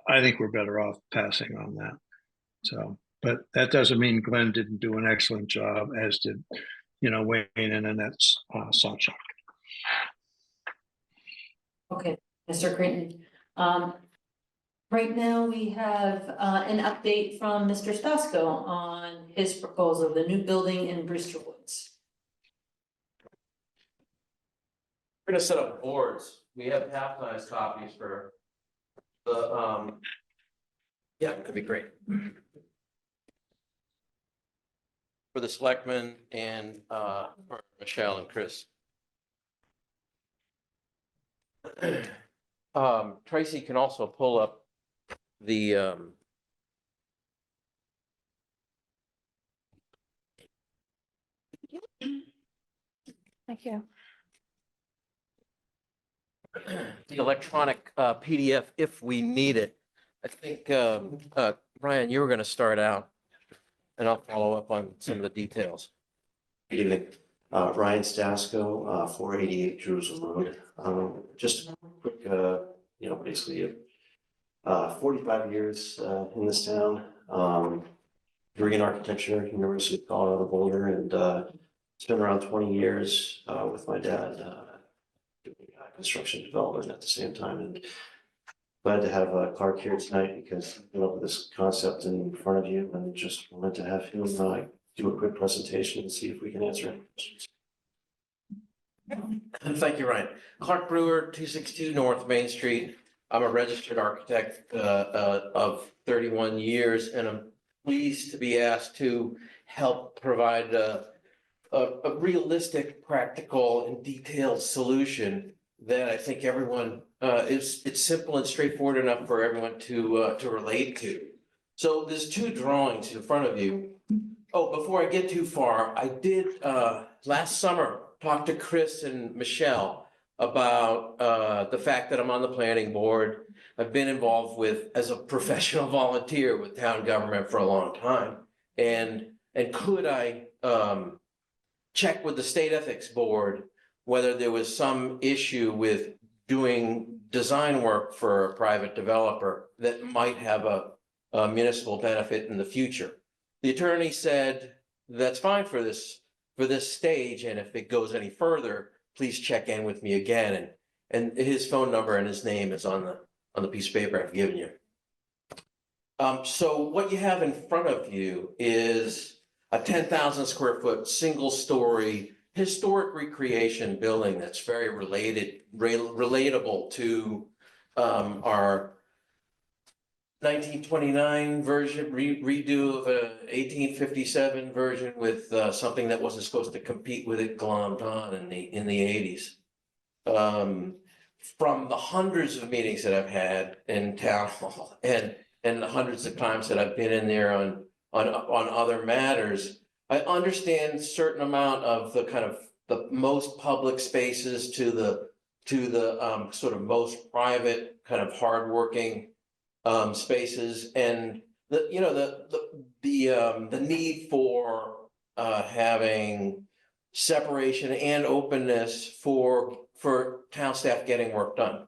I think we're better off passing on that. So, but that doesn't mean Glenn didn't do an excellent job, as did, Wayne and Annette's Sawchuck. Okay, Mr. Creighton. Right now, we have an update from Mr. Stasko on his proposal, the new building in Brewster Woods. We're gonna set up boards. We have half-size copies for the, yeah, that'd be great. For the selectmen and, for Michelle and Chris. Tracy can also pull up the, Thank you. the electronic PDF if we need it. I think, Ryan, you were gonna start out, and I'll follow up on some of the details. Good evening, Ryan Stasko, 488 Jerusalem Road. Just a quick, basically 45 years in this town. Degree in architecture, University of Colorado Boulder, and spent around 20 years with my dad doing construction development at the same time. And glad to have Clark here tonight because I love this concept in front of you, and just wanted to have him do a quick presentation and see if we can answer any questions. Thank you, Ryan. Clark Brewer, 262 North Main Street. I'm a registered architect of 31 years, and I'm pleased to be asked to help provide a realistic, practical, and detailed solution that I think everyone it's simple and straightforward enough for everyone to relate to. So there's two drawings in front of you. Oh, before I get too far, I did last summer talk to Chris and Michelle about the fact that I'm on the planning board. I've been involved as a professional volunteer with town government for a long time. And could I check with the state ethics board whether there was some issue with doing design work for a private developer that might have a municipal benefit in the future. The attorney said, that's fine for this stage, and if it goes any further, please check in with me again. And his phone number and his name is on the piece of paper I've given you. So what you have in front of you is a 10,000 square foot, single story, historic recreation building that's very relatable to our 1929 version, redo of a 1857 version with something that wasn't supposed to compete with it glommed on in the 80s. From the hundreds of meetings that I've had in town hall and the hundreds of times that I've been in there on other matters, I understand certain amount of the kind of the most public spaces to the sort of most private kind of hardworking spaces, and the need for having separation and openness for town staff getting work done.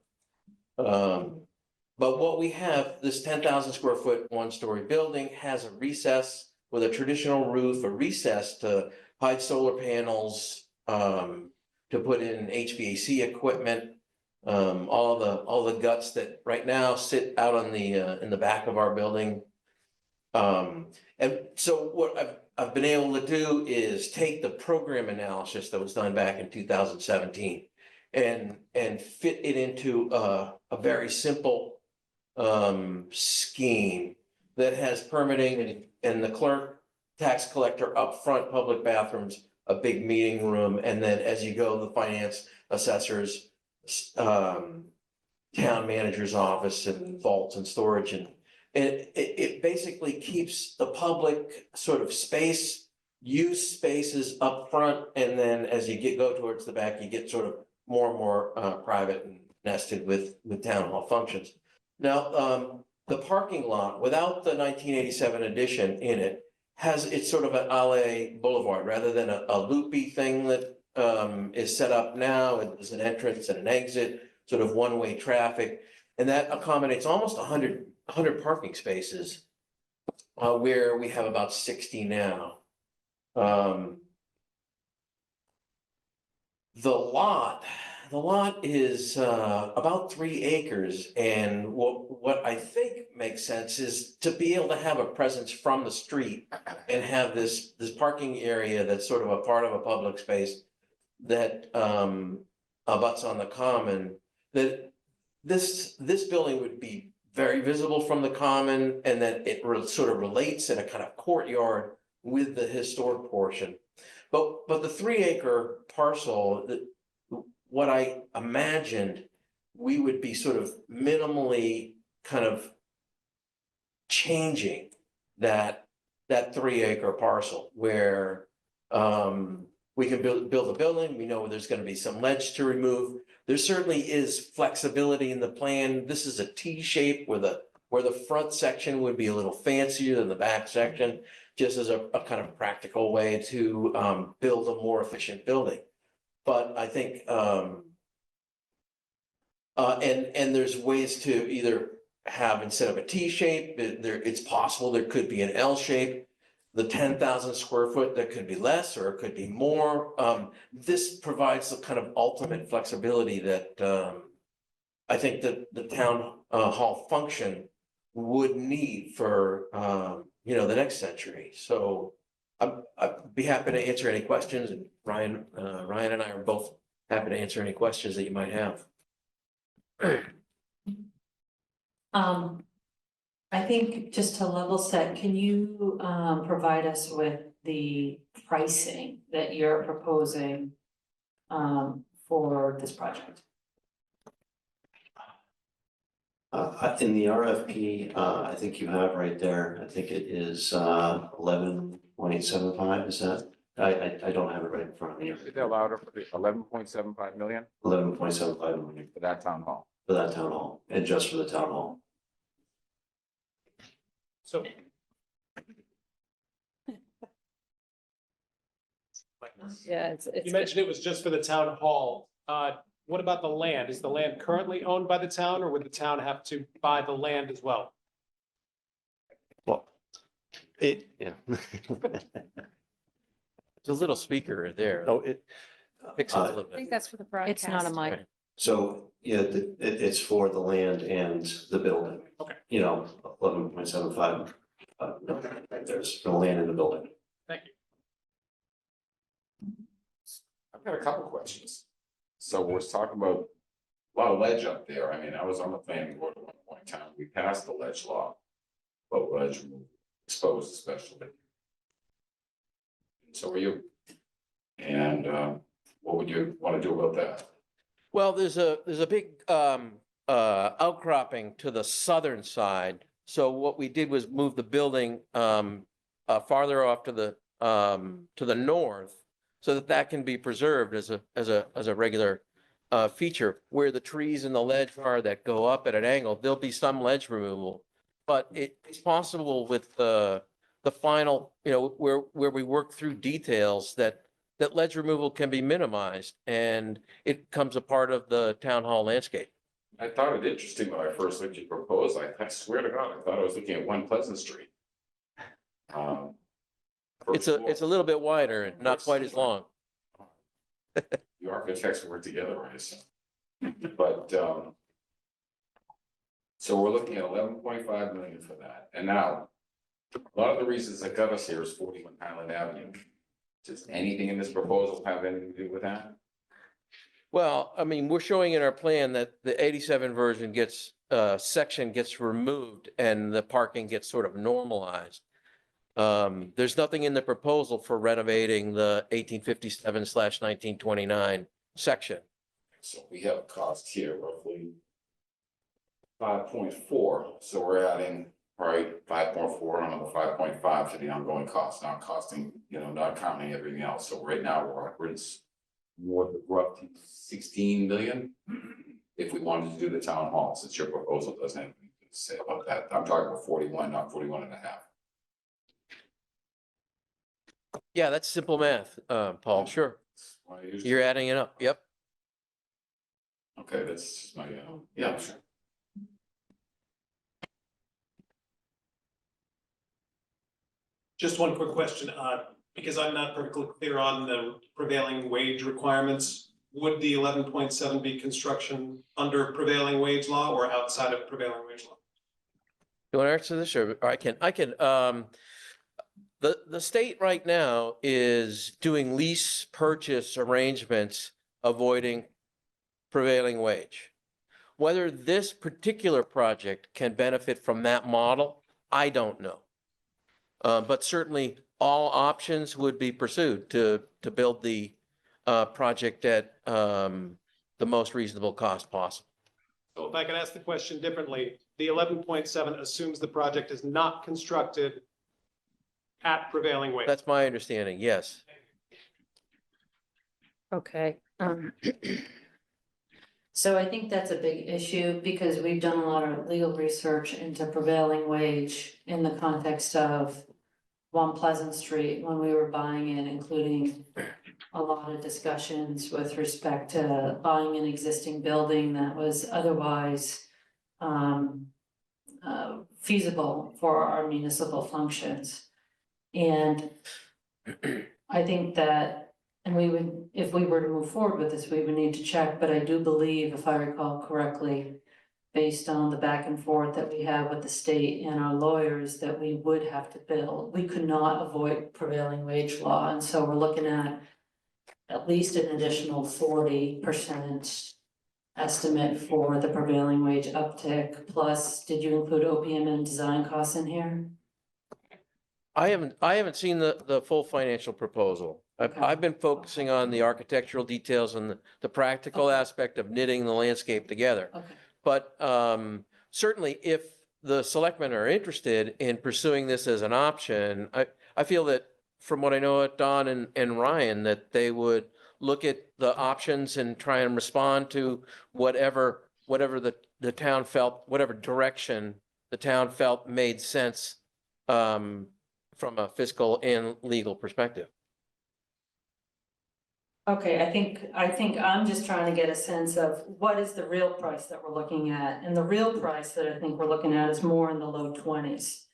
But what we have, this 10,000 square foot, one-story building has a recess with a traditional roof, a recess to hide solar panels, to put in HVAC equipment, all the guts that right now sit out on the in the back of our building. And so what I've been able to do is take the program analysis that was done back in 2017 and fit it into a very simple scheme that has permitting and the clerk, tax collector up front, public bathrooms, a big meeting room, and then as you go, the finance assessors, town manager's office and vaults and storage, and it basically keeps the public sort of use spaces up front, and then as you go towards the back, you get sort of more and more private and nested with town hall functions. Now, the parking lot, without the 1987 addition in it, it's sort of an alley boulevard rather than a loopy thing that is set up now. There's an entrance and an exit, sort of one-way traffic, and that accommodates almost 100 parking spaces, where we have about 60 now. The lot is about 3 acres, and what I think makes sense is to be able to have a presence from the street and have this parking area that's sort of a part of a public space that abuts on the common. That this building would be very visible from the common, and that it sort of relates in a kind of courtyard with the historic portion. But the 3 acre parcel, what I imagined we would be sort of minimally kind of changing that 3 acre parcel where we can build a building. We know there's going to be some ledge to remove. There certainly is flexibility in the plan. This is a T shape where the front section would be a little fancier than the back section, just as a kind of practical way to build a more efficient building. But I think, and there's ways to either have, instead of a T shape, it's possible there could be an L shape. The 10,000 square foot, that could be less or it could be more. This provides the kind of ultimate flexibility that I think that the town hall function would need for the next century. So I'd be happy to answer any questions, and Ryan and I are both happy to answer any questions that you might have. I think just to level set, can you provide us with the pricing that you're proposing for this project? In the RFP, I think you have right there, I think it is 11.75, is that? I don't have it right in front of me. They allowed for the 11.75 million 11.75 million for that town hall. for that town hall, and just for the town hall. So. Yeah, You mentioned it was just for the town hall. What about the land? Is the land currently owned by the town, or would the town have to buy the land as well? Well, yeah. There's a little speaker there. Oh, it. Picks up a little I think bit. that's for the broadcast. It's not a mic. So, yeah, it's for the land and the building. Okay. 11.75. Right there's the land and the building. Thank you. I've got a couple questions. So we're talking about a lot of ledge up there. I mean, I was on the planning board at one point in time. We passed the ledge law. But ledge removal, exposed especially. So are you. And what would you want to do about that? Well, there's a big outcropping to the southern side. So what we did was move the building farther off to the north so that that can be preserved as a regular feature. Where the trees and the ledge are that go up at an angle, there'll be some ledge removal. But it's possible with the final, where we work through details that ledge removal can be minimized and it becomes a part of the town hall landscape. I thought it interesting when I first looked at your proposal. I swear to God, I thought I was looking at One Pleasant Street. It's a little bit wider and not quite as long. The architects work together, I assume. But so we're looking at 11.5 million for that. And now, a lot of the reasons that got us here is 41 Highland Avenue. Does anything in this proposal have anything to do with that? Well, I mean, we're showing in our plan that the 87 version section gets removed and the parking gets sort of normalized. There's nothing in the proposal for renovating the 1857/1929 section. So we have a cost here roughly 5.4, so we're adding, right, 5.4 on the 5.5 to the ongoing cost, not costing, not counting everything else. So right now we're upwards more than roughly 16 million. If we wanted to do the town hall, since your proposal doesn't have anything to say about that, I'm talking about 41, not 41 and a half. Yeah, that's simple math, Paul, sure. Why I used You're to- adding it up, yep. Okay, that's just my, yeah, sure. Just one quick question, because I'm not perfectly clear on the prevailing wage requirements. Would the 11.7 be construction under prevailing wage law or outside of prevailing wage law? You want to answer this or I can, the state right now is doing lease purchase arrangements, avoiding prevailing wage. Whether this particular project can benefit from that model, I don't know. But certainly all options would be pursued to build the project at the most reasonable cost possible. So if I could ask the question differently, the 11.7 assumes the project is not constructed at prevailing wage. That's my understanding, yes. Okay. So I think that's a big issue because we've done a lot of legal research into prevailing wage in the context of One Pleasant Street when we were buying it, including a lot of discussions with respect to buying an existing building that was otherwise feasible for our municipal functions. And I think that, and we would, if we were to move forward with this, we would need to check, but I do believe, if I recall correctly, based on the back and forth that we have with the state and our lawyers, that we would have to build. We could not avoid prevailing wage law, and so we're looking at least an additional 40% estimate for the prevailing wage uptick. Plus, did you include OPM and design costs in here? I haven't seen the full financial proposal. I've been focusing on the architectural details and the practical aspect of knitting the landscape together. Okay. But certainly if the selectmen are interested in pursuing this as an option, I feel that from what I know at Don and Ryan, that they would look at the options and try and respond to whatever the town felt, whatever direction the town felt made sense from a fiscal and legal perspective. Okay, I think I'm just trying to get a sense of what is the real price that we're looking at, and the real price that I think we're looking at is more in the low 20s.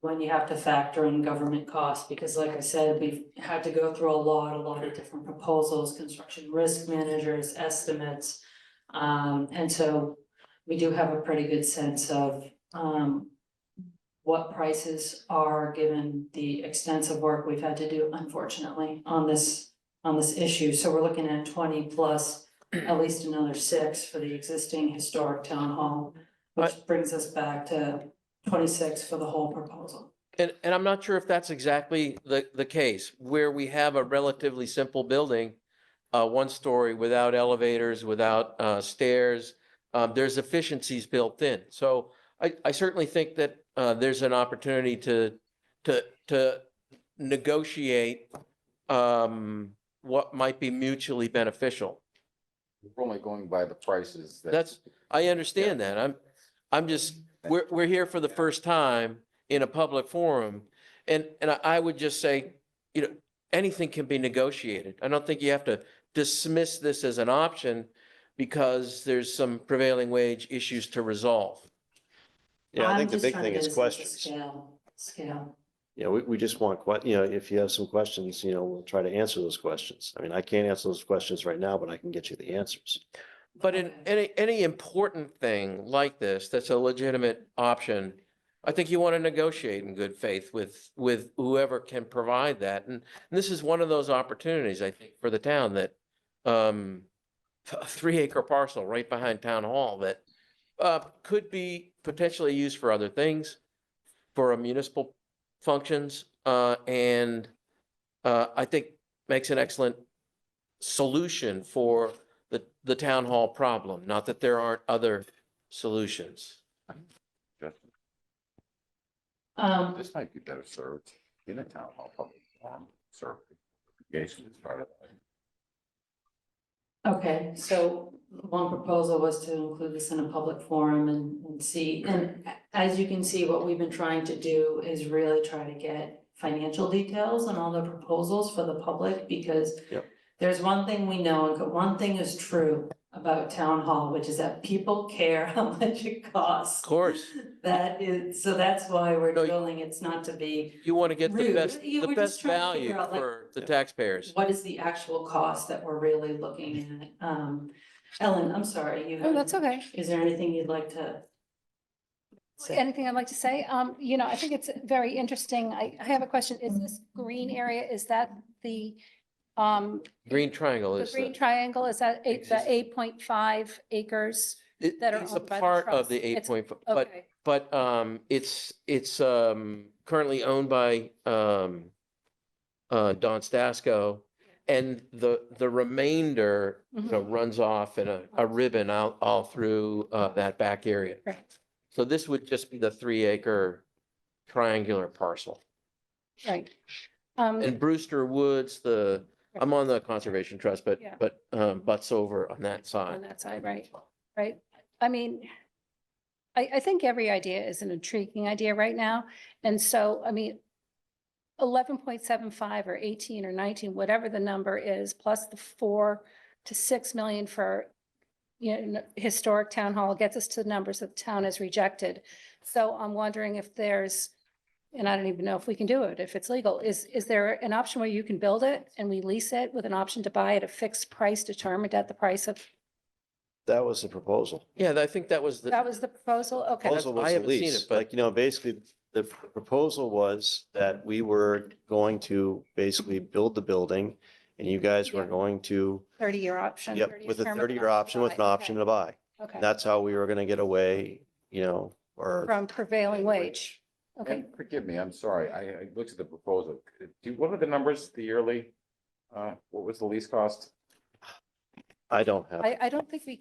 When you have to factor in government costs, because like I said, we've had to go through a lot of different proposals, construction risk managers, estimates. And so we do have a pretty good sense of what prices are, given the extensive work we've had to do, unfortunately, on this issue. So we're looking at 20 plus, at least another 6 for the existing historic town hall, which brings us back to 26 for the whole proposal. And I'm not sure if that's exactly the case, where we have a relatively simple building, one story without elevators, without stairs. There's efficiencies built in. So I certainly think that there's an opportunity to negotiate what might be mutually beneficial. We're only going by the prices that. That's, I understand that. I'm just, we're here for the first time in a public forum. And I would just say, you know, anything can be negotiated. I don't think you have to dismiss this as an option because there's some prevailing wage issues to resolve. Yeah, I I'm think the just big trying thing to is get a sense of questions. Scale. Yeah, we just want, if you have some questions, we'll try to answer those questions. I mean, I can't answer those questions right now, but I can get you the answers. But in any important thing like this, that's a legitimate option, I think you want to negotiate in good faith with whoever can provide that. And this is one of those opportunities, I think, for the town that a 3-acre parcel right behind town hall that could be potentially used for other things, for a municipal functions, and I think makes an excellent solution for the town hall problem. Not that there aren't other solutions. This might be better served in a town hall public forum, certification is part of it. Okay, so one proposal was to include this in a public forum and see, and as you can see, what we've been trying to do is really try to get financial details on all the proposals for the public, because Yep. there's one thing we know, and one thing is true about town hall, which is that people care how much it costs. Of course, So that's why we're No, drilling, it's not to be, you want to get the Rude. best, Yeah, the we're just best trying to value figure out, like, for the taxpayers. what is the actual cost that we're really looking at? Ellen, I'm sorry, Oh, that's okay. is there anything you'd like to say? Anything I'd like to say? I think it's very interesting. I have a question. Is this green area, is that the Green triangle the is green triangle? Is that the Exist- 8.5 acres? that are it's a owned by the part of trust. the It's- 8.5, Okay, but it's currently owned by Don Stasko. And the remainder, runs off in a ribbon out all through that back area. right, So this would just be the 3-acre triangular parcel. right. And Brewster Woods, I'm on the Conservation Trust, Yeah. but butts over on that On side. that side, right, right. I mean, I think every idea is an intriguing idea right now. And so, 11.75 or 18 or 19, whatever the number is, plus the 4 to 6 million for, historic town hall gets us to the numbers that the town has rejected. So I'm wondering if there's, and I don't even know if we can do it, if it's legal, is there an option where you can build it and we lease it with an option to buy at a fixed price determined at the price of, That was the proposal. Yeah, I think that was that was the proposal? Okay. Proposal was I the haven't seen lease. it, but- Like, basically, the proposal was that we were going to basically build the building and you guys were Yeah. going to, 30-year option. yep, 30-year with a term 30-year option with an option to buy. Okay, That's how we were gonna get away, or from prevailing wage. Okay, And forgive me, I'm sorry, I looked at the proposal. What are the numbers, the yearly? What was the lease cost? I don't have. I don't think we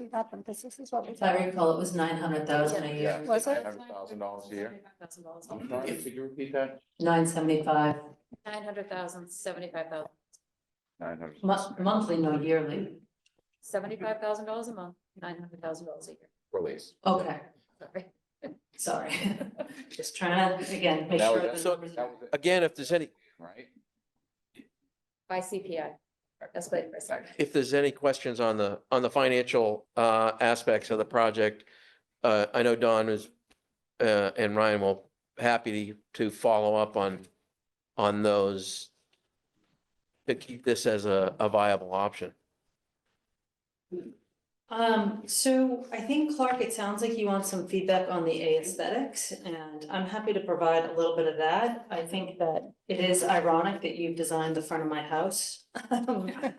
got them, because this is what we. If I recall, it was 900,000 a year, Was it? $900,000 a year? $75,000 I'm sorry, could you repeat that? 975, 900,000, 75,000, 900. monthly, no yearly. $75,000 a month, $900,000 a year. For lease. Okay, Sorry. sorry. Just trying to, again, make That sure. was- the numbers are- Again, if there's any, Right? By CPI. That's what I said. if there's any questions on the financial aspects of the project, I know Don is and Ryan will happy to follow up on those to keep this as a viable option. So I think Clark, it sounds like you want some feedback on the aesthetics, and I'm happy to provide a little bit of that. I think that it is ironic that you've designed the front of my house.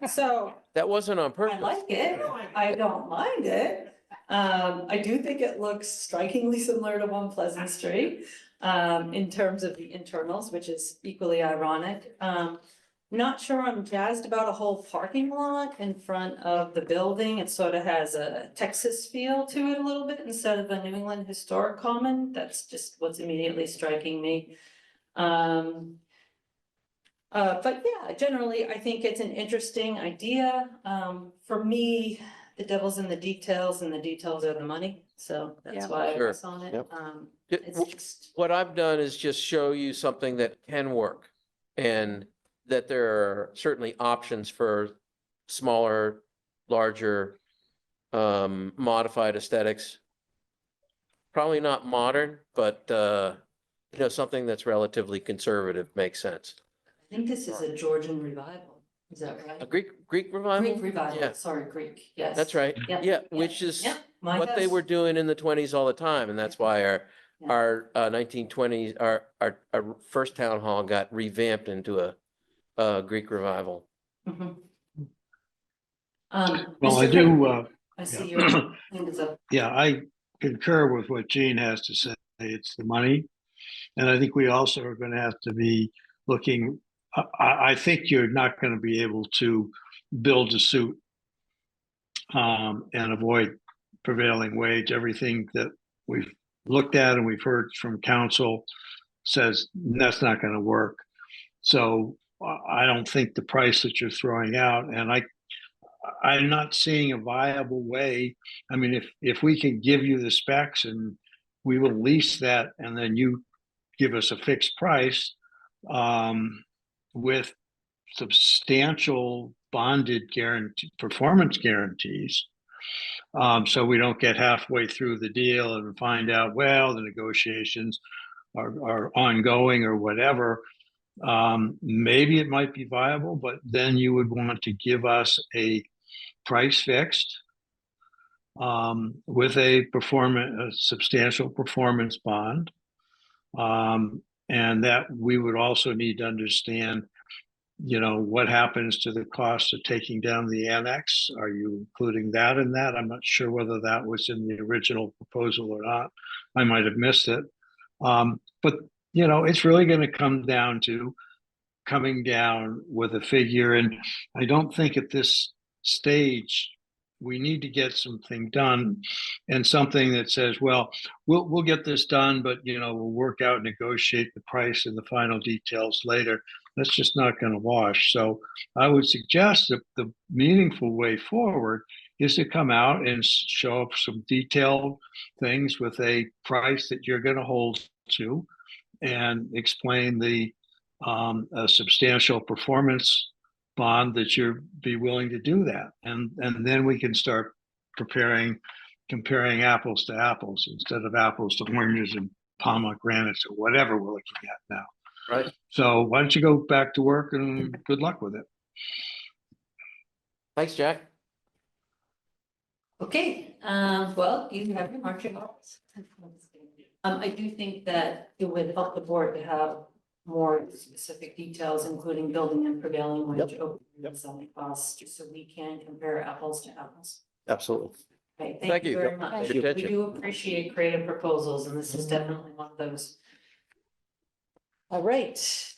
So That wasn't on I purpose. like it, I don't mind it. I do think it looks strikingly similar to One Pleasant Street, in terms of the internals, which is equally ironic. Not sure I'm jazzed about a whole parking lot in front of the building. It sort of has a Texas feel to it a little bit instead of a New England historic common. That's just what's immediately striking me. But yeah, generally, I think it's an interesting idea. For me, the devil's in the details and the details are the money. So that's Yeah. why I Sure. was on it. Yep. It's just, What I've done is just show you something that can work and that there are certainly options for smaller, larger, modified aesthetics. Probably not modern, but, something that's relatively conservative makes sense. I think this is a Georgian revival. Is that right? A Greek revival? Greek revival, Yeah. sorry, Greek, yes. That's right. Yep, Yeah, yep, which is yep. My what they house. were doing in the 20s all the time. And that's why Yeah. our 1920s, our first town hall got revamped into a Greek revival. Mhm. Well, I Mr. do, Kirk, I see your hand is up. yeah, I concur with what Gene has to say. It's the money. And I think we also are going to have to be looking, I think you're not going to be able to build a suit and avoid prevailing wage. Everything that we've looked at and we've heard from council says that's not going to work. So I don't think the price that you're throwing out, and I'm not seeing a viable way. I mean, if we can give you the specs and we will lease that, and then you give us a fixed price with substantial bonded guarantee performance guarantees. So we don't get halfway through the deal and find out, well, the negotiations are ongoing or whatever. Maybe it might be viable, but then you would want to give us a price fixed with a substantial performance bond. And that we would also need to understand, what happens to the cost of taking down the annex? Are you including that in that? I'm not sure whether that was in the original proposal or not. I might have missed it. But it's really going to come down to coming down with a figure. And I don't think at this stage we need to get something done, and something that says, well, we'll get this done, but we'll work out, negotiate the price and the final details later. That's just not going to wash. So I would suggest that the meaningful way forward is to come out and show up some detailed things with a price that you're going to hold to, and explain the a substantial performance bond that you'd be willing to do that. And then we can start comparing apples to apples instead of apples to oranges and pomegranates or whatever we're looking at now. Right. So why don't you go back to work, and good luck with it. Thanks, Jack. Okay, well, you have your marching orders. I do think that it would help the board to have more specific details, including building and prevailing wage, open and selling costs, just so we can compare apples to apples. Absolutely. Okay, Thank thank you you. very much. Good We attention. do appreciate creative proposals, and this is definitely one of those. All right.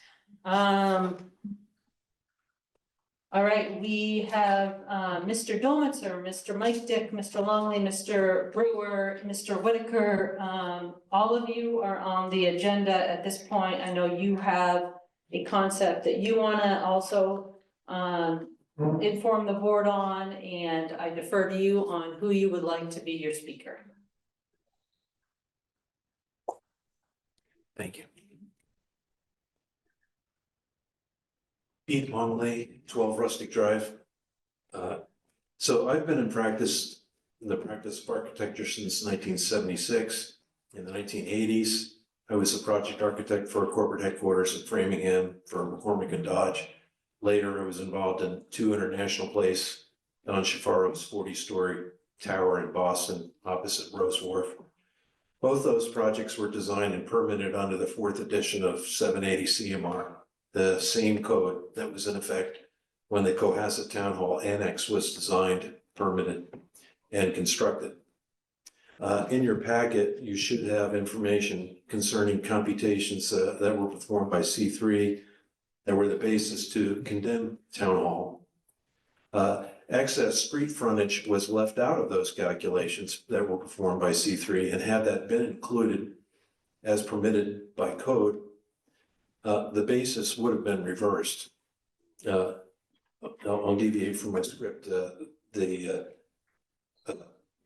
All right, we have Mr. Domitzer, Mr. Mike Dick, Mr. Longley, Mr. Brewer, Mr. Whitaker. All of you are on the agenda at this point. I know you have a concept that you want to also inform the board on, and I defer to you on who you would like to be your speaker. Thank you. Pete Longley, 12 Rustic Drive. So I've been in the practice of architecture since 1976. In the 1980s, I was a project architect for a corporate headquarters in Framingham for McCormick and Dodge. Later, I was involved in 2 International Place, Don Shafaro's 40-story Tower in Boston, opposite Rose Wharf. Both those projects were designed and permitted under the 4th edition of 780 CMR, the same code that was in effect when the Cohasset Town Hall Annex was designed, permitted, and constructed. In your packet, you should have information concerning computations that were performed by C3 that were the basis to condemn Town Hall. Excess street frontage was left out of those calculations that were performed by C3, and had that been included as permitted by code, the basis would have been reversed. I'll deviate from my script.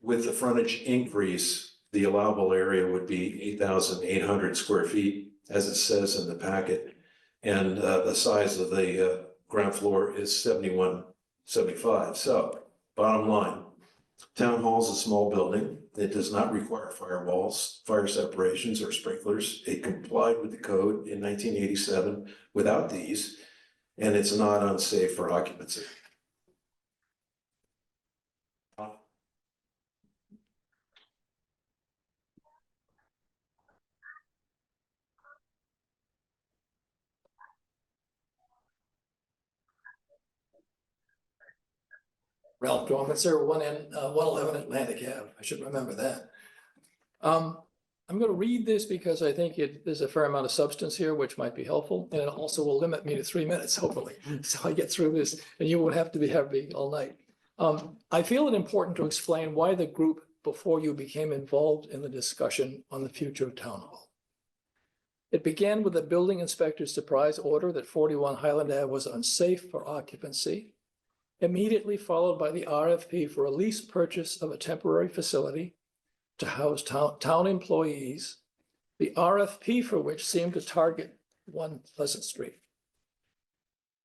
With the frontage increase, the allowable area would be 8,800 square feet, as it says in the packet. And the size of the ground floor is 7175. So bottom line, Town Hall's a small building. It does not require firewalls, fire separations, or sprinklers. It complied with the code in 1987 without these, and it's not unsafe for occupancy. Ralph Dormitzer, 111 Atlantic Ave. I should remember that. I'm going to read this because I think there's a fair amount of substance here, which might be helpful, and it also will limit me to 3 minutes, hopefully. So I get through this, and you won't have to be heavy all night. I feel it important to explain why the group before you became involved in the discussion on the future of Town Hall. It began with the building inspector's surprise order that 41 Highland Ave was unsafe for occupancy, immediately followed by the RFP for a lease purchase of a temporary facility to house town employees, the RFP for which seemed to target 1 Pleasant Street.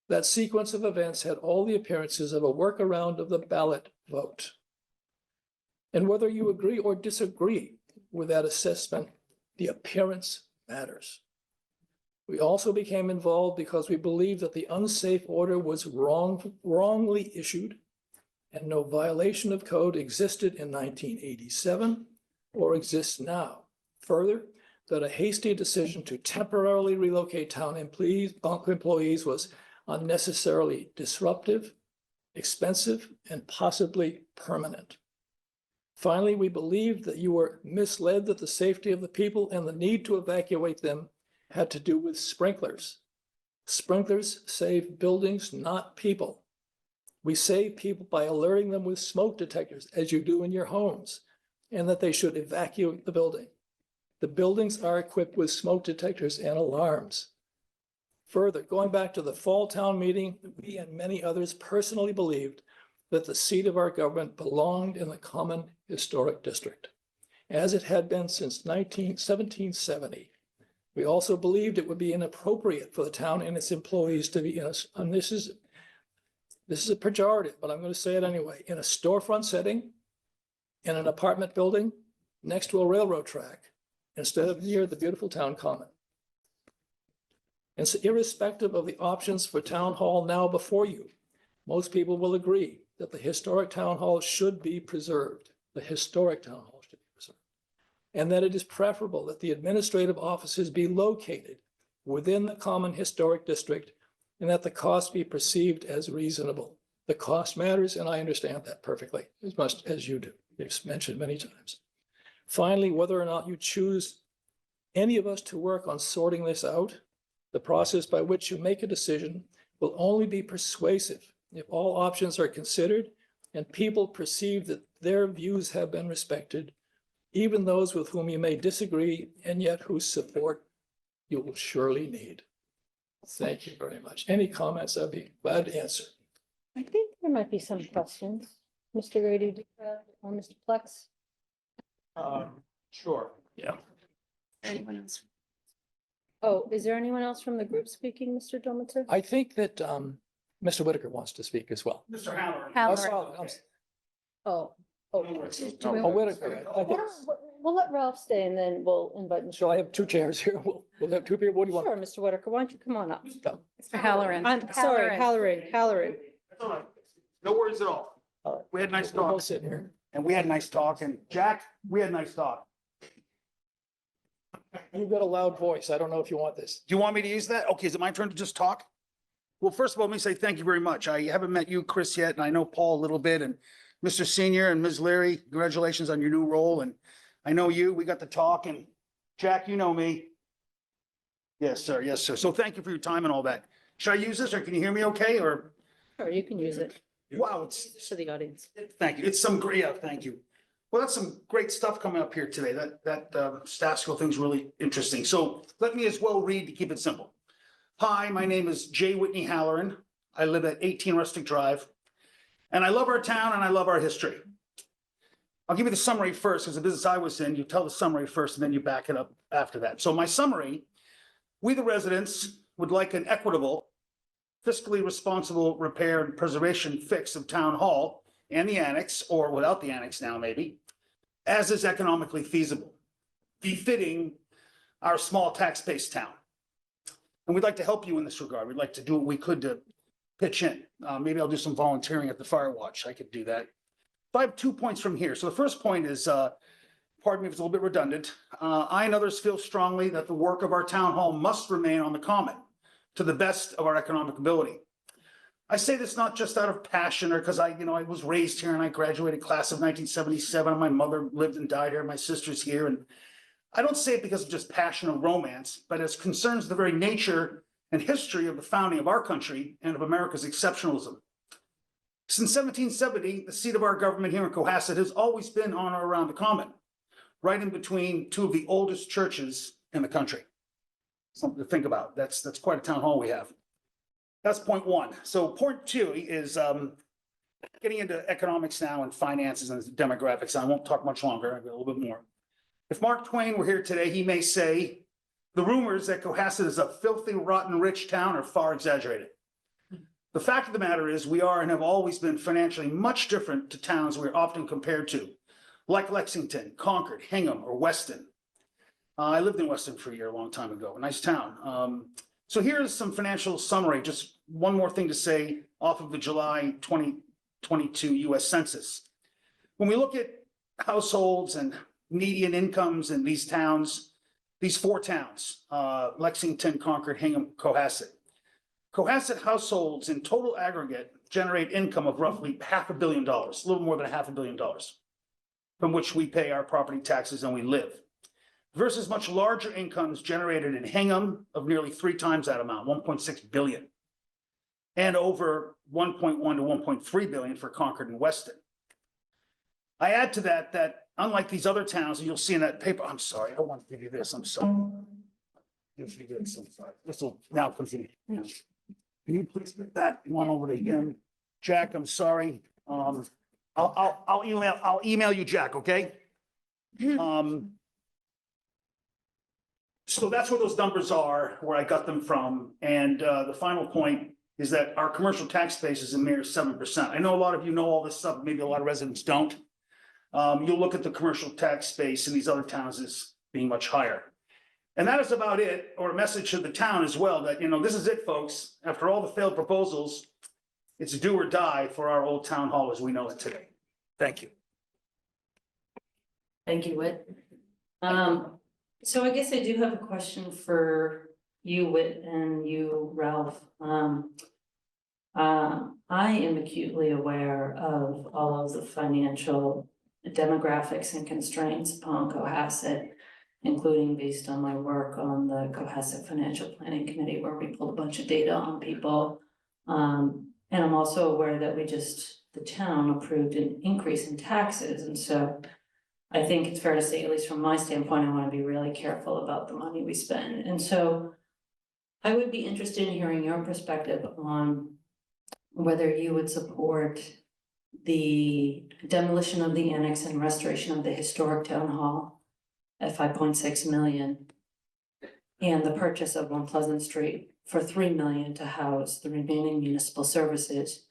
That sequence of events had all the appearances of a workaround of the ballot vote. And whether you agree or disagree with that assessment, the appearance matters. We also became involved because we believed that the unsafe order was wrongly issued, and no violation of code existed in 1987 or exists now. Further, that a hasty decision to temporarily relocate town employees was unnecessarily disruptive, expensive, and possibly permanent. Finally, we believed that you were misled that the safety of the people and the need to evacuate them had to do with sprinklers. Sprinklers save buildings, not people. We save people by alerting them with smoke detectors, as you do in your homes, and that they should evacuate the building. The buildings are equipped with smoke detectors and alarms. Further, going back to the fall town meeting, we and many others personally believed that the seat of our government belonged in the Common Historic District, as it had been since 1770. We also believed it would be inappropriate for the town and its employees to be in and this is a pejorative, but I'm going to say it anyway, in a storefront setting, in an apartment building, next to a railroad track, instead of near the beautiful town common. And so irrespective of the options for Town Hall now before you, most people will agree that the historic Town Hall should be preserved. The historic Town Hall should be preserved. And that it is preferable that the administrative offices be located within the Common Historic District, and that the cost be perceived as reasonable. The cost matters, and I understand that perfectly, as much as you do. It's mentioned many times. Finally, whether or not you choose any of us to work on sorting this out, the process by which you make a decision will only be persuasive if all options are considered and people perceive that their views have been respected, even those with whom you may disagree and yet whose support you will surely need. Thank you very much. Any comments? I'd be glad to answer. I think there might be some questions. Mr. Grady or Mr. Plex? Sure. Yeah. Anyone else? Oh, is there anyone else from the group speaking, Mr. Dormitzer? I think that Mr. Whitaker wants to speak as well. Mr. Halloran. Oh. Whitaker. I think- We'll let Ralph stay and then we'll invite Mr. So I have 2 chairs here. We'll have 2 people. What do you want? Sure, Mr. Whitaker, why don't you come on up? No. Mr. Halloran. I'm sorry, Halloran. That's all right. No worries at all. All right. We had nice We'll talk. both sit here. And we had a nice talk, and Jack, we had a nice talk. You've got a loud voice. I don't know if you want this. Do you want me to use that? Okay, is it my turn to just talk? Well, first of all, let me say thank you very much. I haven't met you, Chris, yet, and I know Paul a little bit, and Mr. Senior and Ms. Leary, congratulations on your new role, and I know you, we got to talk, and Jack, you know me. Yes, sir, yes, sir. So thank you for your time and all that. Should I use this, or can you hear me okay, or? Or you can use it Wow, it's, for the audience. thank you. It's some great, yeah, thank you. Well, that's some great stuff coming up here today. That Stasco thing's really interesting. So let me as well read to keep it simple. Hi, my name is Jay Whitney Halloran. I live at 18 Rustic Drive. And I love our town and I love our history. I'll give you the summary first, because the business I was in, you tell the summary first and then you back it up after that. So my summary, we the residents would like an equitable, fiscally responsible repair and preservation fix of Town Hall and the annex, or without the annex now maybe, as is economically feasible, befitting our small tax-based town. And we'd like to help you in this regard. We'd like to do what we could to pitch in. Maybe I'll do some volunteering at the Fire Watch. I could do that. But I have 2 points from here. So the first point is, pardon me if it's a little bit redundant. I and others feel strongly that the work of our town hall must remain on the common to the best of our economic ability. I say this not just out of passion or because I was raised here and I graduated class of 1977. And my mother lived and died here. My sister's here. And I don't say it because of just passion or romance, but as concerns the very nature and history of the founding of our country and of America's exceptionalism. Since 1770, the seat of our government here in Cohasset has always been on or around the common, right in between two of the oldest churches in the country. Something to think about. That's quite a town hall we have. That's point one. So point two is getting into economics now and finances and demographics. I won't talk much longer. I've got a little bit more. If Mark Twain were here today, he may say, the rumors that Cohasset is a filthy, rotten, rich town are far exaggerated. The fact of the matter is we are and have always been financially much different to towns we're often compared to, like Lexington, Concord, Hingham, or Weston. I lived in Weston for a year a long time ago, a nice town. So here's some financial summary, just one more thing to say off of the July 2022 US Census. When we look at households and median incomes in these towns, these four towns, Lexington, Concord, Hingham, Cohasset. Cohasset households in total aggregate generate income of roughly $500 million, a little more than $500 million, from which we pay our property taxes and we live, versus much larger incomes generated in Hingham of nearly 3 times that amount, 1.6 billion, and over 1.1 to 1.3 billion for Concord and Weston. I add to that unlike these other towns, and you'll see in that paper, I'm sorry, I don't want to give you this, I'm sorry. Give you this, I'm sorry. This will now continue. Can you please get that one over to him? Jack, I'm sorry. I'll email you, Jack, okay? So that's where those numbers are, where I got them from. And the final point is that our commercial tax base is a mere 7%. I know a lot of you know all this stuff, maybe a lot of residents don't. You'll look at the commercial tax base in these other towns as being much higher. And that is about it, or a message to the town as well, that, this is it, folks. After all the failed proposals, it's do or die for our old town hall as we know it today. Thank you. Thank you, Whit. So I guess I do have a question for you, Whit, and you, Ralph. I am acutely aware of all of the financial demographics and constraints upon Cohasset, including based on my work on the Cohasset Financial Planning Committee, where we pulled a bunch of data on people. And I'm also aware that the town approved an increase in taxes. And so I think it's fair to say, at least from my standpoint, I want to be really careful about the money we spend. And so I would be interested in hearing your perspective on whether you would support the demolition of the annex and restoration of the historic town hall at 5.6 million, and the purchase of One Pleasant Street for 3 million to house the remaining municipal services,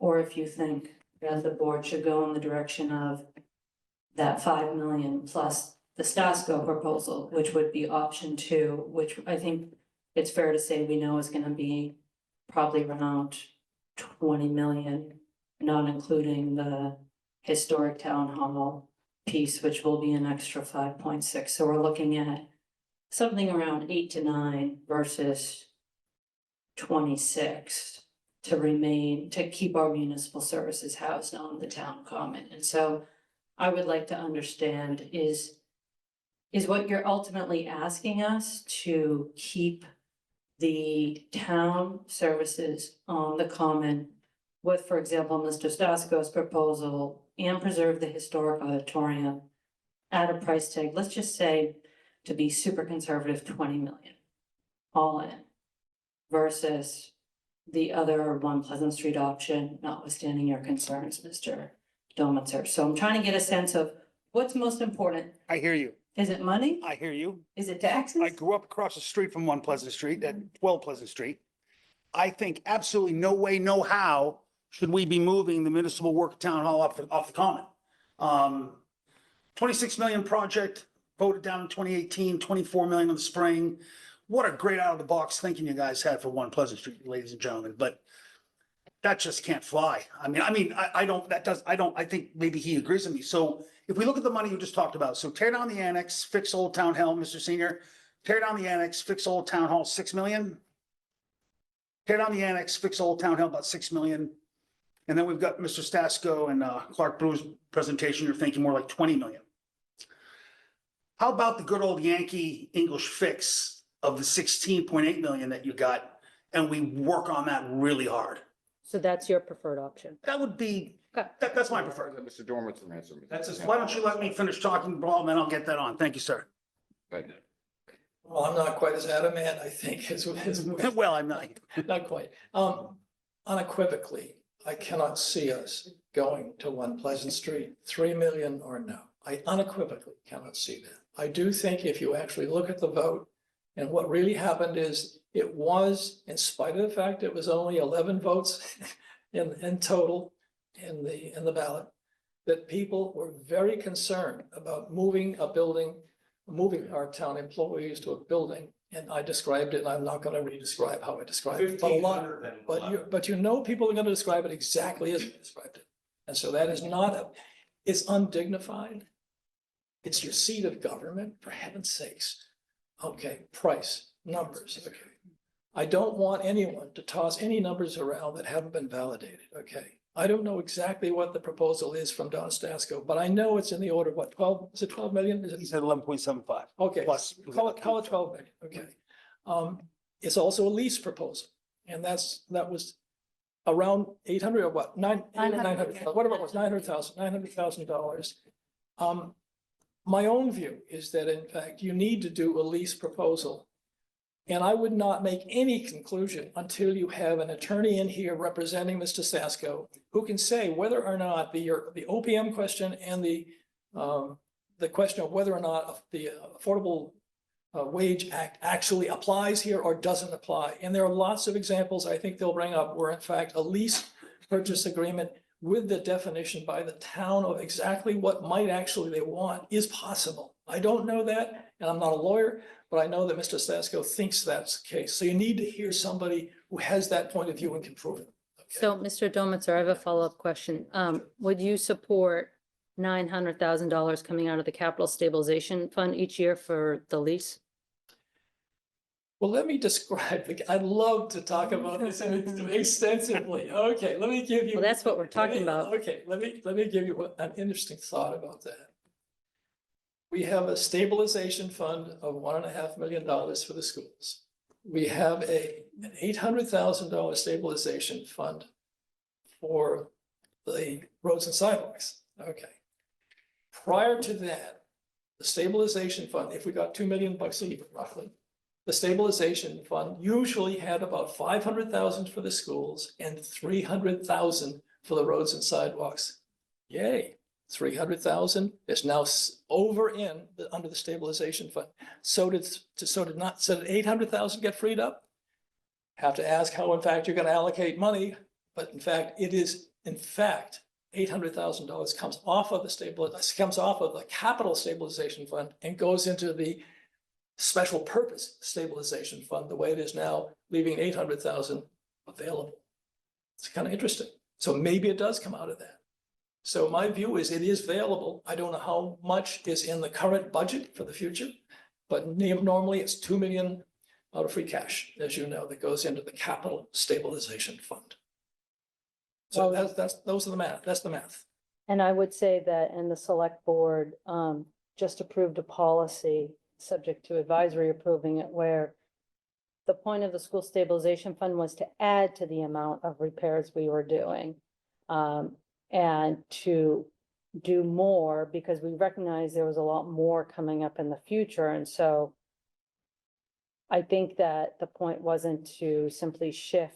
or if you think that the board should go in the direction of that 5 million plus the Stasco proposal, which would be option 2, which I think it's fair to say we know is going to be probably around 20 million, not including the historic town hall piece, which will be an extra 5.6. So we're looking at something around 8 to 9 versus 26 to remain, to keep our municipal services housed on the town common. And so I would like to understand is what you're ultimately asking us to keep the town services on the common with, for example, Mr. Stasko's proposal, and preserve the historic auditorium at a price tag, let's just say, to be super conservative, 20 million, all in, versus the other One Pleasant Street option, notwithstanding your concerns, Mr. Domitzer. So I'm trying to get a sense of what's most important. I hear you. Is it money? I hear you. Is it taxes? I grew up across the street from One Pleasant Street, at 12 Pleasant Street. I think absolutely no way, no how should we be moving the municipal work town hall off the common. 26 million project voted down in 2018, 24 million in the spring. What a great out of the box thinking you guys had for One Pleasant Street, ladies and gentlemen, but that just can't fly. I think maybe he agrees with me. So if we look at the money you just talked about, so tear down the annex, fix Old Town Hall, Mr. Senior, tear down the annex, fix Old Town Hall, 6 million. Tear down the annex, fix Old Town Hall, about 6 million. And then we've got Mr. Stasko and Clark Brewer's presentation, you're thinking more like 20 million. How about the good old Yankee English fix of the 16.8 million that you got, and we work on that really hard? So that's your preferred option. That would be, Okay. that's my preferred. Mr. Dormitzer answer. Why don't you let me finish talking, Paul, and then I'll get that on. Thank you, sir. Well, I'm not quite as adamant, I think, as. Well, I'm not. Not quite. Unequivocally, I cannot see us going to One Pleasant Street, 3 million or no. I unequivocally cannot see that. I do think if you actually look at the vote, and what really happened is it was, in spite of the fact it was only 11 votes in total in the ballot, that people were very concerned about moving a building, moving our town employees to a building. And I described it, and I'm not gonna re-describe how I described it, but a lot, but you know, people are gonna describe it exactly as I described it. And so that is not, it's undignified. It's your seat of government, for heaven's sakes. Okay, price, numbers, okay. I don't want anyone to toss any numbers around that haven't been validated, okay? I don't know exactly what the proposal is from Don Stasko, but I know it's in the order of what, 12, is it 12 million? Is it? He said 11.75. Okay, Plus. call it 12 million, okay. It's also a lease proposal, and that was around 800 or what, 900, whatever it was, $900,000. My own view is that in fact, you need to do a lease proposal. And I would not make any conclusion until you have an attorney in here representing Mr. Stasko, who can say whether or not the OPM question and the question of whether or not the Affordable Wage Act actually applies here or doesn't apply. And there are lots of examples I think they'll bring up where in fact a lease purchase agreement with the definition by the town of exactly what might actually they want is possible. I don't know that, and I'm not a lawyer, but I know that Mr. Stasko thinks that's the case. So you need to hear somebody who has that point of view and can prove it. So, Mr. Domitzer, I have a follow-up question. Would you support $900,000 coming out of the capital stabilization fund each year for the lease? Well, let me describe, I'd love to talk about this extensively. Okay, let me give you. Well, that's what we're talking about. Okay, let me give you an interesting thought about that. We have a stabilization fund of $1.5 million for the schools. We have an $800,000 stabilization fund for the roads and sidewalks. Okay. Prior to that, the stabilization fund, if we got $2 million a year roughly, the stabilization fund usually had about 500,000 for the schools and 300,000 for the roads and sidewalks. Yay, 300,000 is now over under the stabilization fund. So did 800,000 get freed up? Have to ask how in fact you're going to allocate money, but in fact it is $800,000 comes off of the capital stabilization fund and goes into the special purpose stabilization fund, the way it is now, leaving 800,000 available. It's kind of interesting. So maybe it does come out of that. So my view is it is available. I don't know how much is in the current budget for the future. But normally it's 2 million out of free cash, as you know, that goes into the capital stabilization fund. So Well- those are the math, that's the math. And I would say that, and the select board just approved a policy, subject to advisory approving it, where the point of the school stabilization fund was to add to the amount of repairs we were doing. And to do more, because we recognized there was a lot more coming up in the future, and so I think that the point wasn't to simply shift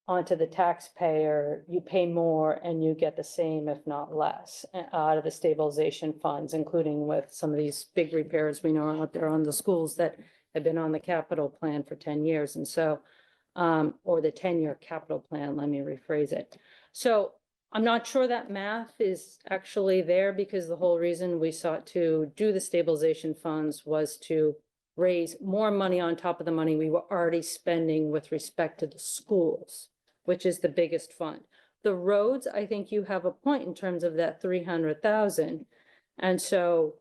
onto the taxpayer, you pay more and you get the same, if not less, out of the stabilization funds, including with some of these big repairs we know out there on the schools that have been on the capital plan for 10 years. And so, or the 10-year capital plan, let me rephrase it. So I'm not sure that math is actually there, because the whole reason we sought to do the stabilization funds was to raise more money on top of the money we were already spending with respect to the schools, which is the biggest fund. The roads, I think you have a point in terms of that 300,000. And so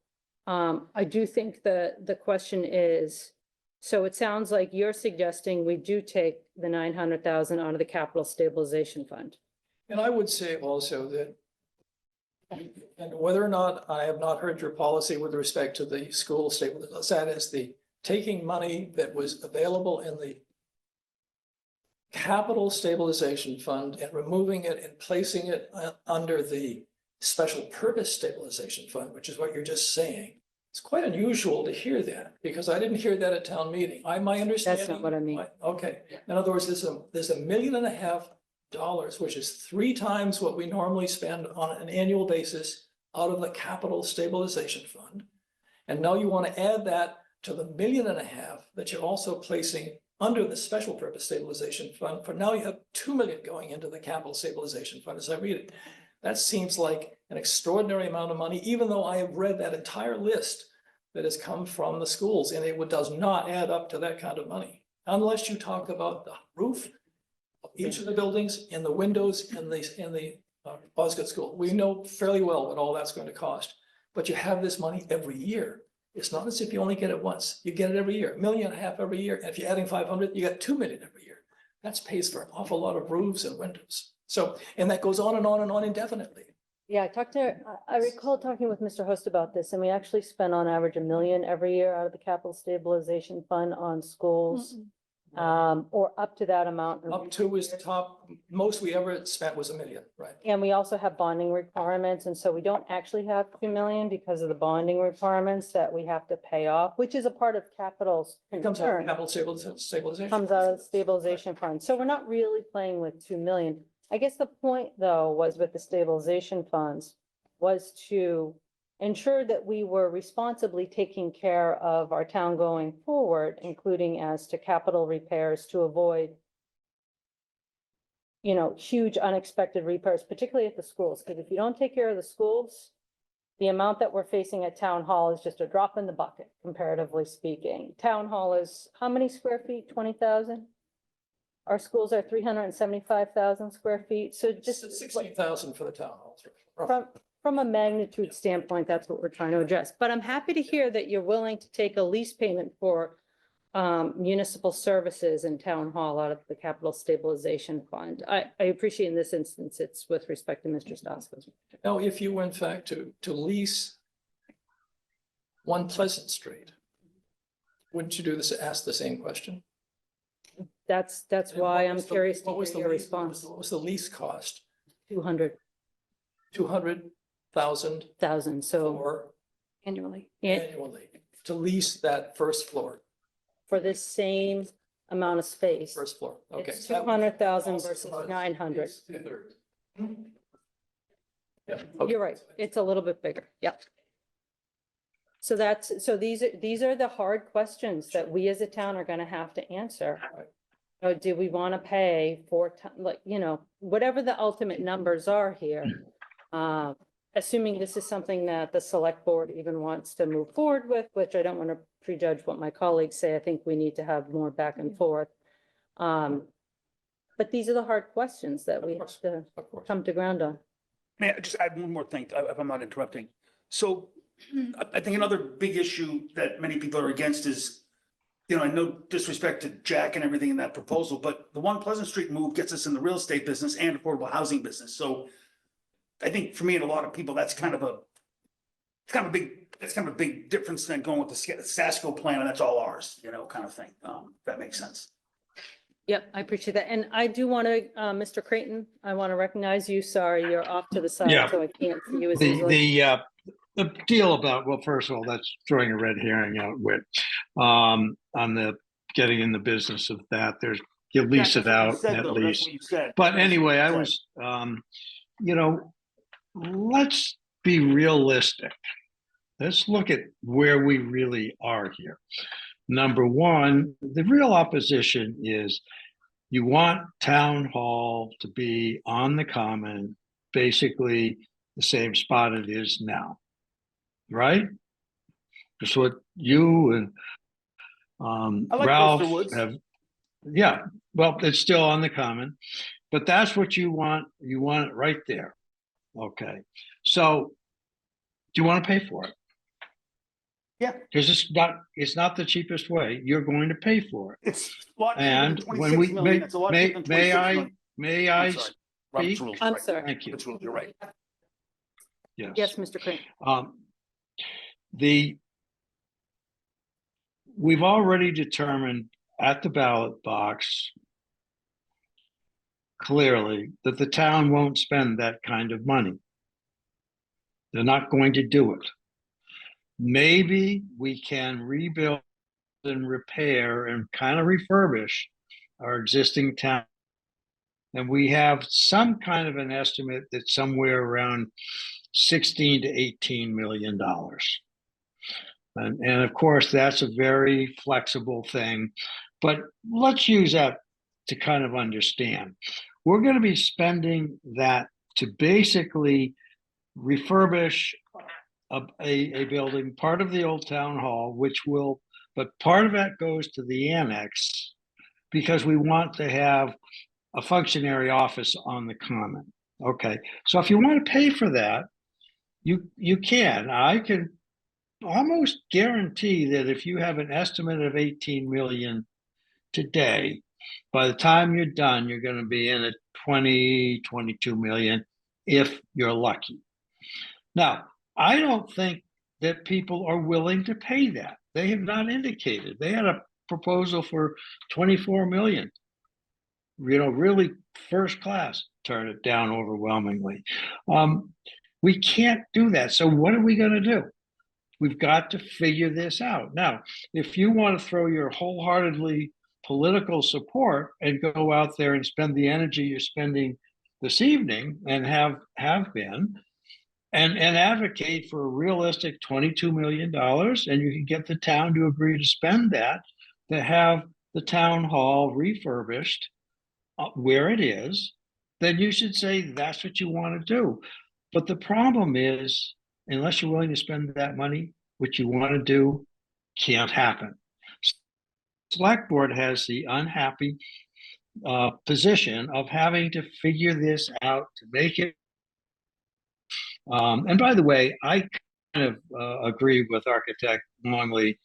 I do think that the question is, so it sounds like you're suggesting we do take the 900,000 out of the capital stabilization fund. And I would say also that, and whether or not I have not heard your policy with respect to the school stabilization, that is the taking money that was available in the capital stabilization fund and removing it and placing it under the special purpose stabilization fund, which is what you're just saying. It's quite unusual to hear that, because I didn't hear that at town meeting. My understanding. That's not what I mean. Okay, in other words, there's $1.5 million, which is 3 times what we normally spend on an annual basis out of the capital stabilization fund. And now you want to add that to the $1.5 million that you're also placing under the special purpose stabilization fund. For now, you have 2 million going into the capital stabilization fund, as I read it. That seems like an extraordinary amount of money, even though I have read that entire list that has come from the schools, and it does not add up to that kind of money. Unless you talk about the roof of each of the buildings and the windows in the Osgood School. We know fairly well what all that's going to cost, but you have this money every year. It's not as if you only get it once. You get it every year, $1.5 million every year. And if you're adding 500, you get 2 million every year. That's pays for an awful lot of roofs and windows. So, and that goes on and on and on indefinitely. Yeah, I recall talking with Mr. Host about this, and we actually spend on average $1 million every year out of the capital stabilization fund on schools. Or up to that amount. Up to is the top, most we ever spent was $1 million, right? And we also have bonding requirements, and so we don't actually have 2 million because of the bonding requirements that we have to pay off, which is a part of capital's It comes out of concern. capital stabilization. Comes out of the stabilization fund. So we're not really playing with 2 million. I guess the point, though, was with the stabilization funds was to ensure that we were responsibly taking care of our town going forward, including as to capital repairs, to avoid, you know, huge unexpected repairs, particularly at the schools. Because if you don't take care of the schools, the amount that we're facing at town hall is just a drop in the bucket, comparatively speaking. Town hall is how many square feet? 20,000? Our schools are 375,000 square feet. So just 16,000 for the town halls. from a magnitude standpoint, that's what we're trying to address. But I'm happy to hear that you're willing to take a lease payment for municipal services in town hall out of the capital stabilization fund. I appreciate in this instance, it's with respect to Mr. Stasko's. Now, if you were in fact to lease 1 Pleasant Street, wouldn't you do this, ask the same question? That's why I'm curious to hear your response. What was the lease cost? 200,000. 200,000 So for Annually. annually to lease that first floor, for this same amount of space, first floor. Okay. it's 200,000 versus 900. Yeah. You're right. It's a little bit bigger. Yep. So these are the hard questions that we as a town are gonna have to answer. Or do we want to pay 4 times, like, you know, whatever the ultimate numbers are here? Assuming this is something that the select board even wants to move forward with, which I don't want to prejudge what my colleagues say. I think we need to have more back and forth. But these are the hard questions that we have to come to ground on. May I just add one more thing, if I'm not interrupting? So I think another big issue that many people are against is, you know, no disrespect to Jack and everything in that proposal, but the One Pleasant Street move gets us in the real estate business and affordable housing business. So I think for me and a lot of people, that's kind of a big difference than going with the Sasco plan and that's all ours, you know, kind of thing. If that makes sense. Yep, I appreciate that. And I do want to, Mr. Creighton, I want to recognize you. Sorry, you're off to the side, Yeah. so I can't see you as easily. The deal about, well, first of all, that's throwing a red herring out with, on the getting in the business of that. There's, you lease it out at least. But anyway, I was, you know, let's be realistic. Let's look at where we really are here. Number one, the real opposition is you want town hall to be on the common, basically the same spot it is now, right? That's what you and I like Ralph Brewster Woods. have. Yeah, well, it's still on the common, but that's what you want. You want it right there. Okay, so do you want to pay for it? Yeah. Because it's not the cheapest way. You're going to pay for it. It's a lot cheaper And than when 26 we, million. It's a lot cheaper than 26 million. may I'm I sorry. Robert's speak? rules, I'm right. sorry. Thank you. Robert's rules, you're right. Yes, Mr. Creighton. We've already determined at the ballot box clearly that the town won't spend that kind of money. They're not going to do it. Maybe we can rebuild and repair and kind of refurbish our existing town. And we have some kind of an estimate that's somewhere around 16 to 18 million dollars. And of course, that's a very flexible thing, but let's use that to kind of understand. We're going to be spending that to basically refurbish a building, part of the old town hall, but part of that goes to the annex because we want to have a functionary office on the common. Okay, so if you want to pay for that, you can. I can almost guarantee that if you have an estimate of 18 million today, by the time you're done, you're going to be in at 20, 22 million if you're lucky. Now, I don't think that people are willing to pay that. They have not indicated. They had a proposal for 24 million. You know, really first class, turn it down overwhelmingly. We can't do that. So what are we going to do? We've got to figure this out. Now, if you want to throw your wholeheartedly political support and go out there and spend the energy you're spending this evening and have been, and advocate for a realistic $22 million, and you can get the town to agree to spend that, to have the town hall refurbished where it is, then you should say that's what you want to do. But the problem is, unless you're willing to spend that money, what you want to do can't happen. Select Board has the unhappy position of having to figure this out to make it. And by the way, I kind of agree with Architect Longley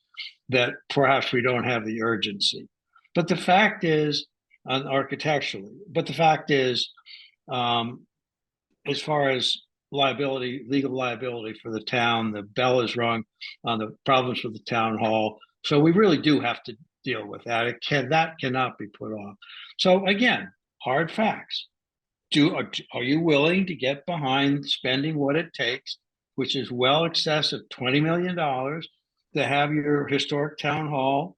that perhaps we don't have the urgency. But the fact is, architecturally, but the fact is, as far as liability, legal liability for the town, the bell is rung on the problems with the town hall. So we really do have to deal with that. That cannot be put off. So again, hard facts. Are you willing to get behind spending what it takes, which is well excess of $20 million, to have your historic town hall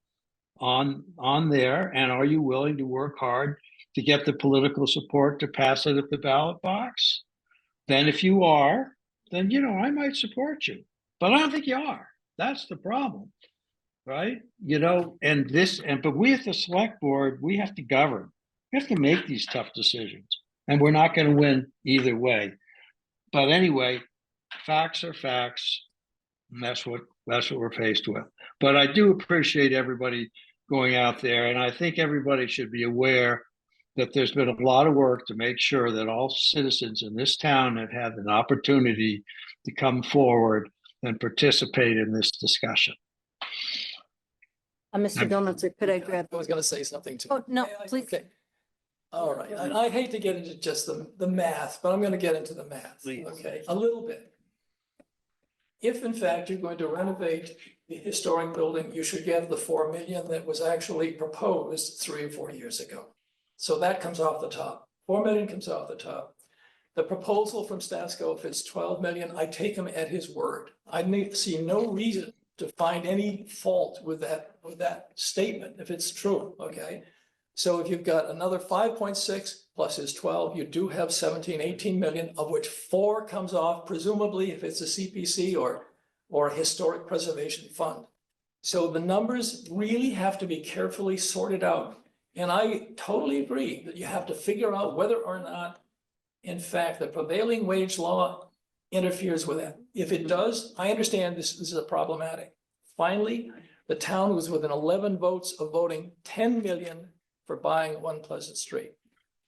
on there? And are you willing to work hard to get the political support to pass it at the ballot box? Then if you are, then, you know, I might support you, but I don't think you are. That's the problem, right? You know, but we at the Select Board, we have to govern. We have to make these tough decisions, and we're not going to win either way. But anyway, facts are facts, and that's what we're faced with. But I do appreciate everybody going out there, and I think everybody should be aware that there's been a lot of work to make sure that all citizens in this town have had an opportunity to come forward and participate in this discussion. Mr. Donuts, could I grab? I was gonna say something too. Oh, no, please. Okay. All right, and I hate to get into just the math, but I'm gonna get into the math, Please. okay, a little bit. If in fact you're going to renovate the historic building, you should get the 4 million that was actually proposed 3 or 4 years ago. So that comes off the top, 4 million comes off the top. The proposal from Statsco, if it's 12 million, I take him at his word. See no reason to find any fault with that statement, if it's true, okay? So if you've got another 5.6 plus his 12, you do have 17, 18 million, of which 4 comes off, presumably if it's a CPC or a historic preservation fund. So the numbers really have to be carefully sorted out. And I totally agree that you have to figure out whether or not, in fact, the prevailing wage law interferes with that. If it does, I understand this is a problematic. Finally, the town was within 11 votes of voting 10 million for buying One Pleasant Street.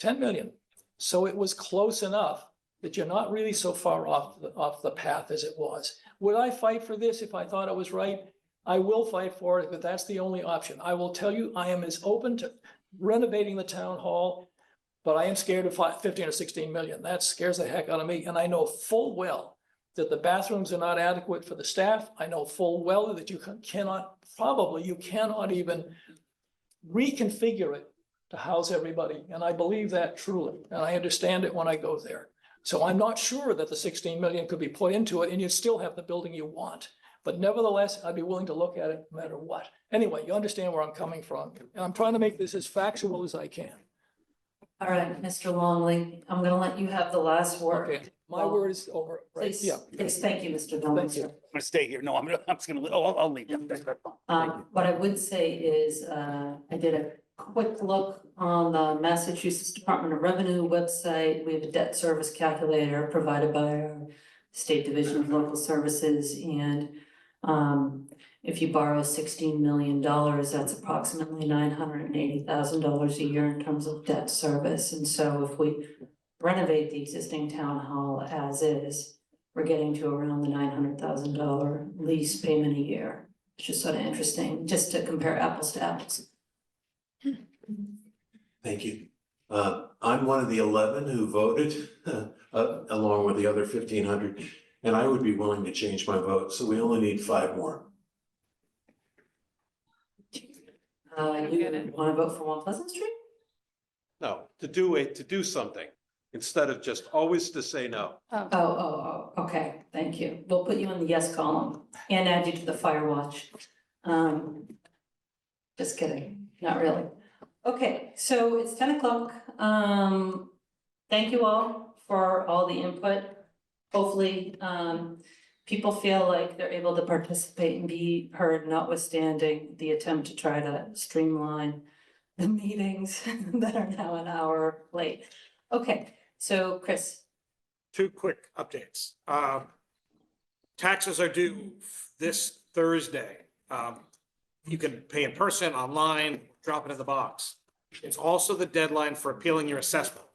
10 million. So it was close enough that you're not really so far off the path as it was. Would I fight for this if I thought it was right? I will fight for it, but that's the only option. I will tell you, I am as open to renovating the town hall, but I am scared of 15 or 16 million. That scares the heck out of me. And I know full well that the bathrooms are not adequate for the staff. I know full well that you cannot even reconfigure it to house everybody. And I believe that truly, and I understand it when I go there. So I'm not sure that the 16 million could be put into it and you still have the building you want. But nevertheless, I'd be willing to look at it no matter what. Anyway, you understand where I'm coming from. And I'm trying to make this as factual as I can. All right, Mr. Longley, I'm gonna let you have the last word. Okay, my word is over, right? Please, Yeah. please, thank you, Mr. Thank Donuts. you. I'm gonna stay here. No, I'm just gonna, I'll leave. What I would say is, I did a quick look on the Massachusetts Department of Revenue website. We have a debt service calculator provided by our State Division of Local Services, and if you borrow $16 million, that's approximately $980,000 a year in terms of debt service. And so if we renovate the existing town hall as is, we're getting to around the $900,000 lease payment a year. It's just sort of interesting, just to compare apples to apples. Thank you. I'm one of the 11 who voted along with the other 1,500, and I would be willing to change my vote. So we only need 5 more. You want to vote for One Pleasant Street? No, to do something instead of just always to say no. Okay, thank you. We'll put you in the yes column and add you to the fire watch. Just kidding, not really. Okay, so it's 10 o'clock. Thank you all for all the input. Hopefully, people feel like they're able to participate and be heard, notwithstanding the attempt to try to streamline the meetings that are now an hour late. Okay, so Chris. 2 quick updates. Taxes are due this Thursday. You can pay in person, online, drop it in the box. It's also the deadline for appealing your assessment.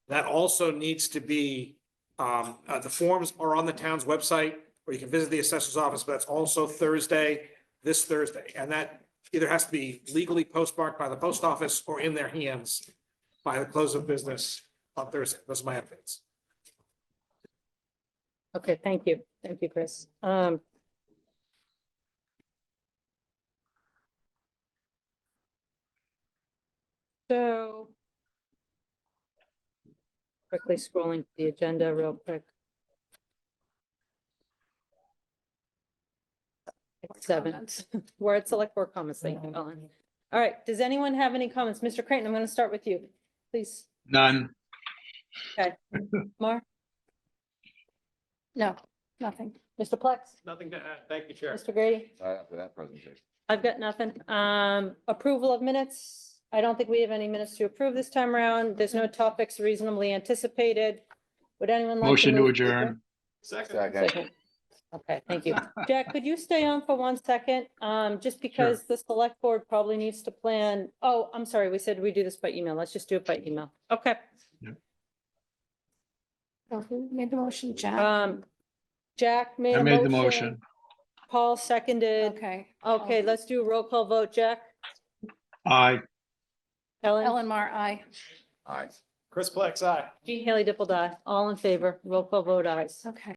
That also needs to be, the forms are on the town's website, or you can visit the assessor's office, but it's also this Thursday. And that either has to be legally postmarked by the post office or in their hands by the close of business on Thursday. Those are my updates. Okay, thank you. Thank you, Chris. So quickly scrolling the agenda real quick. It's 7. We're at select board comments. Thank you, Ellen. All right, does anyone have any comments? Mr. Creighton, I'm going to start with you, please. None. Okay. Mar? No, nothing. Mr. Plex? Nothing to add. Thank you, Chair. Mr. Grady? After that presentation. I've got nothing. Approval of minutes. I don't think we have any minutes to approve this time around. There's no topics reasonably anticipated. Would anyone like? Motion to move adjourn. Second. Second. Okay, thank you. Jack, could you stay on for 1 second? Just because the select board probably needs to plan. Oh, I'm sorry, we said we do this by email. Let's just do it by email. Okay. So who made the motion, Jack? Jack made I a made the motion. motion. Paul seconded. Okay. Okay, let's do a roll call vote. Jack? Aye. Ellen? Ellen Mar, aye. Aye. Chris Plex, aye. Jean Haley Dipple Dye. All in favor. Roll call vote ayes. Okay.